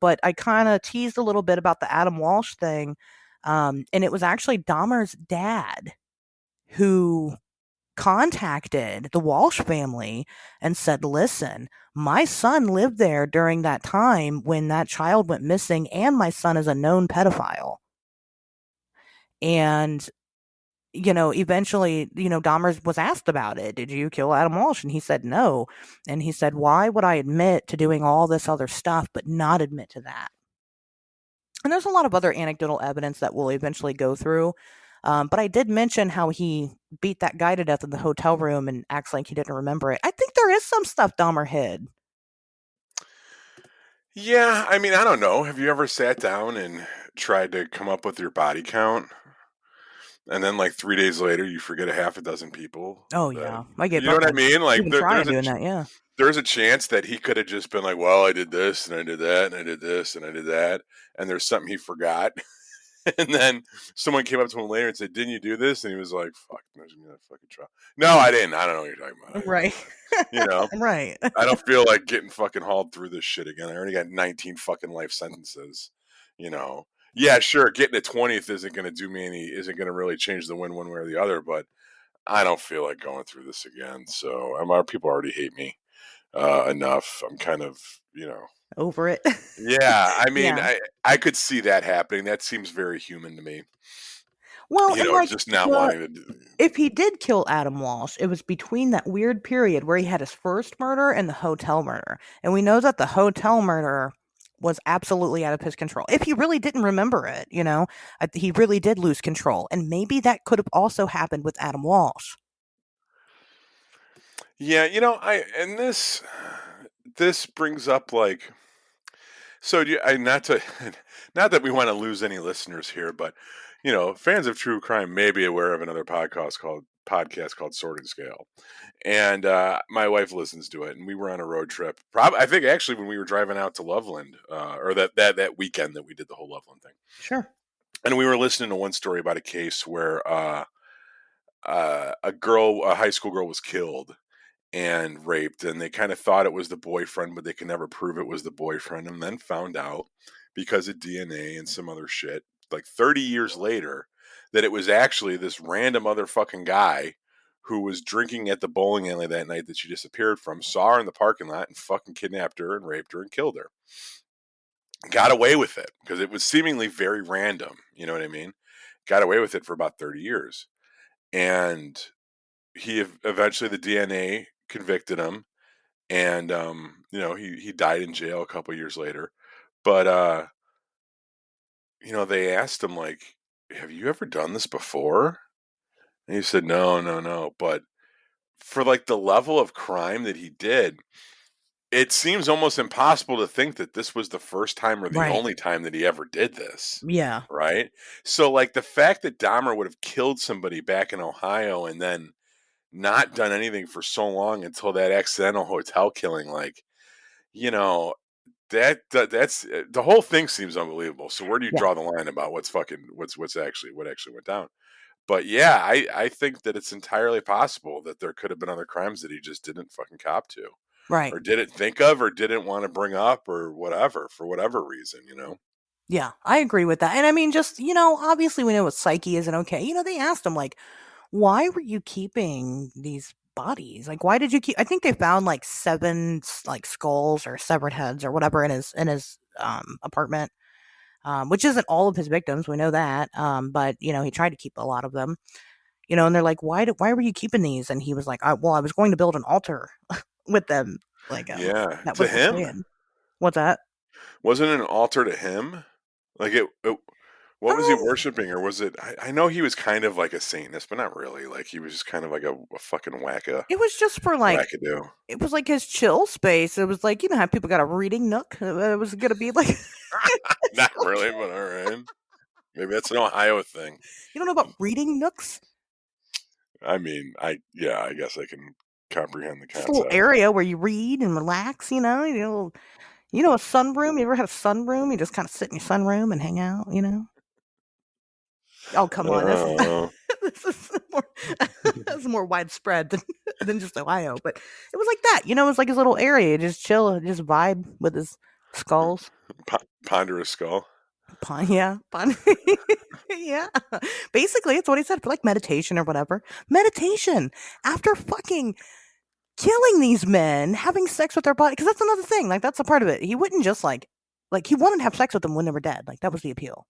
Speaker 1: but I kind of teased a little bit about the Adam Walsh thing. And it was actually Dahmer's dad who contacted the Walsh family and said, "Listen, my son lived there during that time when that child went missing, and my son is a known pedophile." And, eventually, Dahmer was asked about it. "Did you kill Adam Walsh?" And he said, "No." And he said, "Why would I admit to doing all this other stuff, but not admit to that?" And there's a lot of other anecdotal evidence that we'll eventually go through. But I did mention how he beat that guy to death in the hotel room and acts like he didn't remember it. I think there is some stuff Dahmer hid.
Speaker 2: Yeah, I mean, I don't know. Have you ever sat down and tried to come up with your body count, and then like 3 days later you forget a half a dozen people?
Speaker 1: Oh,
Speaker 2: That,
Speaker 1: yeah. I get
Speaker 2: you know what I
Speaker 1: fucking
Speaker 2: mean? Like
Speaker 1: even trying doing that, yeah.
Speaker 2: there's a chance that he could have just been like, "Well, I did this and I did that and I did this and I did that," and there's something he forgot. And then someone came up to him later and said, "Didn't you do this?" And he was like, "Fuck, there's gonna be that fucking trial." No, I didn't. I don't know what you're talking about.
Speaker 1: Right.
Speaker 2: You know,
Speaker 1: Right.
Speaker 2: I don't feel like getting fucking hauled through this shit again. I already got 19 fucking life sentences. You know, yeah, sure, getting a 20th isn't gonna do me any. Isn't gonna really change the win one way or the other. But I don't feel like going through this again. So our people already hate me enough. I'm kind of,
Speaker 1: Over it.
Speaker 2: yeah. I mean,
Speaker 1: Yeah.
Speaker 2: I could see that happening. That seems very human to me.
Speaker 1: Well, and like
Speaker 2: Just not
Speaker 1: the
Speaker 2: wanting to. Do,
Speaker 1: if he did kill Adam Walsh, it was between that weird period where he had his first murder and the hotel murder. And we know that the hotel murder was absolutely out of his control. If he really didn't remember it, he really did lose control. And maybe that could have also happened with Adam Walsh.
Speaker 2: yeah, I and this brings up like so. Do you, I not to not that we want to lose any listeners here, but fans of true crime may be aware of another podcast called Sword and Scale. And my wife listens to it, and we were on a road trip. Probably, I think actually when we were driving out to Loveland, or that weekend that we did the whole Loveland thing,
Speaker 1: Sure.
Speaker 2: and we were listening to one story about a case where a high school girl, was killed and raped, and they kind of thought it was the boyfriend, but they could never prove it was the boyfriend, and then found out because of DNA and some other shit, like 30 years later, that it was actually this random motherfucking guy who was drinking at the bowling alley that night that she disappeared from, saw her in the parking lot and fucking kidnapped her and raped her and killed her. Got away with it because it was seemingly very random. You know what I mean? Got away with it for about 30 years. And eventually the DNA convicted him, and he died in jail a couple years later. But they asked him like, "Have you ever done this before?" And he said, "No, no, no." But for like the level of crime that he did, it seems almost impossible to think that this was the first time or the
Speaker 1: Right.
Speaker 2: only time that he ever did this.
Speaker 1: Yeah.
Speaker 2: Right? So like the fact that Dahmer would have killed somebody back in Ohio and then not done anything for so long until that accidental hotel killing, like, you know, that's the whole thing seems unbelievable. So where do you
Speaker 1: Yeah.
Speaker 2: draw the line about what actually went down? But yeah, I think that it's entirely possible that there could have been other crimes that he just didn't fucking cop to,
Speaker 1: Right.
Speaker 2: or didn't think of, or didn't want to bring up, or whatever, for whatever reason.
Speaker 1: Yeah. I agree with that. And I mean, just, obviously we know what psyche isn't okay. They asked him, like, why were you keeping these bodies? Like, why did you keep? I think they found like seven like skulls or severed heads or whatever in his apartment, which isn't all of his victims. We know that, but he tried to keep a lot of them. And they're like, why were you keeping these? And he was like, well, I was going to build an altar with them. Like,
Speaker 2: Yeah,
Speaker 1: that
Speaker 2: to
Speaker 1: was the
Speaker 2: him,
Speaker 1: plan. What's that?
Speaker 2: wasn't it an altar to him? Like it What was he
Speaker 1: Um,
Speaker 2: worshiping, or was it? I know he was kind of like a Satanist, but not really. Like he was just kind of like a fucking
Speaker 1: it was just for like
Speaker 2: wackadoo.
Speaker 1: it was like his chill space. It was like, you know how people got a reading nook? It was gonna be like it's
Speaker 2: Not
Speaker 1: like
Speaker 2: really, but all right. Maybe that's an Ohio thing.
Speaker 1: you don't know about reading nooks?
Speaker 2: I mean, yeah, I guess I can comprehend the
Speaker 1: Just a little
Speaker 2: concept.
Speaker 1: area where you read and relax, you know a sunroom? You ever had a sunroom? You just kinda sit in your sunroom and hang out, you know? Oh, come on. This is
Speaker 2: Uh,
Speaker 1: this is more this is more widespread than than just Ohio, but it was like that, you know, it was like his little area, just chill, just vibe with his skulls.
Speaker 2: Ponderous skull.
Speaker 1: Yeah, yeah. Basically, it's what he said for like meditation or whatever. Meditation after fucking killing these men, having sex with their body, because that's another thing. Like that's a part of it. He wouldn't just like he wanted to have sex with them when they were dead. Like that was the appeal.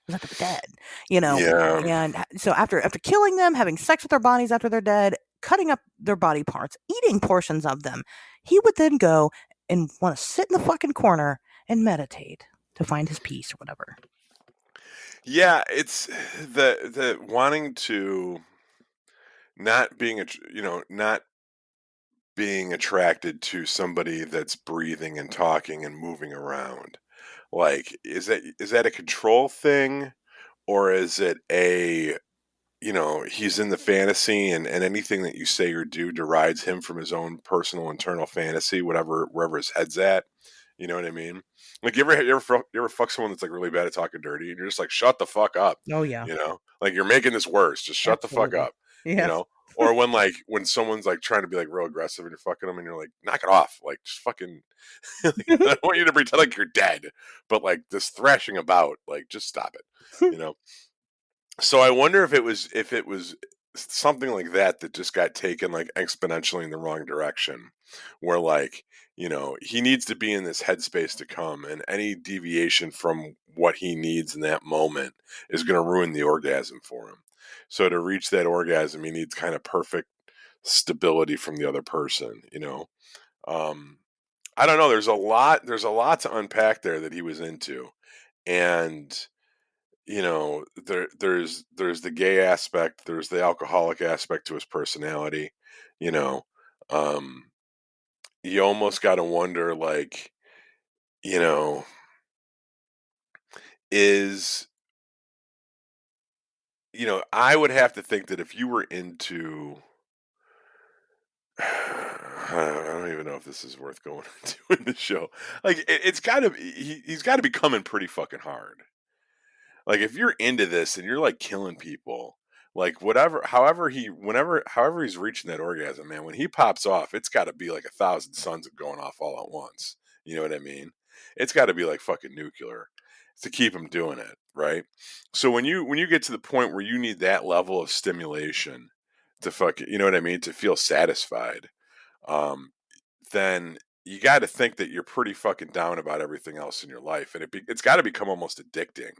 Speaker 1: Was that they were dead, you know.
Speaker 2: Yeah,
Speaker 1: And so after killing them, having sex with their bodies after they're dead, cutting up their body parts, eating portions of them, he would then go and want to sit in the fucking corner and meditate to find his peace or whatever.
Speaker 2: yeah. It's the wanting to not being not being attracted to somebody that's breathing and talking and moving around. Like, is that a control thing, or is it a he's in the fantasy, and anything that you say or do derides him from his own personal internal fantasy, whatever wherever his head's at. You know what I mean? Like you ever fuck someone that's like really bad at talking dirty, and you're just like, shut the fuck up.
Speaker 1: Oh yeah,
Speaker 2: Like you're making this worse. Just shut the fuck
Speaker 1: absolutely.
Speaker 2: up. You
Speaker 1: Yes.
Speaker 2: know. Or when someone's like trying to be like real aggressive and you're fucking them and you're like, knock it off. Like just fucking like, I don't want you to pretend like you're dead, but like this thrashing about, like just stop it. You know? So I wonder if it was something like that that just got taken like exponentially in the wrong direction, where like he needs to be in this headspace to come, and any deviation from what he needs in that moment is going to ruin the orgasm for him. So to reach that orgasm, he needs kind of perfect stability from the other person. Um, I don't know. There's a lot to unpack there that he was into, and there's the gay aspect, there's the alcoholic aspect to his personality. you know um you almost got to wonder, like, you know is I would have to think that if you were into I don't even know if this is worth going into in the show. Like it's got to he's got to be coming pretty fucking hard. Like if you're into this and you're like killing people, like however he's reaching that orgasm, man, when he pops off, it's got to be like 1,000 suns going off all at once. You know what I mean? It's got to be like fucking nuclear to keep him doing it, right? So when you get to the point where you need that level of stimulation to you know what I mean, to feel satisfied, um, then you got to think that you're pretty fucking down about everything else in your life, and it's got to become almost addicting,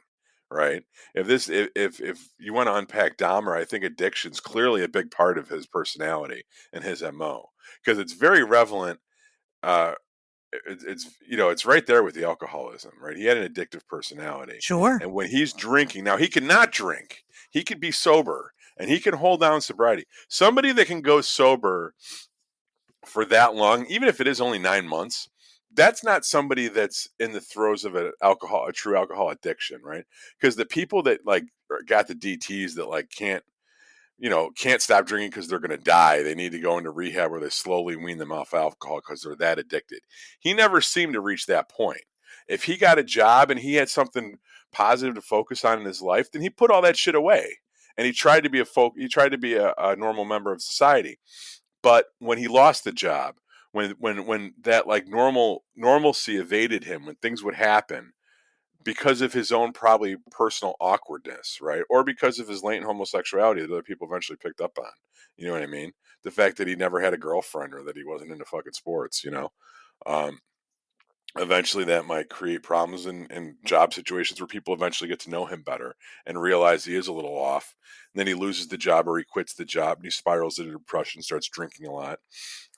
Speaker 2: right? If you want to unpack Dahmer, I think addiction's clearly a big part of his personality and his mo, because it's very relevant. Uh, it's right there with the alcoholism, right? He had an addictive personality,
Speaker 1: Sure.
Speaker 2: and when he's drinking, now he cannot drink. He could be sober, and he can hold down sobriety. Somebody that can go sober for that long, even if it is only 9 months, that's not somebody that's in the throes of a true alcohol addiction, right? Because the people that like got the DTS that like can't stop drinking because they're going to die. They need to go into rehab where they slowly wean them off alcohol because they're that addicted. He never seemed to reach that point. If he got a job and he had something positive to focus on in his life, then he put all that shit away and he tried to be a normal member of society. But when he lost the job, when that like normalcy evaded him, when things would happen because of his own probably personal awkwardness, right? Or because of his latent homosexuality that other people eventually picked up on. You know what I mean? The fact that he never had a girlfriend or that he wasn't into fucking sports. Um, Eventually that might create problems in job situations where people eventually get to know him better and realize he is a little off. And then he loses the job or he quits the job and he spirals into depression, starts drinking a lot.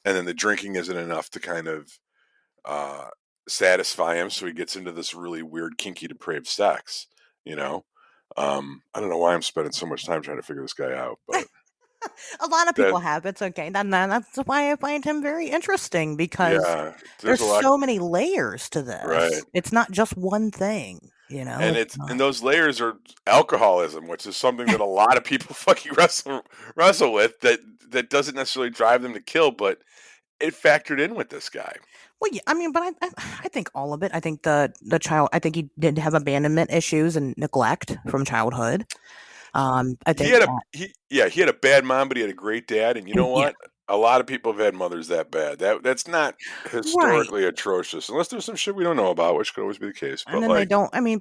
Speaker 2: And then the drinking isn't enough to kind of uh, satisfy him. So he gets into this really weird, kinky, depraved sex, you know? I don't know why I'm spending so much time trying to figure this guy out, but
Speaker 1: A lot of
Speaker 2: that
Speaker 1: people have. It's okay. That's why I find him very interesting because
Speaker 2: yeah, there's
Speaker 1: there's
Speaker 2: a lot,
Speaker 1: so many layers to
Speaker 2: right?
Speaker 1: this. It's not just one thing, you know?
Speaker 2: And
Speaker 1: It's
Speaker 2: it's and
Speaker 1: not.
Speaker 2: those layers are alcoholism, which is something that a lot of people fucking wrestle with that doesn't necessarily drive them to kill, but it factored in with this guy.
Speaker 1: Well, yeah, I mean, but I think all of it. I think the child. I think he did have abandonment issues and neglect from childhood. I
Speaker 2: He
Speaker 1: think
Speaker 2: had a
Speaker 1: that.
Speaker 2: he had a bad mom, but he had a great dad. And you know
Speaker 1: Yeah,
Speaker 2: what? A lot of people have had mothers that bad. That's not
Speaker 1: right.
Speaker 2: historically atrocious, unless there's some shit we don't know about, which could always be the case.
Speaker 1: And
Speaker 2: But
Speaker 1: then they
Speaker 2: like,
Speaker 1: don't. I mean,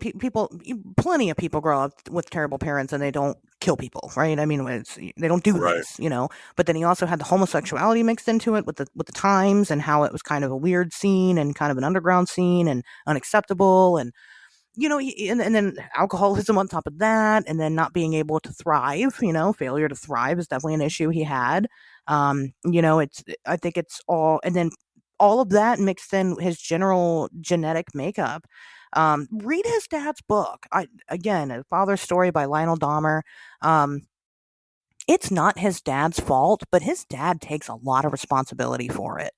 Speaker 1: plenty of people grow up with terrible parents, and they don't kill people, right? I mean, they don't do
Speaker 2: right,
Speaker 1: this, you know. But then he also had the homosexuality mixed into it with the times and how it was kind of a weird scene and kind of an underground scene and unacceptable, and and then alcoholism on top of that, and then not being able to thrive. Failure to thrive is definitely an issue he had. I think it's all, and then all of that mixed in his general genetic makeup. Read his dad's book. Again, A Father's Story by Lionel Dahmer. Um, it's not his dad's fault, but his dad takes a lot of responsibility for it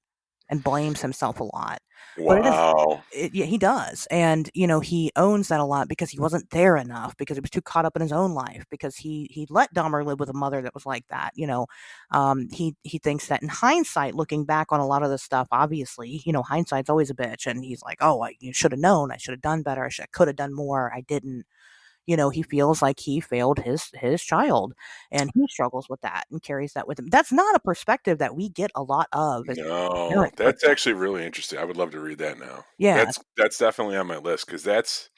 Speaker 1: and blames himself a lot. But it is
Speaker 2: wow,
Speaker 1: yeah, he does. And, he owns that a lot because he wasn't there enough, because he was too caught up in his own life, because he let Dahmer live with a mother that was like that. He thinks that in hindsight, looking back on a lot of this stuff, obviously, hindsight's always a bitch. And he's like, oh, I should have known. I should have done better. I could have done more. I didn't. He feels like he failed his child, and he struggles with that and carries that with him. That's not a perspective that we get a lot of as
Speaker 2: no,
Speaker 1: parents like
Speaker 2: that's
Speaker 1: that.
Speaker 2: actually really interesting. I would love to read that now.
Speaker 1: Yeah,
Speaker 2: That's definitely on my list because that's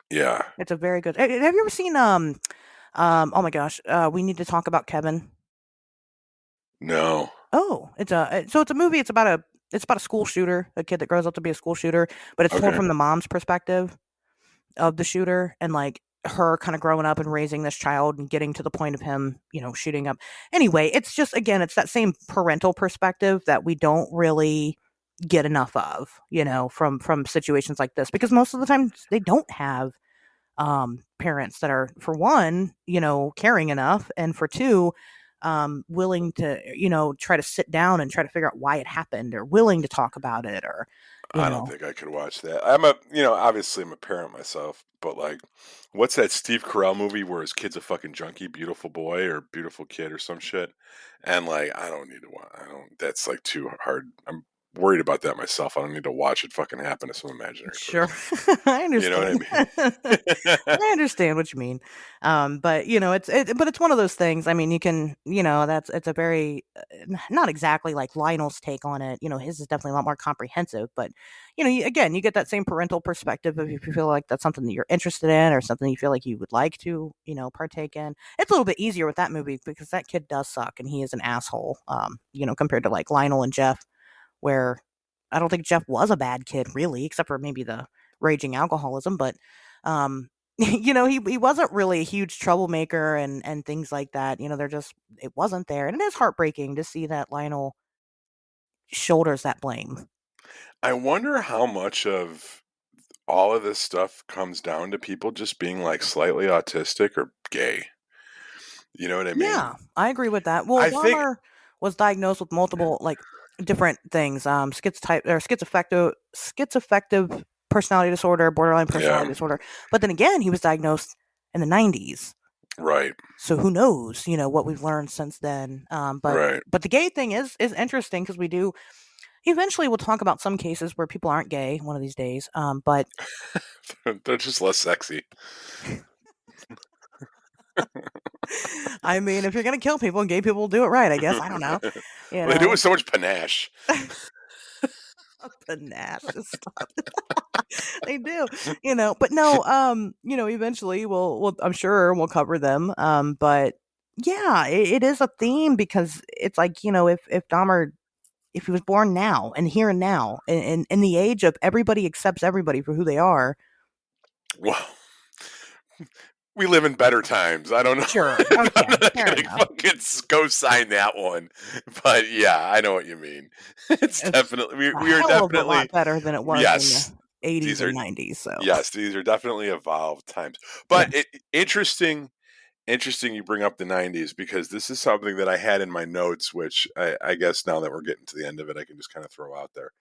Speaker 2: yeah,
Speaker 1: it's a very good. Have you ever seen oh my gosh, We Need to Talk About Kevin?
Speaker 2: no,
Speaker 1: Oh, it's a movie. It's about a school shooter, a kid that grows up to be a school shooter, but it's told
Speaker 2: okay,
Speaker 1: from the mom's perspective of the shooter, and like her kind of growing up and raising this child and getting to the point of him, shooting up. Anyway, it's just, again, it's that same parental perspective that we don't really get enough of, from situations like this, because most of the time they don't have parents that are, for one, caring enough, and for two, willing to, try to sit down and try to figure out why it happened, or willing to talk about it, or, you
Speaker 2: I don't
Speaker 1: know,
Speaker 2: think I could watch that. I'm a obviously I'm a parent myself, but like, what's that Steve Carell movie where his kid's a fucking junkie, beautiful boy or beautiful kid or some shit, and like I don't need to watch. I don't. That's like too hard. I'm worried about that myself. I don't need to watch it fucking happen to some imaginary
Speaker 1: Sure.
Speaker 2: person.
Speaker 1: I
Speaker 2: You know what I
Speaker 1: understand.
Speaker 2: mean?
Speaker 1: I understand what you mean. But it's one of those things. I mean, you can, it's a very, not exactly like Lionel's take on it. His is definitely a lot more comprehensive, but again, you get that same parental perspective of, if you feel like that's something that you're interested in, or something you feel like you would like to, partake in. It's a little bit easier with that movie because that kid does suck and he is an asshole. Compared to like Lionel and Jeff, where I don't think Jeff was a bad kid really, except for maybe the raging alcoholism, but he wasn't really a huge troublemaker and things like that. They're just, it wasn't there. And it is heartbreaking to see that Lionel shoulders that blame.
Speaker 2: I wonder how much of all of this stuff comes down to people just being like slightly autistic or gay. You know what I mean?
Speaker 1: Yeah, I agree with that. Well,
Speaker 2: I think,
Speaker 1: Dahmer was diagnosed with multiple, like, different things, schizoaffective personality disorder, borderline
Speaker 2: yeah,
Speaker 1: personality disorder. But then again, he was diagnosed in the 90s.
Speaker 2: right,
Speaker 1: So who knows, what we've learned since then. But
Speaker 2: right.
Speaker 1: the gay thing is interesting, because we do eventually, we'll talk about some cases where people aren't gay one of these days. But
Speaker 2: They're just less sexy.
Speaker 1: I mean, if you're gonna kill people, gay people will do it right, I guess. I don't know. You
Speaker 2: Well, they do it
Speaker 1: know,
Speaker 2: with so much panache.
Speaker 1: panache. Just stop. They do, But no, eventually we'll I'm sure we'll cover them. But yeah, it is a theme, because it's like, if Dahmer, if he was born now and here and now, in the age of everybody accepts everybody for who they are.
Speaker 2: Well, we live in better times. I don't know.
Speaker 1: Sure,
Speaker 2: I'm
Speaker 1: okay,
Speaker 2: not
Speaker 1: fair
Speaker 2: gonna
Speaker 1: enough.
Speaker 2: fucking go sign that one, but yeah, I know what you mean. It's
Speaker 1: It's
Speaker 2: definitely we
Speaker 1: a
Speaker 2: we are
Speaker 1: hell of a lot
Speaker 2: definitely
Speaker 1: better than it was in the
Speaker 2: yes.
Speaker 1: 80s
Speaker 2: these are
Speaker 1: and 90s. So,
Speaker 2: yes, these are definitely evolved times. But
Speaker 1: yes,
Speaker 2: interesting you bring up the 90s because this is something that I had in my notes, which I guess now that we're getting to the end of it, I can just kind of throw out there.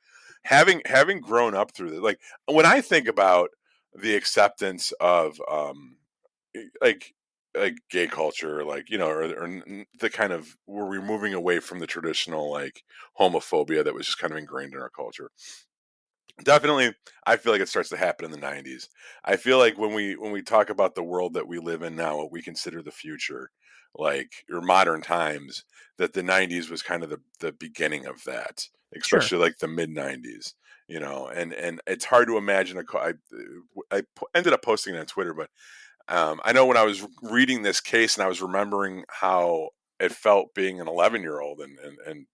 Speaker 2: Having grown up through this, like when I think about the acceptance of like gay culture, like the kind of where we're moving away from the traditional like homophobia that was just kind of ingrained in our culture. Definitely, I feel like it starts to happen in the 90s. I feel like when we talk about the world that we live in now, what we consider the future, like or modern times, that the 90s was kind of the beginning of that,
Speaker 1: sure,
Speaker 2: especially like the mid 90s, and it's hard to imagine ended up posting it on Twitter, but I know when I was reading this case and I was remembering how it felt being an 11-year-old and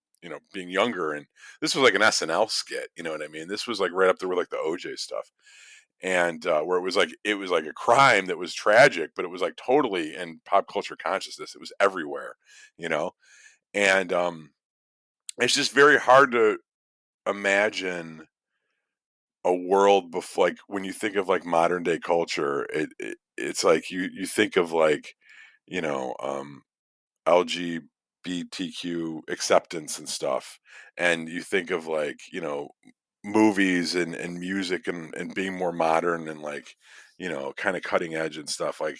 Speaker 2: being younger, and this was like an SNL skit, you know what I mean? This was like right up there with like the OJ stuff, and where it was like a crime that was tragic, but it was like totally in pop culture consciousness. It was everywhere, you know, and it's just very hard to imagine a world before, like when you think of like modern day culture, it's like you think of like you know um LGBTQ acceptance and stuff, and you think of like movies and music and being more modern and like kind of cutting edge and stuff, like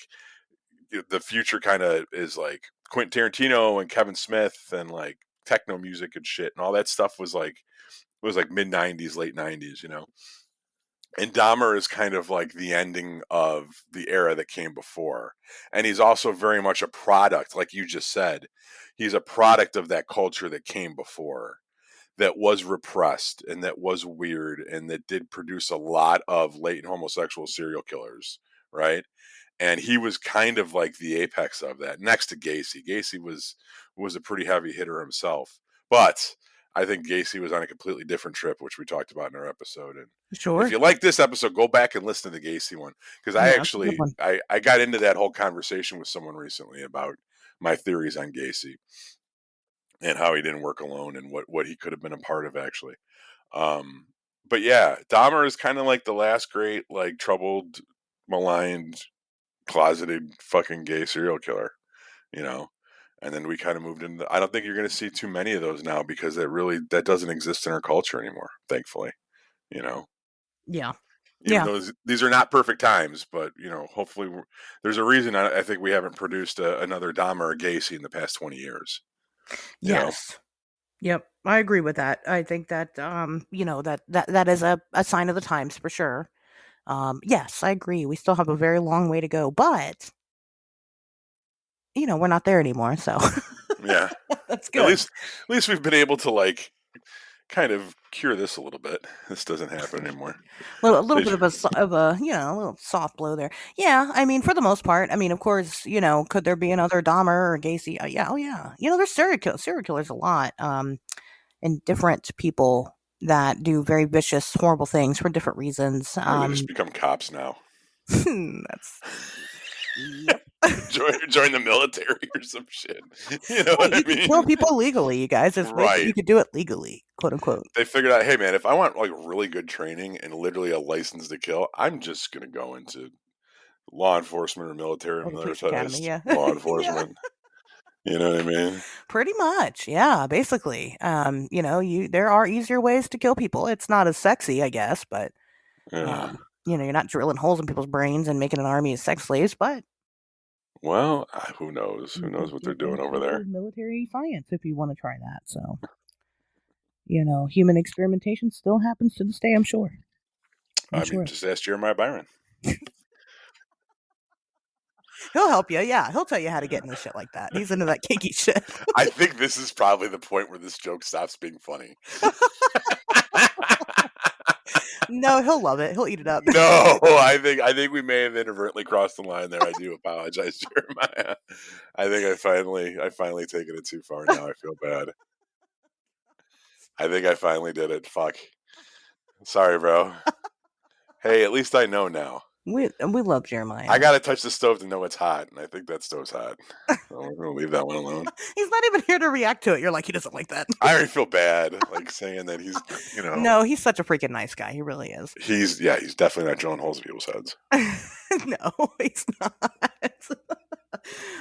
Speaker 2: the future kind of is like Quentin Tarantino and Kevin Smith and like techno music and shit, and all that stuff was like mid 90s late 90s, and Dahmer is kind of like the ending of the era that came before. And he's also very much a product, like you just said. He's a product of that culture that came before, that was repressed and that was weird and that did produce a lot of latent homosexual serial killers, right? And he was kind of like the apex of that, next to Gacy. Gacy was a pretty heavy hitter himself, but I think Gacy was on a completely different trip, which we talked about in our episode. And if
Speaker 1: sure.
Speaker 2: you like this episode, go back and listen to the Gacy one, because I
Speaker 1: Yeah, that's a good
Speaker 2: actually
Speaker 1: one.
Speaker 2: I got into that whole conversation with someone recently about my theories on Gacy and how he didn't work alone and what he could have been a part of actually. Um, but yeah, Dahmer is kind of like the last great like troubled, maligned, closeted fucking gay serial killer, you know. And then we kind of moved into. I don't think you're going to see too many of those now because that doesn't exist in our culture anymore. Thankfully, you know.
Speaker 1: Yeah,
Speaker 2: Even
Speaker 1: yeah,
Speaker 2: though these are not perfect times, but hopefully there's a reason I think we haven't produced another Dahmer or Gacy in the past 20 years. You know,
Speaker 1: yes. Yep, I agree with that. I think that that is a sign of the times for sure. Yes, I agree. We still have a very long way to go, but we're not there anymore, so
Speaker 2: yeah.
Speaker 1: that's
Speaker 2: At
Speaker 1: good.
Speaker 2: least at least we've been able to like kind of cure this a little bit. This doesn't happen anymore.
Speaker 1: A little
Speaker 2: They
Speaker 1: bit of a little soft blow there. Yeah, I mean, for the most part, I mean, of course, could there be another Dahmer or Gacy? Yeah, oh yeah. There's serial killers a lot, and different people that do very vicious, horrible things for different reasons.
Speaker 2: Maybe they just become cops now.
Speaker 1: That's yep.
Speaker 2: Join the military or some shit. You know
Speaker 1: Hey,
Speaker 2: what I
Speaker 1: you can kill
Speaker 2: mean?
Speaker 1: people legally, you guys. Just make it.
Speaker 2: Right.
Speaker 1: You could do it legally, quote unquote.
Speaker 2: They figured out, hey man, if I want like really good training and literally a license to kill, I'm just gonna go into law enforcement or military,
Speaker 1: Or the police academy,
Speaker 2: militarized
Speaker 1: yeah,
Speaker 2: law
Speaker 1: yeah.
Speaker 2: enforcement. You know what I mean?
Speaker 1: Pretty much, yeah, basically. There are easier ways to kill people. It's not as sexy, I guess, but
Speaker 2: Yeah.
Speaker 1: you're not drilling holes in people's brains and making an army of sex slaves, but
Speaker 2: Well, who knows? Who
Speaker 1: you
Speaker 2: knows
Speaker 1: could
Speaker 2: what they're
Speaker 1: kill
Speaker 2: doing
Speaker 1: things
Speaker 2: over
Speaker 1: for
Speaker 2: there?
Speaker 1: military science if you want to try that. So, human experimentation still happens to this day, I'm sure. I'm
Speaker 2: I mean,
Speaker 1: sure.
Speaker 2: just ask Jeremiah Byron.
Speaker 1: He'll help you. Yeah, he'll tell you how to get into shit like that. He's into that kinky shit.
Speaker 2: I think this is probably the point where this joke stops being funny.
Speaker 1: No, he'll love it. He'll eat it up.
Speaker 2: No, I think we may have inadvertently crossed the line there. I do apologize, Jeremiah. I finally taken it too far now. I feel bad. I think I finally did it. Fuck. Sorry, bro. Hey, at least I know now.
Speaker 1: We love
Speaker 2: I
Speaker 1: Jeremiah.
Speaker 2: gotta touch the stove to know it's hot, and I think that stove's hot. So we're gonna leave that one alone.
Speaker 1: He's not even here to react to it. You're like, he doesn't like that.
Speaker 2: I already feel bad, like saying that he's,
Speaker 1: No, he's such a freaking nice guy. He really is.
Speaker 2: he's definitely not drilling holes in people's heads.
Speaker 1: No, he's not.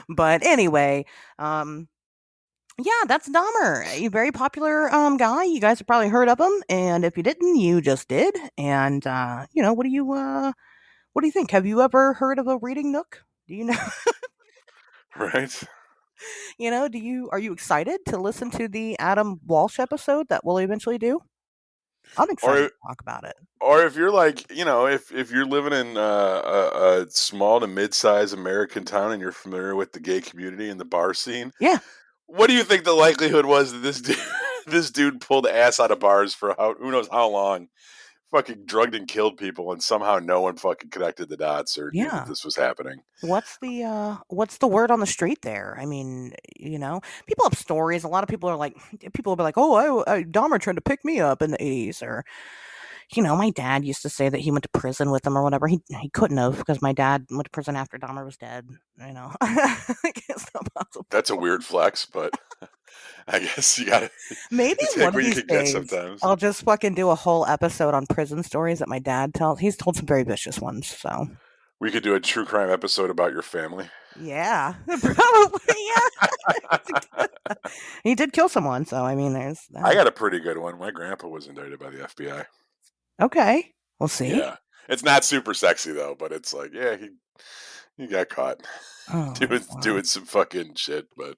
Speaker 1: But anyway, um, yeah, that's Dahmer, a very popular guy. You guys have probably heard of him, and if you didn't, you just did. And what do you think? Have you ever heard of a reading nook? Do you know?
Speaker 2: Right?
Speaker 1: Are you excited to listen to the Adam Walsh episode that we'll eventually do? I'm excited
Speaker 2: Or
Speaker 1: to talk about it.
Speaker 2: or if you're like, if you're living in a small to mid-sized American town and you're familiar with the gay community and the bar scene,
Speaker 1: Yeah,
Speaker 2: what do you think the likelihood was that this dude, this dude pulled ass out of bars for who knows how long, fucking drugged and killed people, and somehow no one fucking connected the dots or knew that
Speaker 1: yeah.
Speaker 2: this was happening?
Speaker 1: What's the word on the street there? I mean, people have stories. A lot of people will be like, "Oh, Dahmer tried to pick me up in the '80s," or my dad used to say that he went to prison with him or whatever. He couldn't have because my dad went to prison after Dahmer was dead. I guess not possible.
Speaker 2: That's a weird flex, but I guess you got to
Speaker 1: Maybe
Speaker 2: you take
Speaker 1: one of
Speaker 2: what you
Speaker 1: these
Speaker 2: can get
Speaker 1: days
Speaker 2: sometimes.
Speaker 1: I'll just fucking do a whole episode on prison stories that my dad tells. He's told some very vicious ones. So
Speaker 2: We could do a true crime episode about your family.
Speaker 1: yeah, probably yeah. He did kill someone, so I mean, there's
Speaker 2: I
Speaker 1: that.
Speaker 2: got a pretty good one. My grandpa was indicted by the FBI.
Speaker 1: Okay, we'll see.
Speaker 2: Yeah. It's not super sexy though, but it's like, yeah, he got caught
Speaker 1: Oh
Speaker 2: doing
Speaker 1: wow.
Speaker 2: some fucking shit, but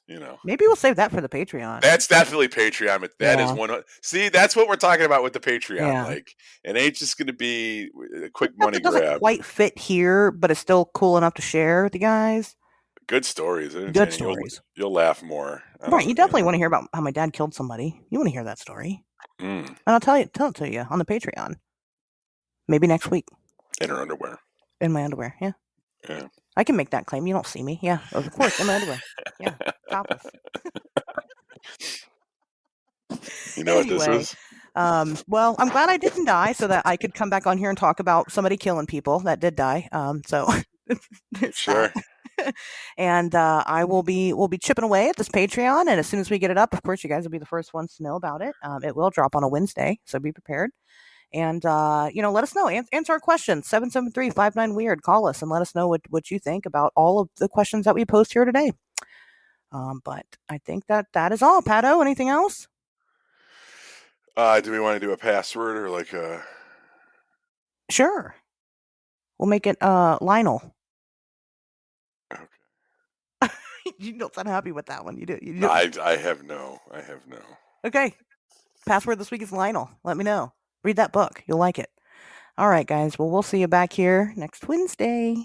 Speaker 2: you know.
Speaker 1: Maybe we'll save that for the Patreon.
Speaker 2: That's definitely Patreon. But that is
Speaker 1: Yeah,
Speaker 2: one. See, that's what we're talking about with the Patreon.
Speaker 1: yeah.
Speaker 2: Like, it ain't just going to be a quick
Speaker 1: Stuff
Speaker 2: money
Speaker 1: that doesn't
Speaker 2: grab.
Speaker 1: quite fit here, but is still cool enough to share with the guys.
Speaker 2: Good stories,
Speaker 1: Good
Speaker 2: entertaining. You'll
Speaker 1: stories.
Speaker 2: you'll laugh more. I
Speaker 1: Right, you
Speaker 2: don't.
Speaker 1: definitely want to hear about how my dad killed somebody. You want to hear that story.
Speaker 2: Mm,
Speaker 1: And I'll tell it to you on the Patreon. Maybe next week
Speaker 2: in her underwear.
Speaker 1: in my underwear. Yeah.
Speaker 2: Yeah.
Speaker 1: I can make that claim. You don't see me. Yeah, of course, in my underwear. Yeah, topless.
Speaker 2: You know what this
Speaker 1: Anyway,
Speaker 2: is?
Speaker 1: well, I'm glad I didn't die so that I could come back on here and talk about somebody killing people that did die. So there's that.
Speaker 2: Sure.
Speaker 1: And I will be chipping away at this Patreon, and as soon as we get it up, of course, you guys will be the first ones to know about it. It will drop on a Wednesday, so be prepared. And let us know. Answer our questions. 773-59 weird. Call us and let us know what you think about all of the questions that we post here today. But I think that is all. Pato, anything else?
Speaker 2: Do we want to do a password or like a?
Speaker 1: Sure. We'll make it Lionel.
Speaker 2: Okay.
Speaker 1: You don't sound happy with that one. You do.
Speaker 2: No, I have no. I have no.
Speaker 1: Okay. Password this week is Lionel. Let me know. Read that book. You'll like it. All right, guys. Well, we'll see you back here next Wednesday.